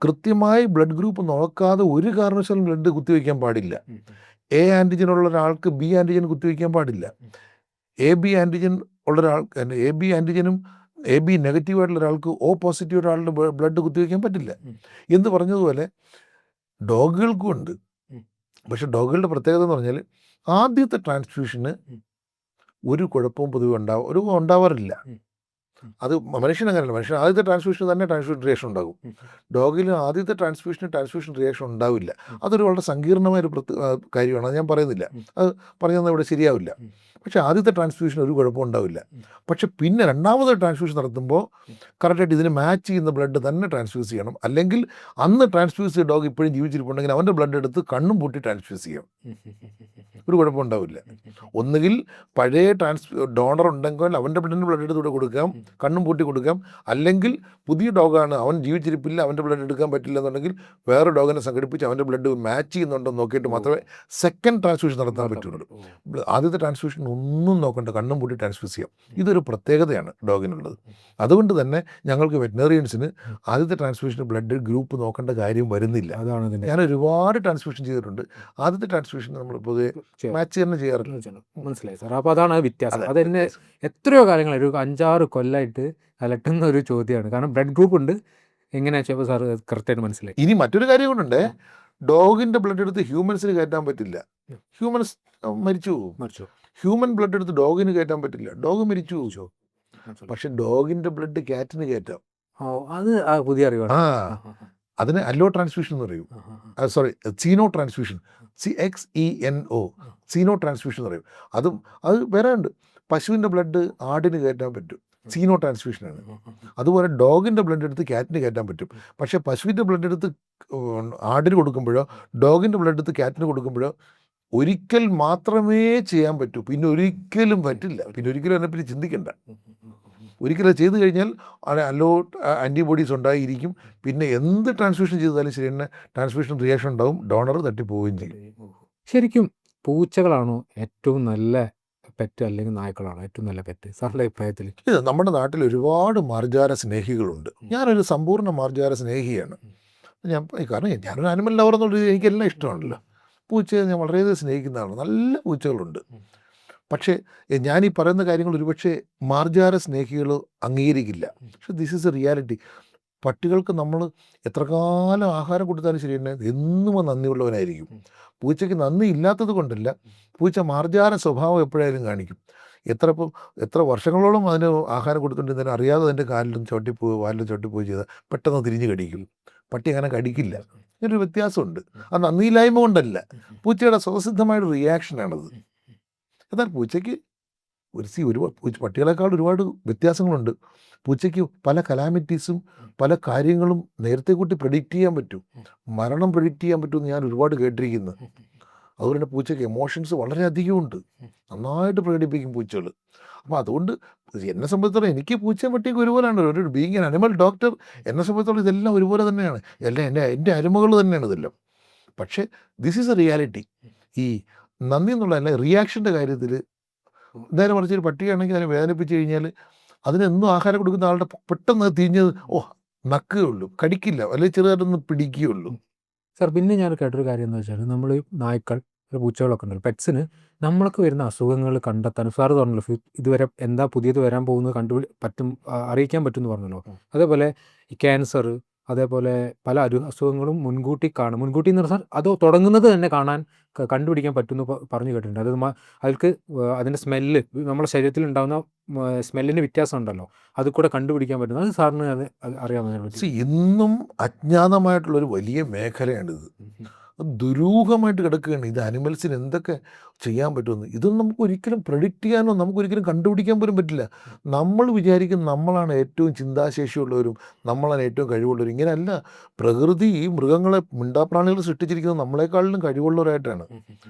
കൃത്യമായി ബ്ലഡ് ഗ്രൂപ്പ് നോക്കാതെ ഒരു കാരണവശാലും ബ്ലഡ് കുത്തിവെക്കാൻ പാടില്ല. എ ആൻറ്റിജൻ ഉള്ള ഒരാൾക്ക് ബി ആൻറ്റിജൻ കുത്തിവെക്കാൻ പാടില്ല. എ ബി ആൻറ്റിജൻ ഉള്ള ഒരാൾക്ക് എ ബി ആൻറ്റിജനും എ ബി നെഗറ്റീവായിട്ടുള്ള ഒരാൾക്ക് ഒ പോസിറ്റീവ് ഒരാളുടെ ബ്ലഡ് കുത്തിവെക്കാൻ പറ്റില്ല എന്ന് പറഞ്ഞതുപോലെ ഡോഗുകൾക്കും ഉണ്ട്. പക്ഷെ ഡോഗുകളുടെ പ്രത്യേകത എന്ന് പറഞ്ഞാൽ ആദ്യത്തെ ട്രാൻസ്ഫ്യൂഷന് ഒരു കുഴപ്പവും പൊതുവെ ഉണ്ടാവാറില്ല. അത് മനുഷ്യൻ അങ്ങനെയല്ല. മനുഷ്യൻ ആദ്യത്തെ ട്രാൻസ്ഫ്യൂഷന് തന്നെ ട്രാൻസ്ഫ്യൂഷൻ റിയാക്ഷൻ ഉണ്ടാകും. ഡോഗിൽ ആദ്യത്തെ ട്രാൻസ്ഫ്യൂഷൻ റിയാക്ഷൻ ഉണ്ടാവില്ല. അതൊരു വളരെ സങ്കീർണമായൊരു കാര്യമാണ്. അത് ഞാൻ പറയുന്നില്ല, അത് പറഞ്ഞാൽ ഇവിടെ ശരിയാവില്ല. പക്ഷേ ആദ്യത്തെ ട്രാൻസ്ഫ്യൂഷൻ ഒരു കുഴപ്പം ഉണ്ടാവില്ല. പക്ഷെ പിന്നെ രണ്ടാമത്തെ ട്രാൻസ്ഫ്യൂഷൻ നടത്തുമ്പോൾ കറക്റ്റായിട്ട് ഇതിന് മാച്ച് ചെയ്യുന്ന ബ്ലഡ് തന്നെ ട്രാൻസ്ഫ്യൂസ് ചെയ്യണം. അല്ലെങ്കിൽ അന്ന് ട്രാൻസ്ഫ്യൂസ് ചെയ്ത ഡോഗ് ഇപ്പോഴും ജീവിച്ചിരിപ്പുണ്ടെങ്കിൽ അവൻ്റെ ബ്ലഡ് എടുത്ത് കണ്ണും പൂട്ടി ട്രാൻസ്ഫ്യൂസ് ചെയ്യാം. ഒരു കുഴപ്പം ഉണ്ടാവില്ല. ഒന്നുകിൽ പഴയ ഡോണർ ഉണ്ടെങ്കിൽ അവൻ്റെ ബ്ലഡിന് ബ്ലഡ് എടുത്ത് ഇവിടെ കൊടുക്കാം, കണ്ണും പൂട്ടി കൊടുക്കാം. അല്ലെങ്കിൽ പുതിയ ഡോഗാണ്, അവൻ ജീവിച്ചിരിപ്പില്ല, അവൻ്റെ ബ്ലഡ് എടുക്കാൻ പറ്റില്ല എന്നുണ്ടെങ്കിൽ വേറെ ഡോഗിനെ സംഘടിപ്പിച്ച് അവൻ്റെ ബ്ലഡ് മാച്ച് ചെയ്യുന്നുണ്ടോ നോക്കിയിട്ട് മാത്രമേ സെക്കൻഡ് ട്രാൻസ്ഫ്യൂഷൻ നടത്താൻ പറ്റുള്ളൂ. ആദ്യത്തെ ട്രാൻസ്ഫ്യൂഷൻ ഒന്നും നോക്കണ്ട, കണ്ണും പൂട്ടി ട്രാൻസ്ഫ്യൂസ് ചെയ്യാം. ഇതൊരു പ്രത്യേകതയാണ് ഡോഗിനുള്ളത്. അതുകൊണ്ട് തന്നെ ഞങ്ങൾക്ക് വെറ്റിനറിയൻസിന് ആദ്യത്തെ ട്രാൻസ്ഫ്യൂഷന് ബ്ലഡ് ഗ്രൂപ്പ് നോക്കേണ്ട കാര്യം വരുന്നില്ല. അതാണ് ഞാൻ ഒരുപാട് ട്രാൻസ്ഫ്യൂഷൻ ചെയ്തിട്ടുണ്ട്. ആദ്യത്തെ ട്രാൻസ്ഫ്യൂഷൻ നമ്മൾ പൊതുവെ മാച്ച് തന്നെ ചെയ്യാറില്ല. മനസ്സിലായി സാർ. അപ്പോൾ അതാണ് വ്യത്യാസം. അതെന്നെ എത്രയോ കാലങ്ങളായി, ഒരു 5-6 കൊല്ലമായിട്ട് അലട്ടുന്ന ഒരു ചോദ്യമാണ്. കാരണം ബ്ലഡ് ഗ്രൂപ്പ് ഉണ്ട്, എങ്ങനെയാ വെച്ചപ്പോൾ സാർ കറക്റ്റായിട്ട് മനസ്സിലായി. ഇനി മറ്റൊരു കാര്യം കൊണ്ടുണ്ട്, ഡോഗിൻ്റെ ബ്ലഡ് എടുത്ത് ഹ്യൂമൻസിന് കയറ്റാൻ പറ്റില്ല. ഹ്യൂമൻസ് മരിച്ചു പോകും. ഹ്യൂമൻ ബ്ലഡ് എടുത്ത് ഡോഗിന് കയറ്റാൻ പറ്റില്ല, ഡോഗ് മരിച്ചു പോകും. പക്ഷെ ഡോഗിൻ്റെ ബ്ലഡ് ക്യാറ്റിന് കയറ്റാം. അത് പുതിയ അറിവാണ്. അതിന് അല്ലോ ട്രാൻസ്ഫ്യൂഷൻ എന്ന് പറയും. സോറി, സീനോ ട്രാൻസ്ഫ്യൂഷൻ, CXENO, സീനോ ട്രാൻസ്ഫ്യൂഷൻ എന്ന് പറയും. അത് വേറെ ഉണ്ട്. പശുവിൻ്റെ ബ്ലഡ് ആടിന് കയറ്റാൻ പറ്റും, സീനോ ട്രാൻസ്ഫ്യൂഷനാണ്. അതുപോലെ ഡോഗിൻ്റെ ബ്ലഡ് എടുത്ത് ക്യാറ്റിന് കയറ്റാൻ പറ്റും. പക്ഷേ പശുവിൻ്റെ ബ്ലഡ് എടുത്ത് ആടിന് കൊടുക്കുമ്പോഴോ ഡോഗിൻ്റെ ബ്ലഡ് എടുത്ത് ക്യാറ്റിന് കൊടുക്കുമ്പോഴോ ഒരിക്കൽ മാത്രമേ ചെയ്യാൻ പറ്റൂ, പിന്നെ ഒരിക്കലും പറ്റില്ല. പിന്നെ ഒരിക്കലും അതിനെപ്പറ്റി ചിന്തിക്കണ്ട. ഒരിക്കലും ചെയ്ത് കഴിഞ്ഞാൽ അല്ലോ ആൻറ്റിബോഡീസ് ഉണ്ടായിരിക്കും. പിന്നെ എന്ത് ട്രാൻസ്ഫ്യൂഷൻ ചെയ്താലും ശരി തന്നെ ട്രാൻസ്ഫ്യൂഷൻ റിയാക്ഷൻ ഉണ്ടാവും, ഡോണർ തട്ടിപ്പോവുകയും ചെയ്യും. ശരിക്കും പൂച്ചകളാണോ ഏറ്റവും നല്ല പെറ്റ്, അല്ലെങ്കിൽ നായ്ക്കളാണോ ഏറ്റവും നല്ല പെറ്റ് സാറിൻ്റെ അഭിപ്രായത്തിൽ? ഇത് നമ്മുടെ നാട്ടിൽ ഒരുപാട് മാർജാര സ്നേഹികളുണ്ട്. ഞാനൊരു സമ്പൂർണ്ണ മാർജാര സ്നേഹിയാണ്. കാരണം ഞാനൊരു ആനിമൽ ലവർ എന്നുള്ളത് എനിക്കെല്ലാം ഇഷ്ടമാണല്ലോ. പൂച്ചയെ ഞാൻ വളരെയധികം സ്നേഹിക്കുന്നതാണ്. നല്ല പൂച്ചകളുണ്ട്. പക്ഷേ ഞാനീ പറയുന്ന കാര്യങ്ങൾ ഒരുപക്ഷെ മാർജാര സ്നേഹികൾ അംഗീകരിക്കില്ല. പക്ഷെ ദിസ് ഈസ് എ റിയാലിറ്റി. പട്ടികൾക്ക് നമ്മൾ എത്ര കാലം ആഹാരം കൊടുത്താലും ശരി തന്നെ എന്നും നന്ദിയുള്ളവനായിരിക്കും. പൂച്ചയ്ക്ക് നന്ദി ഇല്ലാത്തത് കൊണ്ടല്ല, പൂച്ച മാർജാര സ്വഭാവം എപ്പോഴായാലും കാണിക്കും. എത്ര വർഷങ്ങളോളം അതിന് ആഹാരം കൊടുത്തുകൊണ്ടിരുന്നതിന് അറിയാതെ അതിൻ്റെ കാലിലും ചവിട്ടിപ്പോയി വാലിലും ചവിട്ടിപ്പോയി ചെയ്താൽ പെട്ടെന്ന് തിരിഞ്ഞ് കടിക്കും. പട്ടി അങ്ങനെ കടിക്കില്ല. ഇങ്ങനൊരു വ്യത്യാസമുണ്ട്. അത് നന്ദിയില്ലായ്മ കൊണ്ടല്ല, പൂച്ചയുടെ സ്വതസിദ്ധമായൊരു റിയാക്ഷനാണത്. എന്നാൽ പൂച്ചയ്ക്ക് പട്ടികളെക്കാൾ ഒരുപാട് വ്യത്യാസങ്ങളുണ്ട്. പൂച്ചയ്ക്ക് പല കലാമിറ്റീസും പല കാര്യങ്ങളും നേരത്തെ കൂട്ടി പ്രെഡിക്റ്റ് ചെയ്യാൻ പറ്റും. മരണം പ്രെഡിക്റ്റ് ചെയ്യാൻ പറ്റുമെന്ന് ഞാൻ ഒരുപാട് കേട്ടിരിക്കുന്നു. അതുകൊണ്ട് തന്നെ പൂച്ചയ്ക്ക് എമോഷൻസ് വളരെയധികമുണ്ട്, നന്നായിട്ട് പ്രകടിപ്പിക്കും പൂച്ചകൾ. അപ്പോൾ അതുകൊണ്ട് എന്നെ സംബന്ധിച്ചിടത്തോളം എനിക്ക് പൂച്ചയും പട്ടിയൊക്കെ ഒരുപോലെയാണ്. ഒരു ബീയിങ് ആൻ അനിമൽ ഡോക്ടർ എന്നെ സംബന്ധിച്ചിടത്തോളം ഇതെല്ലാം ഒരുപോലെ തന്നെയാണ്. എൻ്റെ അരുമകൾ തന്നെയാണ് ഇതെല്ലാം. പക്ഷേ ദിസ് ഈസ് എ റിയാലിറ്റി. ഈ നന്ദി എന്നുള്ളതല്ല, റിയാക്ഷൻ്റെ കാര്യത്തിൽ നേരെ മറിച്ച് ഒരു പട്ടിയാണെങ്കിൽ അതിനെ വേദനിപ്പിച്ച് കഴിഞ്ഞാൽ അതിനെന്നും ആഹാരം കൊടുക്കുന്ന ആളുടെ പെട്ടെന്ന് തിരിഞ്ഞത് നക്കുകയുള്ളൂ, കടിക്കില്ല, അല്ലെങ്കിൽ ചെറുതായിട്ടൊന്ന് പിടിക്കുകയുള്ളൂ. സാർ, പിന്നെ ഞാൻ കേട്ടൊരു കാര്യം എന്ന് വെച്ചാൽ, നമ്മൾ നായ്ക്കൾ, പൂച്ചകളൊക്കെ ഉണ്ടല്ലോ, പെറ്റ്സിന് നമ്മൾക്ക് വരുന്ന അസുഖങ്ങൾ കണ്ടെത്താനും സാറ് പറഞ്ഞല്ലോ, ഇതുവരെ എന്താ പുതിയത് വരാൻ പോകുന്നത് അറിയിക്കാൻ പറ്റും എന്ന് പറഞ്ഞല്ലോ. അതേപോലെ ഈ ക്യാൻസർ, അതേപോലെ പല അസുഖങ്ങളും മുൻകൂട്ടി എന്ന് പറഞ്ഞാൽ അത് തുടങ്ങുന്നത് തന്നെ കണ്ടുപിടിക്കാൻ പറ്റുമെന്ന് പറഞ്ഞു കേട്ടിട്ടുണ്ട്. അത് അതിൽക്ക് അതിൻ്റെ സ്മെല്ല്, നമ്മുടെ ശരീരത്തിൽ ഉണ്ടാകുന്ന സ്മെല്ലിന് വ്യത്യാസം ഉണ്ടല്ലോ, അത് കൂടെ കണ്ടുപിടിക്കാൻ പറ്റും. അത് സാറിന് അത് അറിയാവുന്നതിനെ പറ്റി? ഇന്നും അജ്ഞാതമായിട്ടുള്ളൊരു വലിയ മേഖലയാണിത്. ദുരൂഹമായിട്ട് കിടക്കുകയാണ്. ഇത് അനിമൽസിന് എന്തൊക്കെ ചെയ്യാൻ പറ്റുമെന്ന് ഇതൊന്നും നമുക്ക് ഒരിക്കലും പ്രെഡിക്റ്റ് ചെയ്യാനോ നമുക്കൊരിക്കലും കണ്ടുപിടിക്കാൻ പോലും പറ്റില്ല. നമ്മൾ വിചാരിക്കും നമ്മളാണ് ഏറ്റവും ചിന്താശേഷിയുള്ളവരും, നമ്മളാണ് ഏറ്റവും കഴിവുള്ളവരും. ഇങ്ങനെയല്ല. പ്രകൃതി ഈ മൃഗങ്ങളെ, മിണ്ടാപ്രാണികൾ സൃഷ്ടിച്ചിരിക്കുന്നത് നമ്മളെക്കാളിലും കഴിവുള്ളവരായിട്ടാണ്.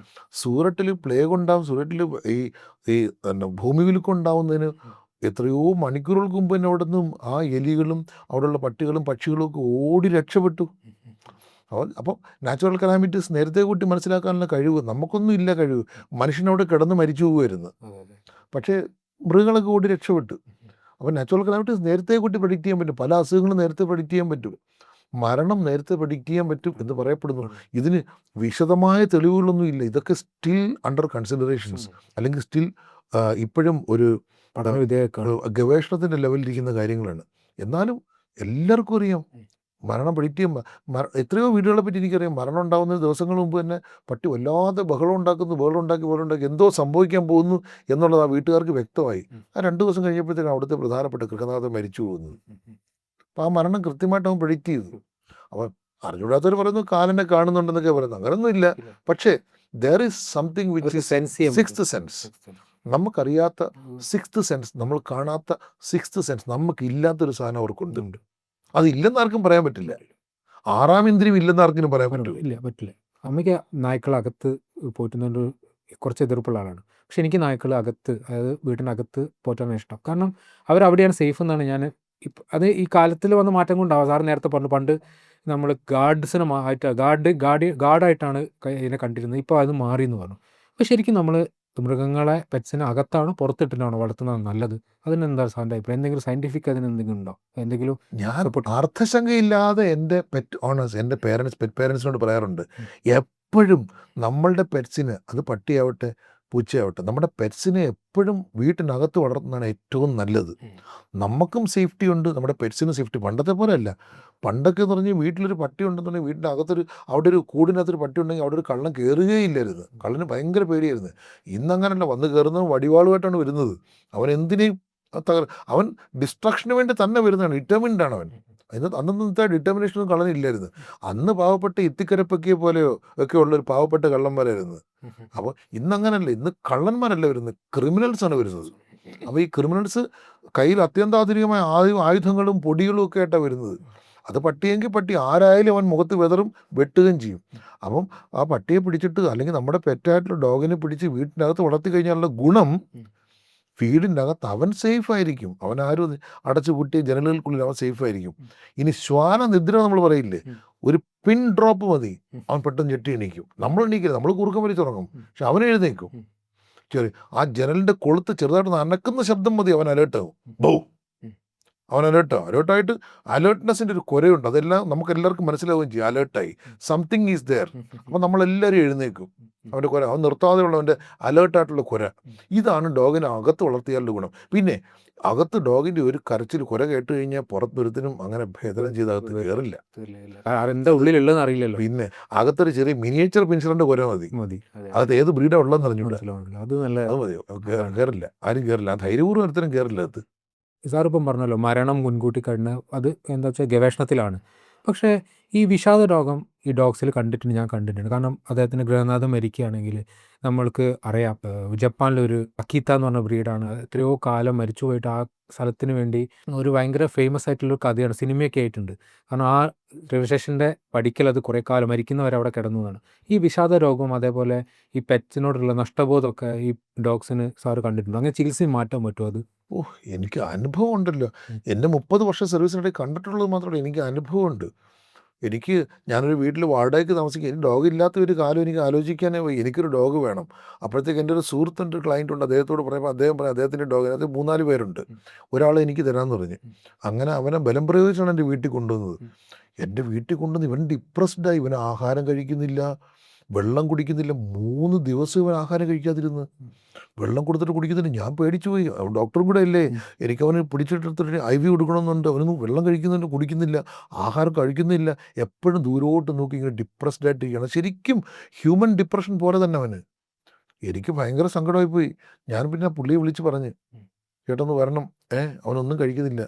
സൂററ്റിൽ പ്ലേഗ് ഉണ്ടാവും, സൂററ്റിൽ ഈ ഭൂമി കുലുക്കം ഉണ്ടാവുന്നതിന് എത്രയോ മണിക്കൂറുകൾക്ക് മുമ്പ് തന്നെ അവിടെ നിന്നും ആ എലികളും അവിടെയുള്ള പട്ടികളും പക്ഷികളും ഒക്കെ ഓടി രക്ഷപ്പെട്ടു. അപ്പം നാച്ചുറൽ കലാമിറ്റീസ് നേരത്തെ കൂട്ടി മനസ്സിലാക്കാനുള്ള കഴിവ് നമുക്കൊന്നും ഇല്ല. കഴിവ് മനുഷ്യനവിടെ കിടന്ന് മരിച്ചു പോകുമായിരുന്നു, പക്ഷേ മൃഗങ്ങളൊക്കെ ഓടി രക്ഷപ്പെട്ടു. അപ്പോൾ നാച്ചുറൽ കലാമിറ്റീസ് നേരത്തെ കൂട്ടി പ്രെഡിക്റ്റ് ചെയ്യാൻ പറ്റും. പല അസുഖങ്ങളും നേരത്തെ പ്രെഡിക്റ്റ് ചെയ്യാൻ പറ്റും. മരണം നേരത്തെ predict ചെയ്യാൻ പറ്റും എന്ന് പറയപ്പെടുന്നു. ഇതിന് വിശദമായ തെളിവുകളൊന്നും ഇല്ല. ഇതൊക്കെ സ്റ്റിൽ അണ്ടർ കൺസിഡറേഷൻസ്, അല്ലെങ്കിൽ സ്റ്റിൽ ഇപ്പോഴും ഒരു പഠന വിധേയക്കാണ്. ഗവേഷണത്തിൻ്റെ ലെവലിലിരിക്കുന്ന കാര്യങ്ങളാണ്. എന്നാലും എല്ലാവർക്കും അറിയാം മരണം predict ചെയ്യാൻ. എത്രയോ വീടുകളെ പറ്റി എനിക്കറിയാം. മരണം ഉണ്ടാകുന്ന ദിവസങ്ങൾ മുമ്പ് തന്നെ പട്ടി വല്ലാതെ ബഹളം ഉണ്ടാക്കി എന്തോ സംഭവിക്കാൻ പോകുന്നു എന്നുള്ളത് ആ വീട്ടുകാർക്ക് വ്യക്തമായി. ആ 2 ദിവസം കഴിഞ്ഞപ്പോഴത്തേക്കാണ് അവിടുത്തെ പ്രധാനപ്പെട്ട ഗൃഹനാഥൻ മരിച്ചു പോകുന്നത്. അപ്പോൾ ആ മരണം കൃത്യമായിട്ട് അവൻ predict ചെയ്തു. അവൻ അറിഞ്ഞൂടാത്തവർ പറയുന്നു കാലനെ കാണുന്നുണ്ടെന്നൊക്കെ പറയുന്നു. അങ്ങനൊന്നും ഇല്ല. പക്ഷേ there is something which is sixth sense. നമുക്കറിയാത്ത സിക്സ്ത് സെൻസ്, നമ്മൾ കാണാത്ത സിക്സ്ത് സെൻസ്, നമുക്കില്ലാത്തൊരു സാധനം അവർക്കുണ്ട്. അതില്ലെന്ന് ആർക്കും പറയാൻ പറ്റില്ല. 6ാം ഇന്ദ്രിയം ഇല്ലെന്ന് ആർക്കും പറയാൻ പറ്റില്ല. ഇല്ല, പറ്റില്ല. അമ്മയ്ക്ക് നായ്ക്കളകത്ത് പോറ്റുന്നതുകൊണ്ട് കുറച്ച് എതിർപ്പുള്ള ആളാണ്. പക്ഷെ എനിക്ക് നായ്ക്കൾ അകത്ത്, അതായത് വീട്ടിനകത്ത് പോറ്റാനാണ് ഇഷ്ടം. കാരണം അവരവിടെയാണ് സേഫ് എന്നാണ് ഞാൻ അത് ഈ കാലത്തിൽ വന്ന മാറ്റം കൊണ്ടാവാം. സാറ് നേരത്തെ പറഞ്ഞു, പണ്ട് നമ്മൾ ഗാർഡ്സിനെ ഗാർഡായിട്ടാണ് ഇതിനെ കണ്ടിരുന്നത്. ഇപ്പോൾ അത് മാറി എന്ന് പറഞ്ഞു. അപ്പോൾ ശരിക്കും നമ്മൾ മൃഗങ്ങളെ, പെറ്റ്സിനെ അകത്താണോ പുറത്തിട്ടിട്ടാണോ വളർത്തുന്നത് നല്ലത്? അതിനെന്താ സാറിൻ്റെ അഭിപ്രായം? എന്തെങ്കിലും സയൻറ്റിഫിക് അതിനെന്തെങ്കിലും ഉണ്ടോ? എന്തെങ്കിലും ഞാൻ അർത്ഥശങ്കയില്ലാതെ എൻ്റെ പെറ്റ് ഓണേഴ്സ്, എൻ്റെ പെറ്റ് പേരൻസിനോട് പറയാറുണ്ട്, എപ്പോഴും നമ്മളുടെ പെറ്റ്സിന്, അത് പട്ടിയാവട്ടെ പൂച്ചയാവട്ടെ, നമ്മുടെ പെറ്റ്സിനെ എപ്പോഴും വീട്ടിനകത്ത് വളർത്തുന്നതാണ് ഏറ്റവും നല്ലത്. നമുക്കും സേഫ്റ്റി ഉണ്ട്, നമ്മുടെ പെറ്റ്സിനും സേഫ്റ്റി. പണ്ടത്തെ പോലെ അല്ല. പണ്ടൊക്കെ എന്ന് പറഞ്ഞാൽ വീട്ടിലൊരു പട്ടി ഉണ്ടെന്നുണ്ടെങ്കിൽ വീട്ടിനകത്തൊരു, അവിടെ ഒരു കൂടിനകത്തൊരു പട്ടി ഉണ്ടെങ്കിൽ അവിടെ ഒരു കള്ളൻ കയറുകയില്ലായിരുന്നു. കള്ളന് ഭയങ്കര പേടിയായിരുന്നു. ഇന്നങ്ങനല്ല, വന്ന് കയറുന്നത് വടിവാളുമായിട്ടാണ് വരുന്നത്. അവൻ എന്തിനേയും അവൻ ഡിസ്ട്രക്ഷന് വേണ്ടി തന്നെ വരുന്നതാണ്. ഡിറ്റർമിൻഡ് ആണ് അവൻ. അന്നത്തെ ഡിറ്റർമിനേഷനൊന്നും കള്ളനില്ലായിരുന്നു. അന്ന് പാവപ്പെട്ട ഇത്തിക്കരപ്പക്കിയെ പോലെയോ ഒക്കെ ഉള്ളൊരു പാവപ്പെട്ട കള്ളന്മാരായിരുന്നു. അപ്പോൾ ഇന്നങ്ങനല്ല. ഇന്ന് കള്ളന്മാരല്ല വരുന്നത്, ക്രിമിനൽസാണ് വരുന്നത്. അപ്പോൾ ഈ ക്രിമിനൽസ് കയ്യിൽ അത്യന്താധുനികമായ ആയുധങ്ങളും പൊടികളും ഒക്കെ ആയിട്ടാണ് വരുന്നത്. അത് പട്ടിയെങ്കിൽ പട്ടി, ആരായാലും അവൻ മുഖത്ത് വെതറും വെട്ടുകയും ചെയ്യും. അപ്പം ആ പട്ടിയെ പിടിച്ചിട്ട്, അല്ലെങ്കിൽ നമ്മുടെ പെറ്റായിട്ടുള്ള ഡോഗിനെ പിടിച്ച് വീട്ടിനകത്ത് വളർത്തി കഴിഞ്ഞാലുള്ള ഗുണം, വീടിൻ്റെ അകത്ത് അവൻ സേഫ് ആയിരിക്കും. അവൻ ആരും അടച്ചു പൂട്ടിയ ജനലുകൾക്കുള്ളിൽ അവൻ സേഫ് ആയിരിക്കും. ഇനി ശ്വാന നിദ്ര നമ്മൾ പറയില്ലേ, ഒരു പിൻ ഡ്രോപ്പ് മതി അവൻ പെട്ടെന്ന് ഞെട്ടി എണീക്കും. നമ്മൾ എണീക്കില്ല, നമ്മൾ കുറുക്കം വലിച്ചുറങ്ങും, പക്ഷെ അവൻ എഴുന്നേക്കും. ആ ജനലിൻ്റെ കൊളുത്ത് ചെറുതായിട്ട് അനക്കുന്ന ശബ്ദം മതി അവൻ അലേർട്ടാവും. ബൗ, അവൻ അലേർട്ടായിട്ട് അലേർട്ട്നെസ്സിൻ്റെ ഒരു കുരയുണ്ട്. അതെല്ലാം നമുക്ക് എല്ലാവർക്കും മനസ്സിലാവുകയും ചെയ്യും. അലേർട്ടായി, സംതിങ് ഈസ് ദെയർ. അപ്പം നമ്മളെല്ലാവരും എഴുന്നേക്കും. അവൻ്റെ കുര, അവൻ നിർത്താതെയുള്ളവൻ്റെ അലേർട്ടായിട്ടുള്ള കുര. ഇതാണ് ഡോഗിനെ അകത്ത് വളർത്തിയാലുള്ള ഗുണം. പിന്നെ അകത്ത് ഡോഗിൻ്റെ ഒരു കരച്ചിൽ, കുര കേട്ട് കഴിഞ്ഞാൽ പുറത്തൊരുത്തിനും അങ്ങനെ ഭേദനം ചെയ്ത് അകത്ത് കയറില്ല. എന്താ ഉള്ളിലുള്ളതെന്ന് അറിയില്ലല്ലോ. പിന്നെ അകത്തൊരു ചെറിയ മിനിയേച്ചർ പിൻഷറിൻ്റെ കുര മതി. അകത്ത് ഏത് ബ്രീഡാണ് ഉള്ളതെന്ന് അറിഞ്ഞൂടാ. അത് മതിയോ? കയറില്ല, ആരും കയറില്ല. ആ ധൈര്യപൂർവ്വം ഒരുത്തരും കയറില്ല അകത്ത്. സാറിപ്പം പറഞ്ഞല്ലോ മരണം മുൻകൂട്ടി കഴിഞ്ഞ്, അത് എന്താ വെച്ചാൽ ഗവേഷണത്തിലാണ്. പക്ഷേ ഈ വിഷാദ രോഗം ഈ ഡോഗ്സിൽ ഞാൻ കണ്ടിട്ടുണ്ട്. കാരണം അദ്ദേഹത്തിൻ്റെ ഗൃഹനാഥൻ മരിക്കുകയാണെങ്കിൽ നമ്മൾക്ക് അറിയാം, ജപ്പാനിലൊരു അക്കീത്ത എന്ന് പറഞ്ഞ ബ്രീഡാണ്. എത്രയോ കാലം മരിച്ചു പോയിട്ട് ആ സ്ഥലത്തിന് വേണ്ടി ഒരു ഭയങ്കര ഫേമസ് ആയിട്ടുള്ളൊരു കഥയാണ്, സിനിമയൊക്കെ ആയിട്ടുണ്ട്. കാരണം ആ റെയിൽവേ സ്റ്റേഷൻ്റെ പടിക്കൽ അത് കുറേ കാലം മരിക്കുന്നവരെ അവിടെ കിടന്നതാണ്. ഈ വിഷാദ രോഗം, അതേപോലെ ഈ പെറ്റ്സിനോടുള്ള നഷ്ടബോധമൊക്കെ ഈ ഡോഗ്സിന് സാറ് കണ്ടിട്ടുണ്ട്. അങ്ങനെ ചികിത്സയും മാറ്റാൻ പറ്റുമോ അത്? എനിക്ക് അനുഭവം ഉണ്ടല്ലോ. എൻ്റെ 30 വർഷം സർവീസിനിടയിൽ കണ്ടിട്ടുള്ളത് മാത്രമല്ല, എനിക്ക് അനുഭവമുണ്ട്. ഞാനൊരു വീട്ടിൽ വാടകയ്ക്ക് താമസിക്കുക. എനിക്ക് ഡോഗ് ഇല്ലാത്ത ഒരു കാലം എനിക്ക് ആലോചിക്കാനേ പോയി. എനിക്കൊരു ഡോഗ് വേണം. അപ്പോഴത്തേക്ക് എൻ്റെ ഒരു സുഹൃത്തുണ്ട്, ക്ലയൻ്റ് ഉണ്ട്. അദ്ദേഹത്തോട് പറയുമ്പോൾ അദ്ദേഹം പറയും അദ്ദേഹത്തിൻ്റെ ഡോഗിനകത്ത് 3-4 പേരുണ്ട്, ഒരാളെ എനിക്ക് തരാമെന്ന് പറഞ്ഞ്. അങ്ങനെ അവനെ ബലം പ്രയോഗിച്ചാണ് എൻ്റെ വീട്ടിൽ കൊണ്ടുവന്നത്. എൻ്റെ വീട്ടിൽ കൊണ്ടുവന്ന് ഇവൻ ഡിപ്രസ്ഡായി. ഇവൻ ആഹാരം കഴിക്കുന്നില്ല, വെള്ളം കുടിക്കുന്നില്ല. 3 ദിവസം ഇവൻ ആഹാരം കഴിക്കാതിരുന്ന്, വെള്ളം കൊടുത്തിട്ട് കുടിക്കുന്നില്ല. ഞാൻ പേടിച്ചു പോയി. ഡോക്ടറും കൂടെ അല്ലേ, എനിക്ക് അവന് പിടിച്ചിട്ടെടുത്തിട്ട് IV കൊടുക്കണമെന്നുണ്ട്. അവനൊന്നും വെള്ളം കഴിക്കുന്നുണ്ട്, കുടിക്കുന്നില്ല, ആഹാരം കഴിക്കുന്നില്ല. എപ്പോഴും ദൂരോട്ട് നോക്കി ഇങ്ങനെ ഡിപ്രസ്ഡ് ആയിട്ടിരിക്കുകയാണ്. ശരിക്കും ഹ്യൂമൻ ഡിപ്രഷൻ പോലെ തന്നെ അവന്. എനിക്ക് ഭയങ്കര സങ്കടമായി പോയി. ഞാൻ പിന്നെ പുള്ളിയെ വിളിച്ച് പറഞ്ഞ്, ചേട്ടൊന്ന് വരണം, അവനൊന്നും കഴിക്കുന്നില്ല.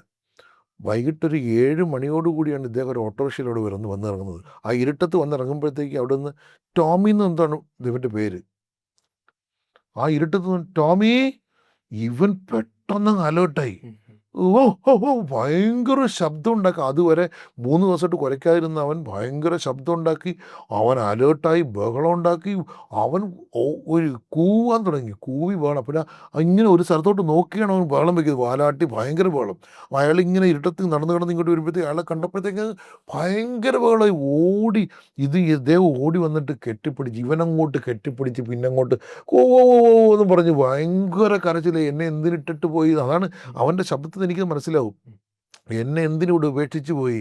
വൈകിട്ടൊരു 7 മണിയോടുകൂടിയാണ് ഇദ്ദേഹം ഒരു ഓട്ടോറിക്ഷയിലൂടെ വന്നിറങ്ങുന്നത്. ആ ഇരുട്ടത്ത് വന്നിറങ്ങുമ്പോഴത്തേക്ക് അവിടെ നിന്ന് ടോമി എന്ന് എന്താണ് ഇവൻ്റെ പേര്, ആ ഇരുട്ടത്ത് ടോമി, ഇവൻ പെട്ടെന്ന് അലേർട്ടായി. ഭയങ്കര ശബ്ദം ഉണ്ടാക്കി. അതുവരെ 3 ദിവസമായിട്ട് കുരയ്ക്കാതിരുന്ന അവൻ ഭയങ്കര ശബ്ദം ഉണ്ടാക്കി. അവൻ അലേർട്ടായി, ബഹളം ഉണ്ടാക്കി. അവൻ ഒരു കൂവാൻ തുടങ്ങി, കൂവി ബഹളം. പിന്നെ ഇങ്ങനെ ഒരു സ്ഥലത്തോട്ട് നോക്കിയാണ് അവൻ ബഹളം വയ്ക്കുന്നത്, വാലാട്ടി ഭയങ്കര ബഹളം. അയാൾ ഇങ്ങനെ ഇരുട്ടത്ത് നടന്ന് ഇങ്ങോട്ട് വരുമ്പോഴത്തേക്ക് അയാളെ കണ്ടപ്പോഴത്തേക്ക് ഭയങ്കര ബഹളമായി. ഇദ്ദേഹം ഓടി വന്നിട്ട് കെട്ടിപ്പിടിച്ച്, ഇവനങ്ങോട്ട് കെട്ടിപ്പിടിച്ച്, പിന്നെ അങ്ങോട്ട് എന്ന് പറഞ്ഞ് ഭയങ്കര കരച്ചിൽ. എന്നെ എന്തിനിട്ടിട്ട് പോയി, അതാണ് അവൻ്റെ ശബ്ദത്തിൽ എനിക്ക് മനസ്സിലാവും. എന്നെ എന്തിനൂടെ ഉപേക്ഷിച്ച് പോയി,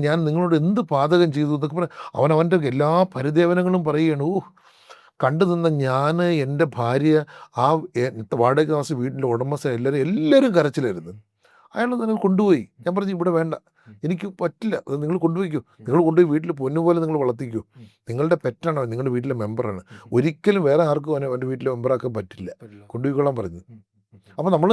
ഞാൻ നിങ്ങളോട് എന്ത് പാതകം ചെയ്തു എന്നൊക്കെ പറഞ്ഞ് അവൻ്റെ എല്ലാ പരിദേവനങ്ങളും പറയുകയാണ്. കണ്ടു നിന്ന ഞാൻ, എൻ്റെ ഭാര്യ, ആ വാടക താമസ വീടിൻ്റെ ഉടമസ്ഥ, എല്ലാവരും കരച്ചിലായിരുന്നു. അയാൾ നിങ്ങൾ കൊണ്ടുപോയി. ഞാൻ പറഞ്ഞു ഇവിടെ വേണ്ട, എനിക്ക് പറ്റില്ല, അത് നിങ്ങൾ കൊണ്ടുപോയിക്കോ, നിങ്ങൾ കൊണ്ടുപോയി വീട്ടിൽ പൊന്നുപോലെ നിങ്ങൾ വളർത്തിക്കോ, നിങ്ങളുടെ പെറ്റാണ്, നിങ്ങളുടെ വീട്ടിലെ മെമ്പറാണ്, ഒരിക്കലും വേറെ ആർക്കും അവൻ്റെ വീട്ടിലെ മെമ്പറാക്കാൻ പറ്റില്ല, കൊണ്ടുപോയിക്കൊള്ളാൻ പറഞ്ഞു. അപ്പോൾ നമ്മൾ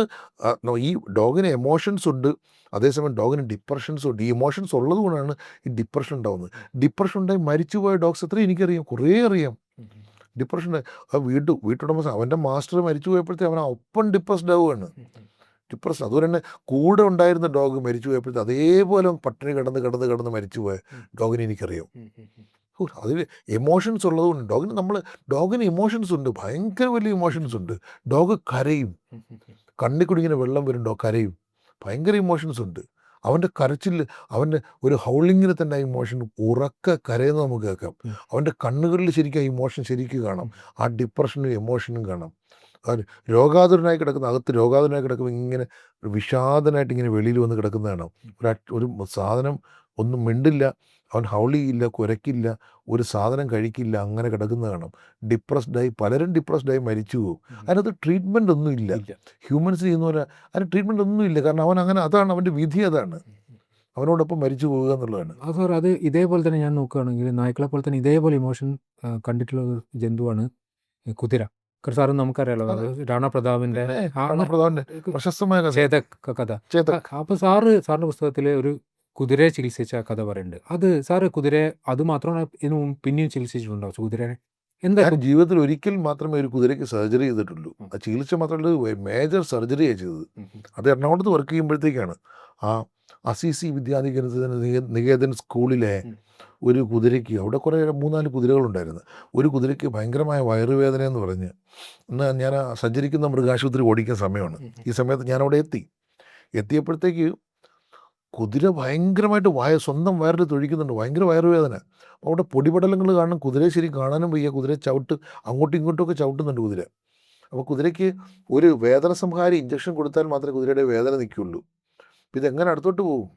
ഈ ഡോഗിന് എമോഷൻസ് ഉണ്ട്, അതേസമയം ഡോഗിന് ഡിപ്രഷൻസും ഉണ്ട്. ഈ ഇമോഷൻസ് ഉള്ളത് കൊണ്ടാണ് ഈ ഡിപ്രഷൻ ഉണ്ടാകുന്നത്. ഡിപ്രഷൻ ഉണ്ടായി മരിച്ചുപോയ ഡോഗ്സ് എത്രയും എനിക്കറിയാം, കുറേ അറിയാം. ഡിപ്രഷൻ ആ വീട്ടുടമസ്ഥ അവൻ്റെ മാസ്റ്റർ മരിച്ചു പോയപ്പോഴത്തേ അവൻ ഒപ്പം ഡിപ്രസ്ഡ് ആവുകയാണ്. ഡിപ്രഷൻ അതുപോലെ തന്നെ കൂടെ ഉണ്ടായിരുന്ന ഡോഗ് മരിച്ചു പോയപ്പോഴത്തെ അതേപോലെ പട്ടിണി കിടന്ന് മരിച്ചുപോയ ഡോഗിനെ എനിക്കറിയാം. അതിൽ എമോഷൻസ് ഉള്ളതുകൊണ്ട് ഡോഗിന് ഇമോഷൻസ് ഉണ്ട്, ഭയങ്കര വലിയ ഇമോഷൻസ് ഉണ്ട്. ഡോഗ് കരയും, കണ്ണിക്കൂടി ഇങ്ങനെ വെള്ളം വരും, ഡോഗ് കരയും, ഭയങ്കര ഇമോഷൻസ് ഉണ്ട്. അവൻ്റെ കരച്ചിൽ, അവൻ്റെ ഒരു ഹൗളിങ്ങിന് തന്നെ ആ ഇമോഷൻ ഉറക്കെ കരയുന്നത് നമുക്ക് കേൾക്കാം. അവൻ്റെ കണ്ണുകളിൽ ശരിക്കും ആ ഇമോഷൻ ശരിക്കും കാണാം, ആ ഡിപ്രഷനും എമോഷനും കാണാം. രോഗാതുരനായി കിടക്കുന്ന, അകത്ത് രോഗാതുരനായി കിടക്കുമ്പോൾ ഇങ്ങനെ വിഷാദനായിട്ട് ഇങ്ങനെ വെളിയിൽ വന്ന് കിടക്കുന്നതാണ്. ഒരു സാധനം ഒന്നും മിണ്ടില്ല, അവൻ ഹൗളിയില്ല, കുരയ്ക്കില്ല, ഒരു സാധനം കഴിക്കില്ല, അങ്ങനെ കിടക്കുന്ന കാണാം. ഡിപ്രസ്ഡായി, പലരും ഡിപ്രസ്ഡായി മരിച്ചു പോകും. അതിനകത്ത് ട്രീറ്റ്മെൻ്റ് ഒന്നും ഇല്ല. ഹ്യൂമൻസ് ചെയ്യുന്ന പോലെ അതിന് ട്രീറ്റ്മെൻ്റ് ഒന്നും ഇല്ല. കാരണം അവൻ അങ്ങനെ, അതാണ് അവൻ്റെ വിധി, അതാണ് അവനോടൊപ്പം മരിച്ചു പോവുക എന്നുള്ളതാണ്. അത് ഇതേപോലെ തന്നെ ഞാൻ നോക്കുകയാണെങ്കിൽ നായ്ക്കളെ പോലെ തന്നെ ഇതേപോലെ ഇമോഷൻ കണ്ടിട്ടുള്ള ഒരു ജന്തുവാണ് കുതിര. സാറും നമുക്കറിയാലോ, രാണ പ്രതാപിന്റെ പ്രശസ്തമായ കഥ. അപ്പോൾ സാറിന്റെ പുസ്തകത്തിൽ ഒരു കുതിരയെ ചികിത്സിച്ച കഥ പറയുന്നുണ്ട്. അത് സാറ് കുതിരയെ അത് മാത്രമാണ് പിന്നെയും ചികിത്സിച്ചിട്ടുണ്ടോ കുതിരയെ? എന്താ ജീവിതത്തിൽ ഒരിക്കൽ മാത്രമേ ഒരു കുതിരയ്ക്ക് സർജറി ചെയ്തിട്ടുള്ളൂ. ആ ചികിത്സ മാത്രമല്ല, മേജർ സർജറിയാണ് ചെയ്തത്. അത് എറണാകുളത്ത് വർക്ക് ചെയ്യുമ്പോഴത്തേക്കാണ് ആ അസീസി നികേതൻ സ്കൂളിലെ ഒരു കുതിരയ്ക്ക്, അവിടെ കുറേ 3-4 കുതിരകളുണ്ടായിരുന്നു. ഒരു കുതിരയ്ക്ക് ഭയങ്കരമായ വയറുവേദന എന്ന് പറഞ്ഞ്, എന്നാൽ ഞാൻ സഞ്ചരിക്കുന്ന മൃഗാശുപത്രി ഓടിക്കുന്ന സമയമാണ്. ഈ സമയത്ത് ഞാൻ അവിടെ എത്തിയപ്പോഴത്തേക്ക് കുതിര ഭയങ്കരമായിട്ട് സ്വന്തം വയറിൽ തൊഴിക്കുന്നുണ്ട്, ഭയങ്കര വയറുവേദന. അവിടെ പൊടിപടലങ്ങൾ കാണണം, കുതിരയെ ശരി കാണാനും വയ്യ, കുതിര അങ്ങോട്ടും ഇങ്ങോട്ടുമൊക്കെ ചവിട്ടുന്നുണ്ട് കുതിര. അപ്പോൾ കുതിരയ്ക്ക് ഒരു വേദന സംഹാരി ഇഞ്ചക്ഷൻ കൊടുത്താൽ മാത്രമേ കുതിരയുടെ വേദന നിൽക്കുള്ളൂ. ഇതെങ്ങനെ അടുത്തോട്ട് പോകും?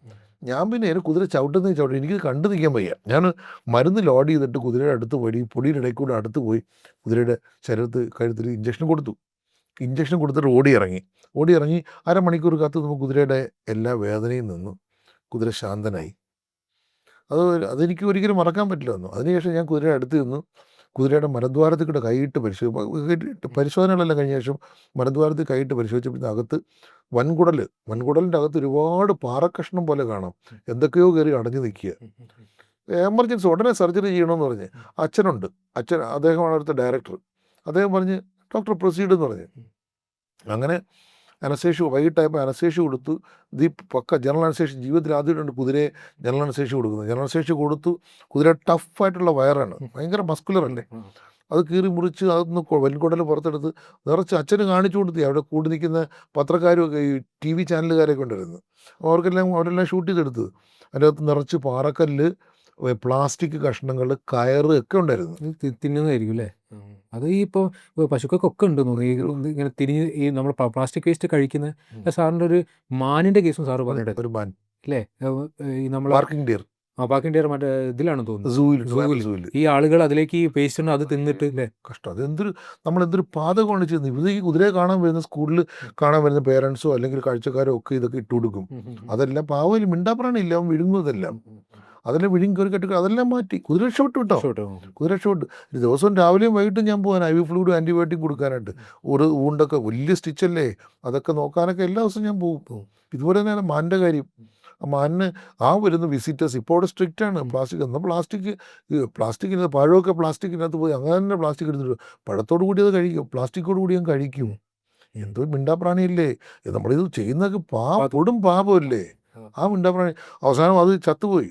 ഞാൻ പിന്നെ കുതിര ചവിട്ടുന്ന എനിക്ക് കണ്ടു നിൽക്കാൻ വയ്യ. ഞാൻ മരുന്ന് ലോഡ് ചെയ്തിട്ട് കുതിരയുടെ അടുത്ത് പോയി, പൊടിയുടെ ഇടയിൽ കൂടെ അടുത്ത് പോയി കുതിരയുടെ കഴുത്തിൽ ഇഞ്ചക്ഷൻ കൊടുത്തു. ഇഞ്ചക്ഷൻ കൊടുത്തിട്ട് ഓടി ഇറങ്ങി അരമണിക്കൂർ കാത്ത് നമുക്ക് കുതിരയുടെ എല്ലാ വേദനയും നിന്നു, കുതിര ശാന്തനായി. അതെനിക്ക് ഒരിക്കലും മറക്കാൻ പറ്റില്ല ഒന്നും. അതിനുശേഷം ഞാൻ കുതിരയുടെ അടുത്ത് നിന്നു, കുതിരയുടെ മലദ്വാരത്തിൽ കൂടെ കൈയിട്ട് പരിശോധനകളെല്ലാം കഴിഞ്ഞ ശേഷം മലദ്വാരത്തിൽ കൈയിട്ട് പരിശോധിച്ചപ്പോഴത്തെ അകത്ത് വൻകുടലിൻ്റെ അകത്ത് ഒരുപാട് പാറക്കഷ്ണം പോലെ കാണാം, എന്തൊക്കെയോ കയറി അടഞ്ഞു നിൽക്കുക. എമർജൻസി ഉടനെ സർജറി ചെയ്യണമെന്ന് പറഞ്ഞ് അച്ഛൻ അദ്ദേഹമാണ് അവിടുത്തെ ഡയറക്ടർ. അദ്ദേഹം പറഞ്ഞ് ഡോക്ടർ പ്രൊസീഡ് എന്ന് പറഞ്ഞ്, അങ്ങനെ അനസ്തേഷ്യ വൈകിട്ടായപ്പോൾ അനസ്തേഷ്യ കൊടുത്തു. പക്ക ജനറൽ അനസ്തേഷ്യ, ജീവിതത്തിൽ ആദ്യമായിട്ടുണ്ട് കുതിരയെ ജനറൽ അനസ്തേഷ്യ കൊടുക്കുന്നത്. ജനറൽ അനസ്തേഷ്യ കൊടുത്തു. കുതിര ടഫായിട്ടുള്ള വയറാണ്, ഭയങ്കര മസ്കുലർ അല്ലേ, അത് കീറി മുറിച്ച് അതൊന്ന് വൻകുടൽ പുറത്തെടുത്ത് നിറച്ച് അച്ഛന് കാണിച്ചു കൊടുത്തു. അവിടെ കൂടി നിൽക്കുന്ന പത്രക്കാരും ഈ TV ചാനലുകാരൊക്കെ ഉണ്ടായിരുന്നു. അവരെല്ലാം ഷൂട്ട് ചെയ്തെടുത്തത്. അതിനകത്ത് നിറച്ച് പാറക്കല്ല്, പ്ലാസ്റ്റിക് കഷ്ണങ്ങൾ, കയറ് ഒക്കെ ഉണ്ടായിരുന്നു. തിന്നുന്നതായിരിക്കും അല്ലേ? അത് ഇപ്പോൾ പശുക്കൾക്കൊക്കെ ഉണ്ട് ഇങ്ങനെ തിരിഞ്ഞ് ഈ നമ്മൾ പ്ലാസ്റ്റിക് വേസ്റ്റ് കഴിക്കുന്ന. സാറിൻ്റെ ഒരു മാനിൻ്റെ കേസും സാറ് പറഞ്ഞിട്ട്, ഒരു മാൻ അല്ലേ, ഈ നമ്മൾ പാർക്കിംഗ് ഡിയർ മറ്റേ ഇതിലാണ് തോന്നുന്നു, സൂവിൽ ഈ ആളുകൾ അതിലേക്ക് ഈ പേസ്റ്റ് ഉണ്ട്, അത് തിന്നിട്ട് അല്ലേ. കഷ്ടം. നമ്മളെന്തൊരു പാതകമാണ് ചെയ്യുന്നത്. ഇത് ഈ കുതിരയെ കാണാൻ വരുന്ന, സ്കൂളിൽ കാണാൻ വരുന്ന പേരൻസോ അല്ലെങ്കിൽ കാഴ്ചക്കാരോ ഒക്കെ ഇതൊക്കെ ഇട്ട് കൊടുക്കും. അതെല്ലാം പാവയിൽ മിണ്ടാപ്രാണില്ല, അവൻ വിഴുങ്ങുന്നതെല്ലാം അതെല്ലാം വിഴുങ്ങി കയറി കെട്ടി അതെല്ലാം മാറ്റി കുതിര രക്ഷപ്പെട്ടു കേട്ടോ. കുതിര രക്ഷപ്പെട്ടു. ദിവസവും രാവിലെയും വൈകിട്ടും ഞാൻ പോകാൻ IV ഫ്ലൂയിഡ് ആൻറ്റിബയോട്ടിക് കൊടുക്കാനായിട്ട്, ഒരു ഊണ്ടൊക്കെ വലിയ സ്റ്റിച്ചല്ലേ, അതൊക്കെ നോക്കാനൊക്കെ എല്ലാ ദിവസവും ഞാൻ പോകും. ഇതുപോലെ തന്നെയാണ് മാനിൻ്റെ കാര്യം. മാനിന് വരുന്ന വിസിറ്റേഴ്സ് ഇപ്പോൾ അവിടെ സ്ട്രിക്റ്റാണ്. പ്ലാസ്റ്റിക്കിനകത്ത് പഴമൊക്കെ പ്ലാസ്റ്റിക്കിനകത്ത് പോയി അങ്ങനെ തന്നെ പ്ലാസ്റ്റിക് എടുത്തിട്ട് പഴത്തോടു കൂടി അത് കഴിക്കും, പ്ലാസ്റ്റിക്കോട് കൂടി ഞാൻ കഴിക്കും. എന്തോ മിണ്ടാപ്രാണിയില്ലേ നമ്മളിത് ചെയ്യുന്നതൊക്കെ, പാപമല്ലേ ആ മിണ്ടാപ്രാണി. അവസാനം അത് ചത്തുപോയി.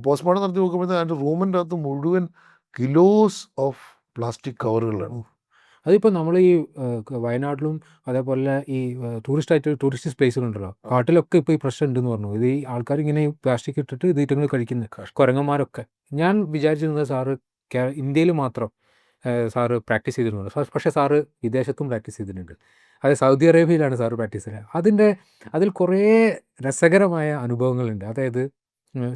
പോസ്റ്റ്മോർട്ടം നടത്തി നോക്കുമ്പോഴത്തേക്ക് അതിൻ്റെ റൂമിൻ്റെ അകത്ത് മുഴുവൻ കിലോസ് ഓഫ് പ്ലാസ്റ്റിക് കവറുകളാണ്. അതിപ്പോൾ നമ്മൾ ഈ വയനാട്ടിലും അതേപോലെ ഈ ടൂറിസ്റ്റ് സ്പേസുകളുണ്ടല്ലോ, കാട്ടിലൊക്കെ ഇപ്പോൾ ഈ പ്രശ്നം ഉണ്ടെന്ന് പറഞ്ഞു. ഇത് ഈ ആൾക്കാർ ഇങ്ങനെ പ്ലാസ്റ്റിക് ഇട്ടിട്ട് ഇത് ഇറ്റങ്ങൾ കഴിക്കുന്നത്, കുരങ്ങന്മാരൊക്കെ. ഞാൻ വിചാരിച്ചിരുന്നത് സാറ് ഇന്ത്യയിൽ മാത്രം സാറ് പ്രാക്ടീസ് ചെയ്തിട്ടുണ്ട്. പക്ഷേ സാറ് വിദേശത്തും പ്രാക്ടീസ് ചെയ്തിട്ടുണ്ട്. അതായത് സൗദി അറേബ്യയിലാണ് സാറ് പ്രാക്ടീസ് ചെയ്തത്. അതിൽ കുറേ രസകരമായ അനുഭവങ്ങളുണ്ട്. അതായത്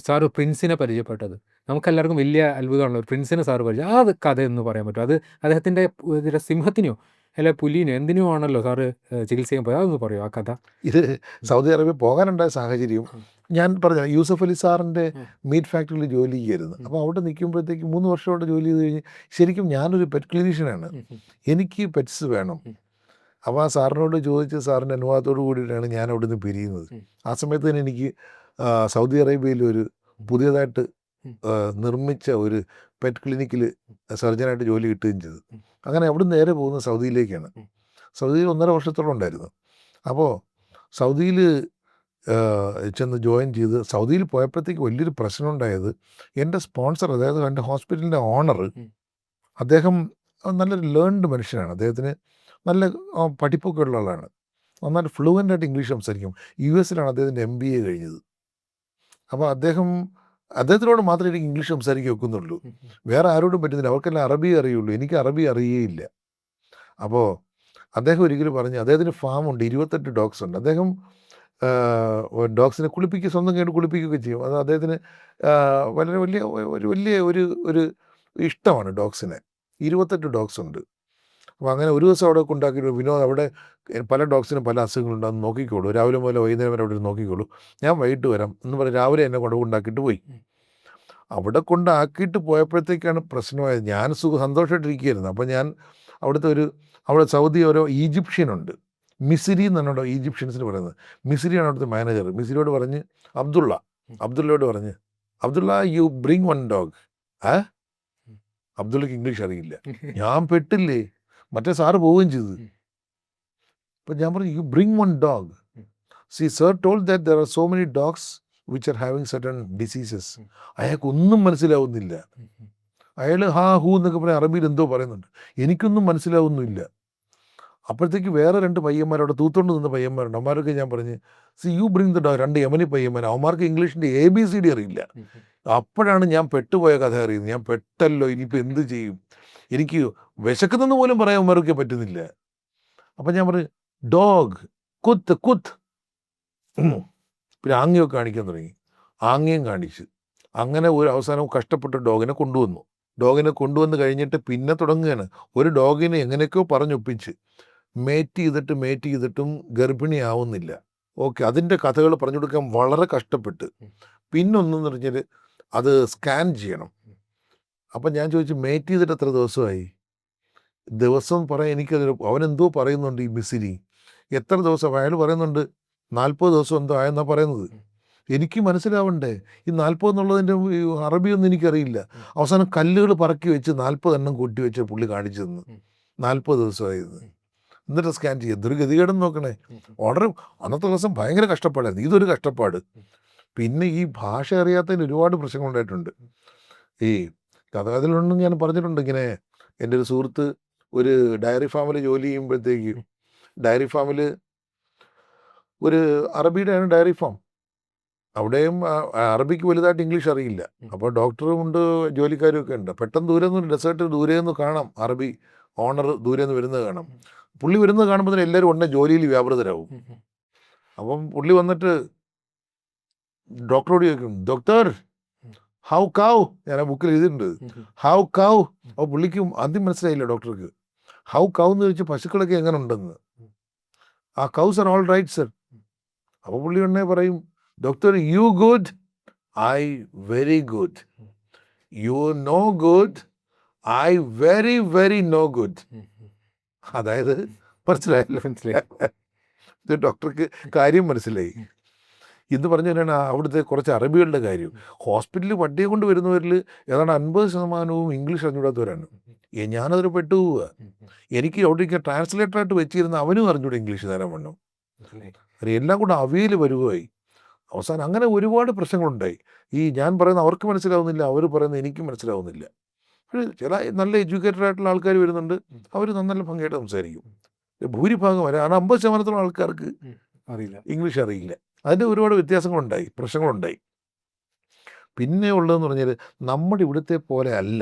സാറ് പ്രിൻസിനെ പരിചയപ്പെട്ടത് നമുക്കെല്ലാവർക്കും വലിയ അത്ഭുതമാണല്ലോ. ഒരു പ്രിൻസിനെ സാറ് പരിചയം. ആ കഥയൊന്ന് പറയാൻ പറ്റുമോ? അത് അദ്ദേഹത്തിൻ്റെ സിംഹത്തിനെയോ അല്ല പുലിനെയോ എന്തിനോ ആണല്ലോ സാറ് ചികിത്സ ചെയ്യാൻ പോയത്. അതൊന്ന് പറയുമോ ആ കഥ? ഇത് സൗദി അറേബ്യ പോകാനുണ്ടായ സാഹചര്യം ഞാൻ പറഞ്ഞ യൂസഫ് അലി സാറിൻ്റെ മീറ്റ് ഫാക്ടറിയിൽ ജോലി ചെയ്യായിരുന്നു. അപ്പോൾ അവിടെ നിൽക്കുമ്പോഴത്തേക്ക് 3 വർഷം അവിടെ ജോലി ചെയ്ത് കഴിഞ്ഞ് ശരിക്കും ഞാനൊരു പെറ്റ് ക്ലിനീഷ്യനാണ്, എനിക്ക് പെറ്റ്സ് വേണം. അപ്പോൾ ആ സാറിനോട് ചോദിച്ച് സാറിൻ്റെ അനുവാദത്തോടു കൂടിയിട്ടാണ് ഞാൻ അവിടെ നിന്ന് പിരിയുന്നത്. ആ സമയത്ത് തന്നെ എനിക്ക് സൗദി അറേബ്യയിൽ ഒരു പുതിയതായിട്ട് നിർമ്മിച്ച ഒരു പെറ്റ് ക്ലിനിക്കിൽ സർജനായിട്ട് ജോലി കിട്ടുകയും ചെയ്തു. അങ്ങനെ അവിടെ നിന്ന് നേരെ പോകുന്നത് സൗദിയിലേക്കാണ്. സൗദിയിൽ 1.5 വർഷത്തോളം ഉണ്ടായിരുന്നു. അപ്പോൾ സൗദിയിൽ ചെന്ന് ജോയിൻ ചെയ്ത് സൗദിയിൽ പോയപ്പോഴത്തേക്ക് വലിയൊരു പ്രശ്നം ഉണ്ടായത്, എൻ്റെ സ്പോൺസർ, അതായത് എൻ്റെ ഹോസ്പിറ്റലിൻ്റെ ഓണർ, അദ്ദേഹം നല്ലൊരു ലേൺഡ് മനുഷ്യനാണ്. അദ്ദേഹത്തിന് നല്ല പഠിപ്പൊക്കെ ഉള്ള ആളാണ്. നന്നായിട്ട് ഫ്ലുവൻ്റ് ആയിട്ട് ഇംഗ്ലീഷ് സംസാരിക്കും. US അദ്ദേഹത്തിൻ്റെ MBA കഴിഞ്ഞത്. അപ്പോൾ അദ്ദേഹത്തിനോട് മാത്രമേ എനിക്ക് ഇംഗ്ലീഷ് സംസാരിക്കാൻ ഒക്കുന്നുള്ളൂ. വേറെ ആരോടും പറ്റുന്നില്ല. അവർക്കെല്ലാം അറബി അറിയുള്ളൂ. എനിക്ക് അറബി അറിയേയില്ല. അപ്പോൾ അദ്ദേഹം ഒരിക്കലും പറഞ്ഞ്, അദ്ദേഹത്തിന് ഫാമുണ്ട്, 28 ഡോഗ്സ് ഉണ്ട്. അദ്ദേഹം ഡോഗ്സിനെ സ്വന്തം കൈകൊണ്ട് കുളിപ്പിക്കുകയൊക്കെ ചെയ്യും. അത് അദ്ദേഹത്തിന് വളരെ വലിയ ഒരു ഇഷ്ടമാണ് ഡോഗ്സിനെ. 28 ഡോഗ്സ് ഉണ്ട്. അപ്പോൾ അങ്ങനെ ഒരു ദിവസം അവിടെ കൊണ്ടാക്കിയിട്ട് വിനോദ്, അവിടെ പല ഡോഗ്സിനും പല അസുഖങ്ങളുണ്ടെന്ന് നോക്കിക്കോളൂ, രാവിലെ മുതൽ വൈകുന്നേരം വരെ അവിടെ നോക്കിക്കോളൂ, ഞാൻ വൈകിട്ട് വരാം എന്ന് പറഞ്ഞ് രാവിലെ എന്നെ കൊണ്ടാക്കിയിട്ട് പോയി. അവിടെ കൊണ്ടാക്കിയിട്ട് പോയപ്പോഴത്തേക്കാണ് പ്രശ്നമായത്. ഞാൻ സന്തോഷമായിട്ടിരിക്കുകയായിരുന്നു. അപ്പോൾ ഞാൻ അവിടെ സൗദി ഓരോ ഈജിപ്ഷ്യനുണ്ട്, മിസിരി എന്നാണ് ഈജിപ്ഷ്യൻസിന് പറയുന്നത്. മിസിരിയാണ് അവിടുത്തെ മാനേജർ. മിസിരിയോട് പറഞ്ഞ് അബ്ദുള്ളയോട് പറഞ്ഞ്, അബ്ദുള്ള യു ബ്രിങ് 1 ഡോഗ്. അബ്ദുള്ളക്ക് ഇംഗ്ലീഷ് അറിയില്ല. ഞാൻ പെട്ടില്ലേ, മറ്റേ സാറ് പോവുകയും ചെയ്തു. അപ്പം ഞാൻ പറഞ്ഞു, you bring 1 dog. See sir told that there are so many dogs which are having certain diseases. അയാൾക്കൊന്നും മനസ്സിലാവുന്നില്ല. അയാൾ ഹൂ എന്നൊക്കെ പറഞ്ഞാൽ അറബിയിൽ എന്തോ പറയുന്നുണ്ട്, എനിക്കൊന്നും മനസ്സിലാവുന്നില്ല. അപ്പോഴത്തേക്ക് വേറെ 2 പയ്യന്മാർ അവിടെ തൂത്തോണ്ട് നിന്ന പയ്യന്മാരുണ്ട്. അവന്മാരൊക്കെ ഞാൻ പറഞ്ഞ്, see you bring the dog. 2 Yemeni പയ്യന്മാർ, അവന്മാർക്ക് ഇംഗ്ലീഷിൻ്റെ ABCD അറിയില്ല. അപ്പോഴാണ് ഞാൻ പെട്ടുപോയ കഥ അറിയുന്നത്. ഞാൻ പെട്ടല്ലോ, ഇനിയിപ്പോൾ എന്ത് ചെയ്യും, എനിക്ക് വിശക്കുന്നെന്ന് പോലും പറയാൻ അവന്മാർക്ക് പറ്റുന്നില്ല. അപ്പം ഞാൻ പറഞ്ഞു, ഡോഗ് കുത്ത്. പിന്നെ ആംഗ്യമൊക്കെ കാണിക്കാൻ തുടങ്ങി. ആംഗ്യം കാണിച്ച് അങ്ങനെ ഒരു അവസാനം കഷ്ടപ്പെട്ട് ഡോഗിനെ കൊണ്ടുവന്ന് കഴിഞ്ഞിട്ട് പിന്നെ തുടങ്ങുകയാണ്. ഒരു ഡോഗിനെ എങ്ങനെയൊക്കെയോ പറഞ്ഞൊപ്പിച്ച് മേറ്റ് ചെയ്തിട്ടും ഗർഭിണിയാവുന്നില്ല. ഓക്കെ, അതിൻ്റെ കഥകൾ പറഞ്ഞു കൊടുക്കാൻ വളരെ കഷ്ടപ്പെട്ട്. പിന്നൊന്നെന്ന് പറഞ്ഞാൽ അത് സ്കാൻ ചെയ്യണം. അപ്പം ഞാൻ ചോദിച്ചു, മേറ്റ് ചെയ്തിട്ട് എത്ര ദിവസമായി? ദിവസം പറയാൻ എനിക്കതിന് അവനെന്തോ പറയുന്നുണ്ട് ഈ മിസിരി. എത്ര ദിവസം? അയാൾ പറയുന്നുണ്ട് 40 ദിവസം എന്തോ ആയെന്നാണ് പറയുന്നത്. എനിക്ക് മനസ്സിലാവണ്ടേ ഈ 40 എന്നുള്ളതിൻ്റെ അറബിയൊന്നും എനിക്കറിയില്ല. അവസാനം കല്ലുകൾ പറക്കി വെച്ച് 40 എണ്ണം കൂട്ടി വെച്ച് പുള്ളി കാണിച്ചു തന്നു. 40 ദിവസമായിരുന്നു. എന്നിട്ട് സ്കാൻ ചെയ്യുക. എന്തൊരു ഗതികേടെന്ന് നോക്കണേ. വളരെ അന്നത്തെ ദിവസം ഭയങ്കര കഷ്ടപ്പാടായിരുന്നു. ഇതൊരു കഷ്ടപ്പാട്. പിന്നെ ഈ ഭാഷ അറിയാത്തതിന് ഒരുപാട് പ്രശ്നങ്ങളുണ്ടായിട്ടുണ്ട്. ഈ കഥകളിലൊന്നും ഞാൻ പറഞ്ഞിട്ടുണ്ട്. ഇങ്ങനെ എൻ്റെ ഒരു സുഹൃത്ത് ഒരു ഡയറി ഫാമിൽ ജോലി ചെയ്യുമ്പോഴത്തേക്ക്, ഡയറി ഫാമിൽ ഒരു അറബിയുടെയാണ് ഡയറി ഫാം. അവിടെയും അറബിക്ക് വലുതായിട്ട് ഇംഗ്ലീഷ് അറിയില്ല. അപ്പോൾ ഡോക്ടറും ഉണ്ട്, ജോലിക്കാരും ഒക്കെ ഉണ്ട്. പെട്ടെന്ന് ദൂരെ നിന്ന് ഡെസേർട്ട് ദൂരെ നിന്ന് കാണാം, അറബി ഓണർ ദൂരെ നിന്ന് വരുന്നത് കാണാം. പുള്ളി വരുന്നത് കാണുമ്പോൾ തന്നെ എല്ലാവരും ഉടനെ ജോലിയിൽ വ്യാപൃതരാകും. അപ്പം പുള്ളി വന്നിട്ട് ഡോക്ടറോട് ചോദിക്കും, ഡോക്ടർ ഹൗ കാവ്. ഞാൻ ആ ബുക്കിൽ എഴുതിയിട്ടുണ്ട്, ഹൗ കാവ്. അപ്പോൾ പുള്ളിക്കും ആദ്യം മനസ്സിലായില്ല ഡോക്ടർക്ക്. ഹൗ കാവ് എന്ന് ചോദിച്ചാൽ പശുക്കളൊക്കെ എങ്ങനെ ഉണ്ടെന്ന്. ആ cows are all right sir. അപ്പോൾ പുള്ളി ഉടനെ പറയും, doctor you good, I very good. You no good, I very very no good. അതായത് മനസ്സിലായി. ഡോക്ടർക്ക് കാര്യം മനസ്സിലായി. എന്ന് പറഞ്ഞു തന്നെയാണ് അവിടുത്തെ കുറച്ച് അറബികളുടെ കാര്യം. ഹോസ്പിറ്റലിൽ വണ്ടിയെ കൊണ്ട് വരുന്നവരിൽ ഏതാണ്ട് 50% ഇംഗ്ലീഷ് അറിഞ്ഞുകൂടാത്തവരാണ്. ഞാനതിൽ പെട്ടുപോവുക. എനിക്ക് അവിടെ ട്രാൻസ്ലേറ്ററായിട്ട് വെച്ചിരുന്ന അവനും അറിഞ്ഞൂടെ ഇംഗ്ലീഷ് നേരം വണ്ണം. എല്ലാം കൂടെ അവയിൽ വരുകയായി. അവസാനം അങ്ങനെ ഒരുപാട് പ്രശ്നങ്ങളുണ്ടായി. ഈ ഞാൻ പറയുന്ന അവർക്ക് മനസ്സിലാവുന്നില്ല, അവർ പറയുന്നത് എനിക്ക് മനസ്സിലാവുന്നില്ല. പക്ഷേ ചില നല്ല എഡ്യൂക്കേറ്റഡ് ആയിട്ടുള്ള ആൾക്കാർ വരുന്നുണ്ട്, അവർ നല്ല ഭംഗിയായിട്ട് സംസാരിക്കും. ഭൂരിഭാഗം വരെ 50% ആൾക്കാർക്ക് അറിയില്ല, ഇംഗ്ലീഷ് അറിയില്ല. അതിൻ്റെ ഒരുപാട് വ്യത്യാസങ്ങളുണ്ടായി, പ്രശ്നങ്ങളുണ്ടായി. പിന്നെ ഉള്ളതെന്ന് പറഞ്ഞാൽ നമ്മുടെ ഇവിടുത്തെ പോലെ അല്ല.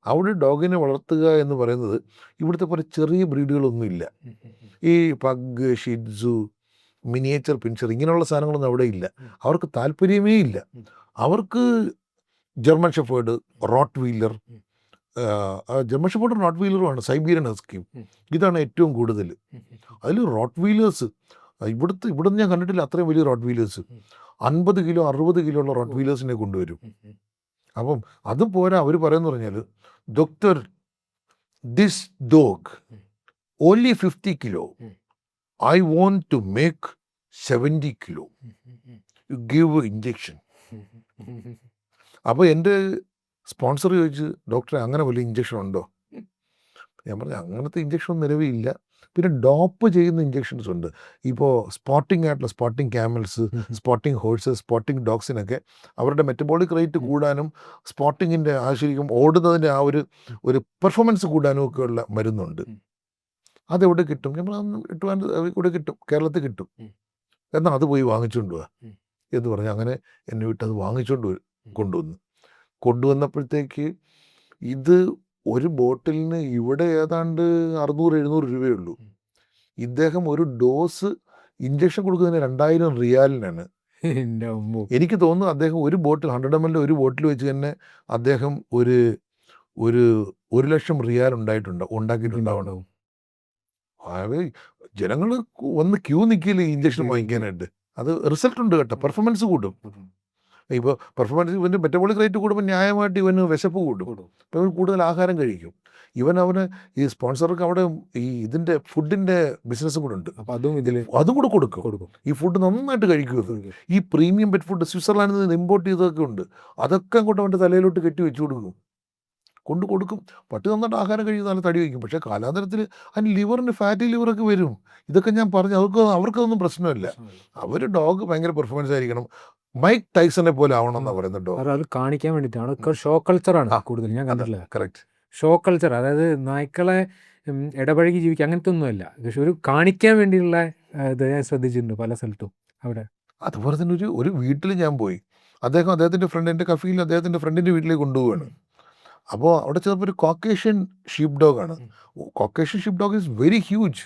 അവിടെ ഡോഗിനെ വളർത്തുക എന്ന് പറയുന്നത് ഇവിടുത്തെ പോലെ ചെറിയ ബ്രീഡുകളൊന്നുമില്ല. ഈ പഗ്, ഷിറ്റ്സു, മിനിയേച്ചർ പിൻഷർ ഇങ്ങനെയുള്ള സാധനങ്ങളൊന്നും അവിടെ ഇല്ല. അവർക്ക് താല്പര്യമേ ഇല്ല. അവർക്ക് German shepherd, rottweiler, German ഷെഫേർഡും റോട്ട് വീലറുമാണ്, സൈബീരിയൻ ഹസ്കിയും, ഇതാണ് ഏറ്റവും കൂടുതൽ. അതിൽ റോട്ട് വീലേഴ്സ് ഇവിടുന്ന് ഞാൻ കണ്ടിട്ടില്ല അത്രയും വലിയ റോട്ട് വീലേഴ്സ്. 50 കിലോ 60 കിലോ ഉള്ള റോട്ട് വീലേഴ്സിനെ കൊണ്ടുവരും. അപ്പം അതും പോരാ, അവർ പറയുന്ന പറഞ്ഞാൽ, doctor this dog only 50 kilo, I want to make 70 kilo, you give injection. അപ്പോൾ എൻ്റെ സ്പോൺസർ ചോദിച്ച്, ഡോക്ടറെ അങ്ങനെ വലിയ ഇഞ്ചെക്ഷൻ ഉണ്ടോ? ഞാൻ പറഞ്ഞു അങ്ങനത്തെ ഇഞ്ചെക്ഷൻ നിലവിലില്ല. പിന്നെ ഡോപ്പ് ചെയ്യുന്ന ഇഞ്ചെക്ഷൻസ് ഉണ്ട്. ഇപ്പോൾ സ്പോട്ടിംഗ് ആയിട്ടുള്ള spotting camels, spotting horses, spotting ഡോഗ്സിനൊക്കെ അവരുടെ മെറ്റബോളിക് റേറ്റ് കൂടാനും സ്പോട്ടിങ്ങിൻ്റെ ശരിക്കും ഓടുന്നതിൻ്റെ ആ ഒരു പെർഫോമൻസ് കൂടാനും ഒക്കെ ഉള്ള മരുന്നുണ്ട്. അതെവിടെ കിട്ടും? നമ്മൾ കിട്ടുവാൻ ഇവിടെ കിട്ടും, കേരളത്തിൽ കിട്ടും. എന്നാൽ അത് പോയി വാങ്ങിച്ചുകൊണ്ട് പോവാ എന്ന് പറഞ്ഞ് അങ്ങനെ എന്നെ വിട്ട് അത് കൊണ്ടുവന്നപ്പോഴത്തേക്ക് ഇത് ഒരു ബോട്ടിലിന് ഇവിടെ ഏതാണ്ട് 600-700 രൂപയുള്ളൂ. ഇദ്ദേഹം ഒരു ഡോസ് ഇഞ്ചക്ഷൻ കൊടുക്കുന്നതിന് 2000 റിയാലിനാണ്. എനിക്ക് തോന്നുന്നു അദ്ദേഹം ഒരു ബോട്ടിൽ 100 ml ഒരു ബോട്ടിൽ വെച്ച് തന്നെ അദ്ദേഹം ഒരു 1,00,000 റിയാൽ ഉണ്ടാക്കിയിട്ടുണ്ടാവണം. അത് ജനങ്ങൾ വന്ന് ക്യൂ നിൽക്കില്ല ഈ ഇഞ്ചക്ഷൻ വാങ്ങിക്കാനായിട്ട്. അത് റിസൾട്ട് ഉണ്ട് കേട്ടോ, പെർഫോമൻസ് കൂടും. ഇപ്പോൾ പെർഫോമൻസ് ഇവൻ്റെ മെറ്റബോളിക് റേറ്റ് കൂടുമ്പോൾ ന്യായമായിട്ട് ഇവന് വിശപ്പ് കൂടും. അപ്പോൾ ഇവൻ കൂടുതൽ ആഹാരം കഴിക്കും. അവന് ഈ സ്പോൺസർക്ക് അവിടെ ഈ ഇതിൻ്റെ ഫുഡിൻ്റെ ബിസിനസ്സും കൂടെ ഉണ്ട്. അപ്പോൾ അതും കൂടെ കൊടുക്കും. ഈ ഫുഡ് നന്നായിട്ട് കഴിക്കും. ഈ പ്രീമിയം പെറ്റ് ഫുഡ് സ്വിറ്റ്സർലാൻഡിൽ നിന്ന് ഇമ്പോർട്ട് ചെയ്തൊക്കെ ഉണ്ട്. അതൊക്കെ അങ്ങോട്ട് അവൻ്റെ തലയിലോട്ട് കെട്ടി വെച്ച് കൊടുക്കും. പട്ടി നന്നായിട്ട് ആഹാരം കഴിക്കുന്ന നല്ല തടി വയ്ക്കും. പക്ഷേ കാലാന്തരത്തിൽ അതിന് ലിവറിന് ഫാറ്റി ലിവറൊക്കെ വരും. ഇതൊക്കെ ഞാൻ പറഞ്ഞു, അവർക്കതൊന്നും പ്രശ്നമില്ല. അവർ ഡോഗ് ഭയങ്കര പെർഫോമൻസ് ആയിരിക്കണം, മൈക്ക് ടൈസനെ പോലെ ആവണം എന്നാണ് പറയുന്നത്. അത് കാണിക്കാൻ വേണ്ടിയിട്ടാണ്. ഷോ കൾച്ചറാണ് കൂടുതൽ ഞാൻ കണ്ടിട്ടില്ല. കറക്റ്റ്, ഷോ കൾച്ചർ, അതായത് നായ്ക്കളെ ഇടപഴകി ജീവിക്കുക അങ്ങനത്തെ ഒന്നുമല്ല. പക്ഷെ ഒരു കാണിക്കാൻ വേണ്ടിയുള്ള ഇത് ഞാൻ ശ്രദ്ധിച്ചിട്ടുണ്ട് പല സ്ഥലത്തും അവിടെ. അതുപോലെ തന്നെ ഒരു വീട്ടിൽ ഞാൻ പോയി, അദ്ദേഹത്തിൻ്റെ ഫ്രണ്ട്, എൻ്റെ കഫീൽ അദ്ദേഹത്തിൻ്റെ ഫ്രണ്ടിൻ്റെ വീട്ടിലേക്ക് കൊണ്ടുപോവുകയാണ്. അപ്പോൾ അവിടെ ചെന്നപ്പോൾ ഒരു കോക്കേഷ്യൻ ഷീപ്പ് ഡോഗാണ്. Caucasian sheep dog is very huge.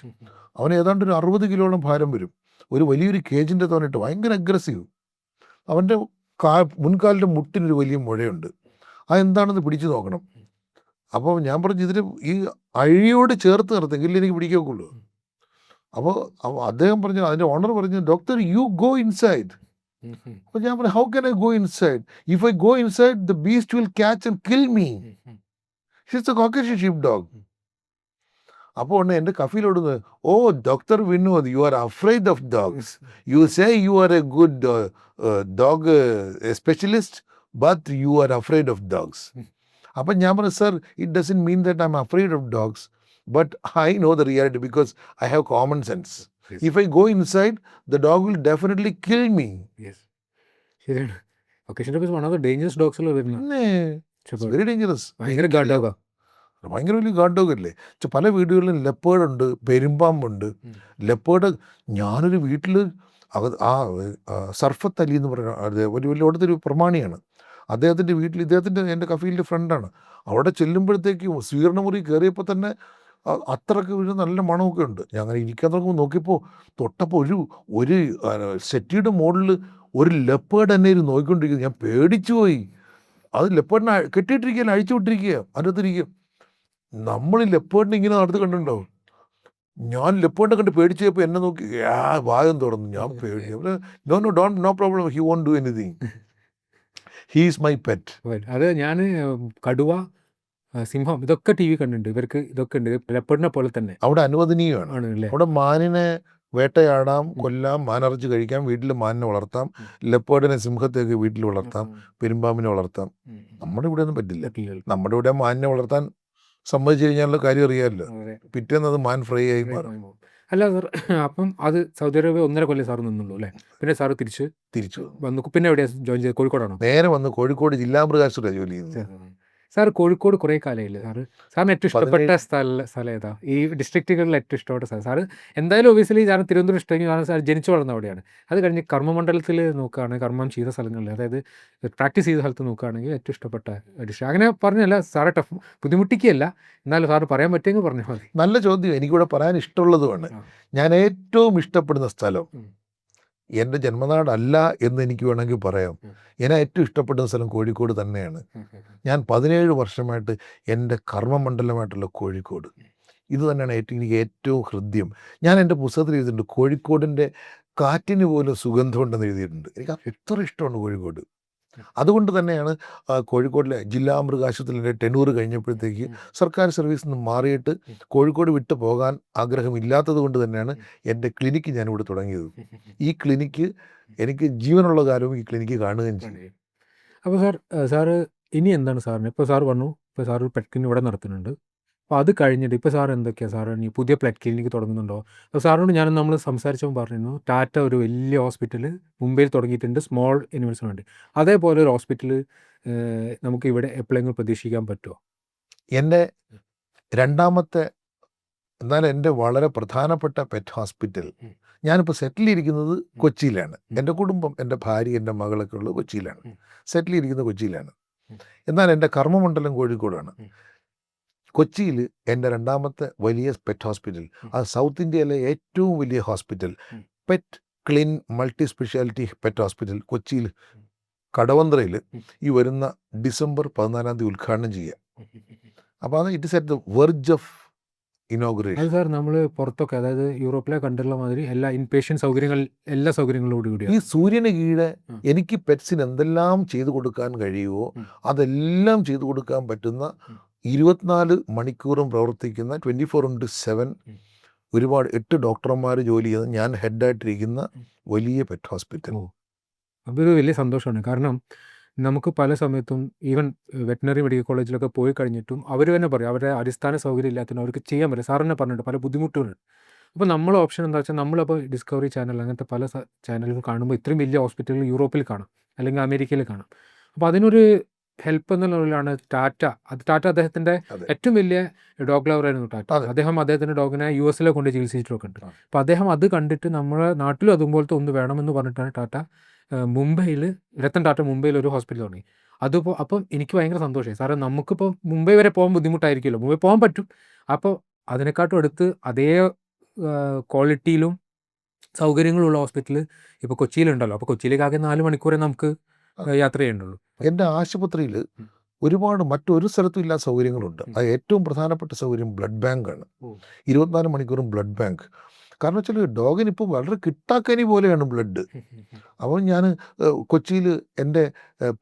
അവൻ ഏതാണ്ട് ഒരു 60 കിലോളം ഭാരം വരും. ഒരു വലിയൊരു കേജിൻ്റെ തോന്നിട്ട് ഭയങ്കര അഗ്രസീവ്. അവൻ്റെ മുൻകാലിൻ്റെ മുട്ടിനൊരു വലിയ മുഴയുണ്ട്. അതെന്താണെന്ന് പിടിച്ചു നോക്കണം. അപ്പോൾ ഞാൻ പറഞ്ഞു, ഇതിന് ഈ അഴിയോട് ചേർത്ത് നിർത്തുമെങ്കിൽ എനിക്ക് പിടിക്കാൻ ഒക്കുള്ളൂ. അപ്പോൾ അദ്ദേഹം പറഞ്ഞു, അതിൻ്റെ ഓണർ പറഞ്ഞു, ഡോക്ടർ യു ഗോ ഇൻസൈഡ്. അപ്പോൾ ഞാൻ പറഞ്ഞു, how can I go inside? If I go inside the beast will catch and kill me. She's a Caucasian sheep dog. അപ്പോൾ എൻ്റെ കഫീലോട്, oh doctor Vinod, you are afraid of dogs. You say you are a good dog specialist, but you are afraid of dogs. അപ്പം ഞാൻ പറഞ്ഞു, sir, it doesn't mean that I am afraid of dogs, but I know the reality because I have common sense. If I go inside the dog will definitely kill me. ശരിയാണ്. Caucasian one of the dangerous ഡോഗ്സിൽ വരുന്നത്. Very dangerous. ഭയങ്കര ഗാർഡ് ഡോഗാ. ഭയങ്കര വലിയ ഗാർഡ് ഡോഗ് അല്ലേ. പല വീടുകളിലും ലെപ്പേർഡുണ്ട്, പെരുമ്പാമ്പുണ്ട്. ലെപ്പേർഡ് ഞാനൊരു വീട്ടിൽ സർഫത്ത് അലി എന്ന് പറയുന്ന വലിയ അവിടുത്തെ പ്രമാണിയാണ്. അദ്ദേഹത്തിൻ്റെ വീട്ടിൽ, എൻ്റെ കഫീലിൻ്റെ ഫ്രണ്ടാണ്. അവിടെ ചെല്ലുമ്പോഴത്തേക്കും സ്വീകരണമുറി കയറിയപ്പോൾ തന്നെ അത്രയ്ക്ക് ഒരു നല്ല മണമൊക്കെ ഉണ്ട്. ഞാൻ അങ്ങനെ ഇരിക്കാൻ തുടങ്ങുമ്പോൾ നോക്കിയപ്പോൾ തൊട്ടപ്പോൾ ഒരു സെറ്റിയുടെ മുകളിൽ ഒരു ലെപ്പേർഡ് എന്നെ നോക്കിക്കൊണ്ടിരിക്കുന്നത്. ഞാൻ പേടിച്ചു പോയി. അത് ലെപ്പേർഡിനെ കെട്ടിയിട്ടിരിക്കുക, അഴിച്ചു വിട്ടിരിക്കുക, അതിനകത്തിരിക്കുക. നമ്മൾ ലെപ്പേർഡിനെ ഇങ്ങനെ നടത്തി കണ്ടിട്ടുണ്ടോ? ഞാൻ ലെപ്പേർഡിനെ കണ്ട് പേടിച്ചപ്പോൾ എന്നെ നോക്കി വായം തുറന്നു. ഞാൻ പേടിച്ചു. No problem, he won't do anything, he is my pet. അത് ഞാൻ കടുവ, സിംഹം ഇതൊക്കെ ടി വി കണ്ടിട്ടുണ്ട്. ഇവർക്ക് ഇതൊക്കെ ഉണ്ട്, ലെപ്പേർഡിനെ പോലെ തന്നെ അവിടെ അനുവദനീയമാണ്. അവിടെ മാനിനെ വേട്ടയാടാം, കൊല്ലാം, മാനിറച്ചി കഴിക്കാം, വീട്ടിൽ മാനിനെ വളർത്താം, ലെപ്പേർഡിനെ, സിംഹത്തെയൊക്കെ വീട്ടിൽ വളർത്താം, പെരുമ്പാമ്പിനെ വളർത്താം. നമ്മുടെ ഇവിടെ ഒന്നും പറ്റില്ല. നമ്മുടെ ഇവിടെ മാനിനെ വളർത്താൻ സമ്മതിച്ചു കഴിഞ്ഞാലുള്ള കാര്യം അറിയാമല്ലോ. പിറ്റേന്ന് അത് മാൻ ഫ്രൈ ആയി മാറും. അല്ല സാർ, അപ്പം അത് സൗദി അറേബ്യ 1.5 കൊല്ലം സാറ് നിന്നുള്ളൂ അല്ലേ? പിന്നെ സാറ് തിരിച്ചു വന്നു. പിന്നെ എവിടെയാണ് ജോയിൻ ചെയ്തത്? കോഴിക്കോടാണോ? നേരെ വന്ന് കോഴിക്കോട് ജില്ലാ മൃഗാശുപത്രിയാണ് ജോലി ചെയ്യുന്നത്. സാർ കോഴിക്കോട് കുറേ കാലമായില്ലേ സാറ്? സാറിന് ഏറ്റവും ഇഷ്ടപ്പെട്ട 17 സ്ഥലം ഏതാ? ഈ ഡിസ്ട്രിക്റ്റുകളിൽ ഏറ്റവും ഇഷ്ടപ്പെട്ട സ്ഥലം? സാറ് എന്തായാലും ഒബിയസ്ലി സാറിന് തിരുവനന്തപുരം ഇഷ്ടമെങ്കിൽ കാരണം സാർ ജനിച്ചു വളർന്ന അവിടെയാണ്. അത് കഴിഞ്ഞ് കർമ്മമണ്ഡലത്തിൽ നോക്കുകയാണെങ്കിൽ കർമ്മം ചെയ്ത സ്ഥലങ്ങളിൽ, അതായത് പ്രാക്ടീസ് ചെയ്ത സ്ഥലത്ത് നോക്കുകയാണെങ്കിൽ ഏറ്റവും ഇഷ്ടപ്പെട്ട ഡിസ്ട്രിക്ട് അങ്ങനെ പറഞ്ഞല്ല സാറെ ബുദ്ധിമുട്ടിക്കുകയല്ല, എന്നാലും സാറ് പറയാൻ പറ്റുമെങ്കിൽ പറഞ്ഞാൽ മതി. നല്ല ചോദ്യം, എനിക്കിവിടെ പറയാൻ ഇഷ്ടമുള്ളതുമാണ്. ആ. ഞാൻ ഏറ്റവും ഇഷ്ടപ്പെടുന്ന സ്ഥലം ഉം. എൻ്റെ ജന്മനാടല്ല എന്ന് എനിക്ക് വേണമെങ്കിൽ പറയാം. ഉം. ഞാൻ ഏറ്റവും ഇഷ്ടപ്പെടുന്ന സ്ഥലം കോഴിക്കോട് തന്നെയാണ്. ഞാൻ 17 വർഷമായിട്ട് എൻ്റെ കർമ്മമണ്ഡലമായിട്ടുള്ള കോഴിക്കോട്, ഇത് തന്നെയാണ് എനിക്ക് ഏറ്റവും ഹൃദ്യം. ഞാൻ എൻ്റെ പുസ്തകത്തിൽ എഴുതിയിട്ടുണ്ട്, കോഴിക്കോടിൻ്റെ കാറ്റിന് പോലും സുഗന്ധമുണ്ടെന്ന് എഴുതിയിട്ടുണ്ട്. എനിക്ക് അത്ര ഇഷ്ടമാണ് കോഴിക്കോട്. അതുകൊണ്ട് തന്നെയാണ് കോഴിക്കോടിലെ ജില്ലാ മൃഗാശുപത്രിയിലെ ടെനൂർ കഴിഞ്ഞപ്പോഴത്തേക്ക് സർക്കാർ സർവീസിൽ നിന്ന് മാറിയിട്ട് കോഴിക്കോട് വിട്ടു പോകാൻ ആഗ്രഹമില്ലാത്തത് കൊണ്ട് തന്നെയാണ് എൻ്റെ ക്ലിനിക്ക് ഞാനിവിടെ തുടങ്ങിയത്. ഈ ക്ലിനിക്ക് എനിക്ക് ജീവനുള്ള കാലവും ഈ ക്ലിനിക്ക് കാണുകയും ചെയ്യും. അപ്പോൾ സാറ് ഇനി എന്താണ് സാറിന്, ഇപ്പോൾ സാറ് പറഞ്ഞു ഇപ്പോൾ സാറ് പെറ്റ് ക്ലിനിക് ഇവിടെ നടത്തുന്നുണ്ട്, അപ്പോൾ അത് കഴിഞ്ഞിട്ട് ഇപ്പോൾ സാർ എന്തൊക്കെയാണ് സാറ് ഇനി പുതിയ പെറ്റ് ക്ലിനിക്ക് തുടങ്ങുന്നുണ്ടോ? അപ്പോൾ സാറിനോട് നമ്മൾ സംസാരിച്ചപ്പോൾ പറഞ്ഞിരുന്നു ടാറ്റ ഒരു വലിയ ഹോസ്പിറ്റൽ മുംബൈയിൽ തുടങ്ങിയിട്ടുണ്ട് സ്മോൾ ഇൻവെസ്റ്റ്മെൻറ്റ് വേണ്ടി. അതേപോലെ ഒരു ഹോസ്പിറ്റൽ നമുക്ക് ഇവിടെ എപ്പോഴെങ്കിലും പ്രതീക്ഷിക്കാൻ പറ്റുമോ? എൻ്റെ രണ്ടാമത്തെ, എന്നാൽ എൻ്റെ വളരെ പ്രധാനപ്പെട്ട പെറ്റ് ഹോസ്പിറ്റൽ, ഞാനിപ്പോൾ സെറ്റിൽ ഇരിക്കുന്നത് കൊച്ചിയിലാണ്. എൻ്റെ കുടുംബം, എൻ്റെ ഭാര്യ, എൻ്റെ മകളൊക്കെ ഉള്ളത് കൊച്ചിയിലാണ്. സെറ്റിൽ ഇരിക്കുന്നത് കൊച്ചിയിലാണ്. എന്നാൽ എൻ്റെ കർമ്മമണ്ഡലം കോഴിക്കോടാണ്. കൊച്ചിയിൽ എൻ്റെ രണ്ടാമത്തെ വലിയ പെറ്റ് ഹോസ്പിറ്റൽ, അത് സൗത്ത് ഇന്ത്യയിലെ ഏറ്റവും വലിയ hospital, pet kiln multi speciality pet hospital കൊച്ചിയിൽ കടവന്ത്രയിൽ ഈ വരുന്ന ഡിസംബർ 14 ഉദ്ഘാടനം ചെയ്യുക. അപ്പോൾ അത് it is at the verge of inauguration. അത് സാർ നമ്മൾ പുറത്തൊക്കെ, അതായത് യൂറോപ്പിലെ കണ്ടുള്ള മാതിരി എല്ലാ ഇൻപേഷ്യൻ സൗകര്യങ്ങൾ, എല്ലാ സൗകര്യങ്ങളോട് ഈ കൂടിയാണ്. സൂര്യന് കീഴെ എനിക്ക് പെറ്റ്സിന് എന്തെല്ലാം ചെയ്തു കൊടുക്കാൻ കഴിയുമോ അതെല്ലാം ചെയ്തു കൊടുക്കാൻ പറ്റുന്ന 24 മണിക്കൂറും പ്രവർത്തിക്കുന്ന 24/7 ഒരുപാട് 8 ഡോക്ടർമാർ ജോലി ചെയ്ത് ഞാൻ ഹെഡായിട്ടിരിക്കുന്ന വലിയ പെറ്റ് ഹോസ്പിറ്റൽ. അതൊരു വലിയ സന്തോഷമാണ്. കാരണം നമുക്ക് പല സമയത്തും ഈവൻ വെറ്റിനറി മെഡിക്കൽ കോളേജിലൊക്കെ പോയി കഴിഞ്ഞിട്ടും അവർ തന്നെ പറയും അവരുടെ അടിസ്ഥാന സൗകര്യം ഇല്ലാത്തതിന് അവർക്ക് ചെയ്യാൻ പറ്റില്ല. സാർ തന്നെ പറഞ്ഞിട്ട് പല ബുദ്ധിമുട്ടുകളുണ്ട്. അപ്പോൾ നമ്മളെ ഓപ്ഷൻ എന്താ വെച്ചാൽ, നമ്മളപ്പോൾ ഡിസ്കവറി ചാനൽ അങ്ങനത്തെ പല ചാനലുകൾ കാണുമ്പോൾ ഇത്രയും വലിയ ഹോസ്പിറ്റലുകൾ യൂറോപ്പിൽ കാണാം, അല്ലെങ്കിൽ അമേരിക്കയിൽ കാണാം. അപ്പോൾ അതിനൊരു ഹെൽപ്പ് എന്നുള്ളതാണ് ടാറ്റ. ടാറ്റ അദ്ദേഹത്തിൻ്റെ അതെ. ഏറ്റവും വലിയ ഡോഗ് ലവറായിരുന്നു ടാറ്റ. അതെ. അദ്ദേഹത്തിൻ്റെ ഡോഗിനെ US കൊണ്ട് ചികിത്സിച്ചിട്ടൊക്കെ ഉണ്ട്. അപ്പോൾ അദ്ദേഹം അത് കണ്ടിട്ട് നമ്മുടെ നാട്ടിലും അതുപോലത്തെ ഒന്ന് വേണമെന്ന് പറഞ്ഞിട്ടാണ് ടാറ്റ മുംബൈയിൽ, രത്തൻ ടാറ്റ മുംബൈയിൽ ഒരു ഹോസ്പിറ്റൽ തുടങ്ങി. അപ്പം എനിക്ക് ഭയങ്കര സന്തോഷമായി. സാറേ നമുക്കിപ്പോൾ മുംബൈ വരെ പോകാൻ ബുദ്ധിമുട്ടായിരിക്കുമല്ലോ, മുംബൈ പോകാൻ പറ്റും. അപ്പോൾ അതിനെക്കാട്ടും അടുത്ത് അതേ ക്വാളിറ്റിയിലും സൗകര്യങ്ങളുള്ള ഹോസ്പിറ്റൽ ഇപ്പോൾ കൊച്ചിയിലുണ്ടല്ലോ. അപ്പോൾ കൊച്ചിയിലേക്ക് ആകെ 4 മണിക്കൂറേ നമുക്ക് യാത്ര ചെയ്യേണ്ടുള്ളൂ. എൻ്റെ ആശുപത്രിയിൽ ഒരുപാട് മറ്റൊരു സ്ഥലത്തും ഇല്ലാത്ത സൗകര്യങ്ങളുണ്ട്. അത് ഏറ്റവും പ്രധാനപ്പെട്ട സൗകര്യം ബ്ലഡ് ബാങ്കാണ്. 24 മണിക്കൂറും ബ്ലഡ് ബാങ്ക്. കാരണം വെച്ചാൽ ഡോഗിന് ഇപ്പോൾ വളരെ കിട്ടാക്കനി പോലെയാണ് ബ്ലഡ്. അപ്പോൾ ഞാൻ കൊച്ചിയിൽ എൻ്റെ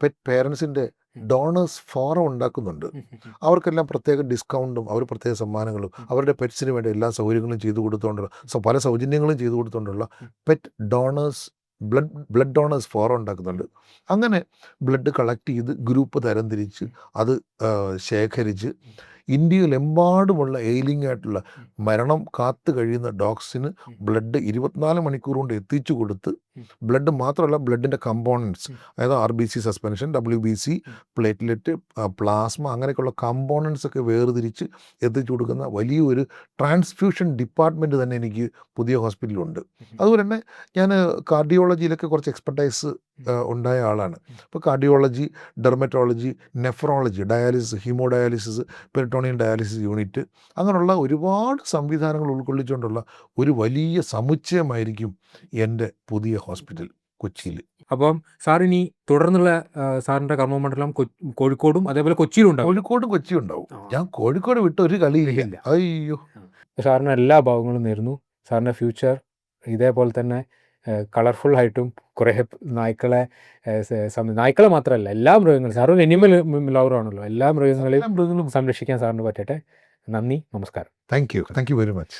പെറ്റ് പേരൻസിൻ്റെ ഡോണേഴ്സ് ഫോറം ഉണ്ടാക്കുന്നുണ്ട്. അവർക്കെല്ലാം പ്രത്യേക ഡിസ്കൗണ്ടും അവർ പ്രത്യേക സമ്മാനങ്ങളും അവരുടെ പെറ്റ്സിന് വേണ്ടി എല്ലാ സൗകര്യങ്ങളും ചെയ്തു കൊടുത്തുകൊണ്ടുള്ള പല സൗജന്യങ്ങളും ചെയ്തു കൊടുത്തുകൊണ്ടുള്ള pet donors blood donors forum ഉണ്ടാക്കുന്നുണ്ട്. അങ്ങനെ ബ്ലഡ് കളക്ട് ചെയ്ത് ഗ്രൂപ്പ് തരംതിരിച്ച് അത് ശേഖരിച്ച് ഇന്ത്യയിലെമ്പാടുമുള്ള എയിലിംഗ് ആയിട്ടുള്ള മരണം കാത്തു കഴിയുന്ന ഡോഗ്സിന് ബ്ലഡ് 24 മണിക്കൂർ കൊണ്ട് എത്തിച്ചു കൊടുത്ത്, ബ്ലഡ് മാത്രമല്ല ബ്ലഡിൻ്റെ കമ്പോണൻസ്, അതായത് RBC suspension, WBC, platelet, plasma, അങ്ങനെയൊക്കെയുള്ള കമ്പോണൻസ് ഒക്കെ വേർതിരിച്ച് എത്തിച്ചു കൊടുക്കുന്ന വലിയൊരു ട്രാൻസ്ഫ്യൂഷൻ ഡിപ്പാർട്ട്മെൻറ്റ് തന്നെ എനിക്ക് പുതിയ ഹോസ്പിറ്റലുണ്ട്. അതുപോലെ തന്നെ ഞാൻ കാർഡിയോളജിയിലൊക്കെ കുറച്ച് എക്സ്പെർട്ടൈസ് ഉണ്ടായ ആളാണ്. ഇപ്പോൾ cardiology, dermatology, nephrology, dialysis, haemodialysis, peritoneal dialysis unit, അങ്ങനെയുള്ള ഒരുപാട് സംവിധാനങ്ങൾ ഉൾക്കൊള്ളിച്ചുകൊണ്ടുള്ള ഒരു വലിയ സമുച്ചയമായിരിക്കും എൻ്റെ പുതിയ ഹോസ്പിറ്റൽ കൊച്ചിയിൽ. അപ്പം സാറിനി തുടർന്നുള്ള സാറിൻ്റെ കർമ്മമണ്ഡലം കോഴിക്കോടും അതേപോലെ കൊച്ചിയിലും ഉണ്ടാവും. കോഴിക്കോടും കൊച്ചിയും ഉണ്ടാവും. ഞാൻ കോഴിക്കോട് വിട്ട് ഒരു കളിയില്ല. അയ്യോ. സാറിന് എല്ലാ ഭാവങ്ങളും നേരുന്നു. സാറിൻ്റെ ഫ്യൂച്ചർ ഇതേപോലെ തന്നെ കളർഫുൾ ആയിട്ടും കുറേ നായ്ക്കളെ മാത്രമല്ല എല്ലാ മൃഗങ്ങളും, സാർ ഒരു അനിമൽ ലവറാണല്ലോ, എല്ലാ മൃഗങ്ങളെയും സംരക്ഷിക്കാൻ സാറിന് പറ്റട്ടെ. നന്ദി, നമസ്കാരം. Thank you very much.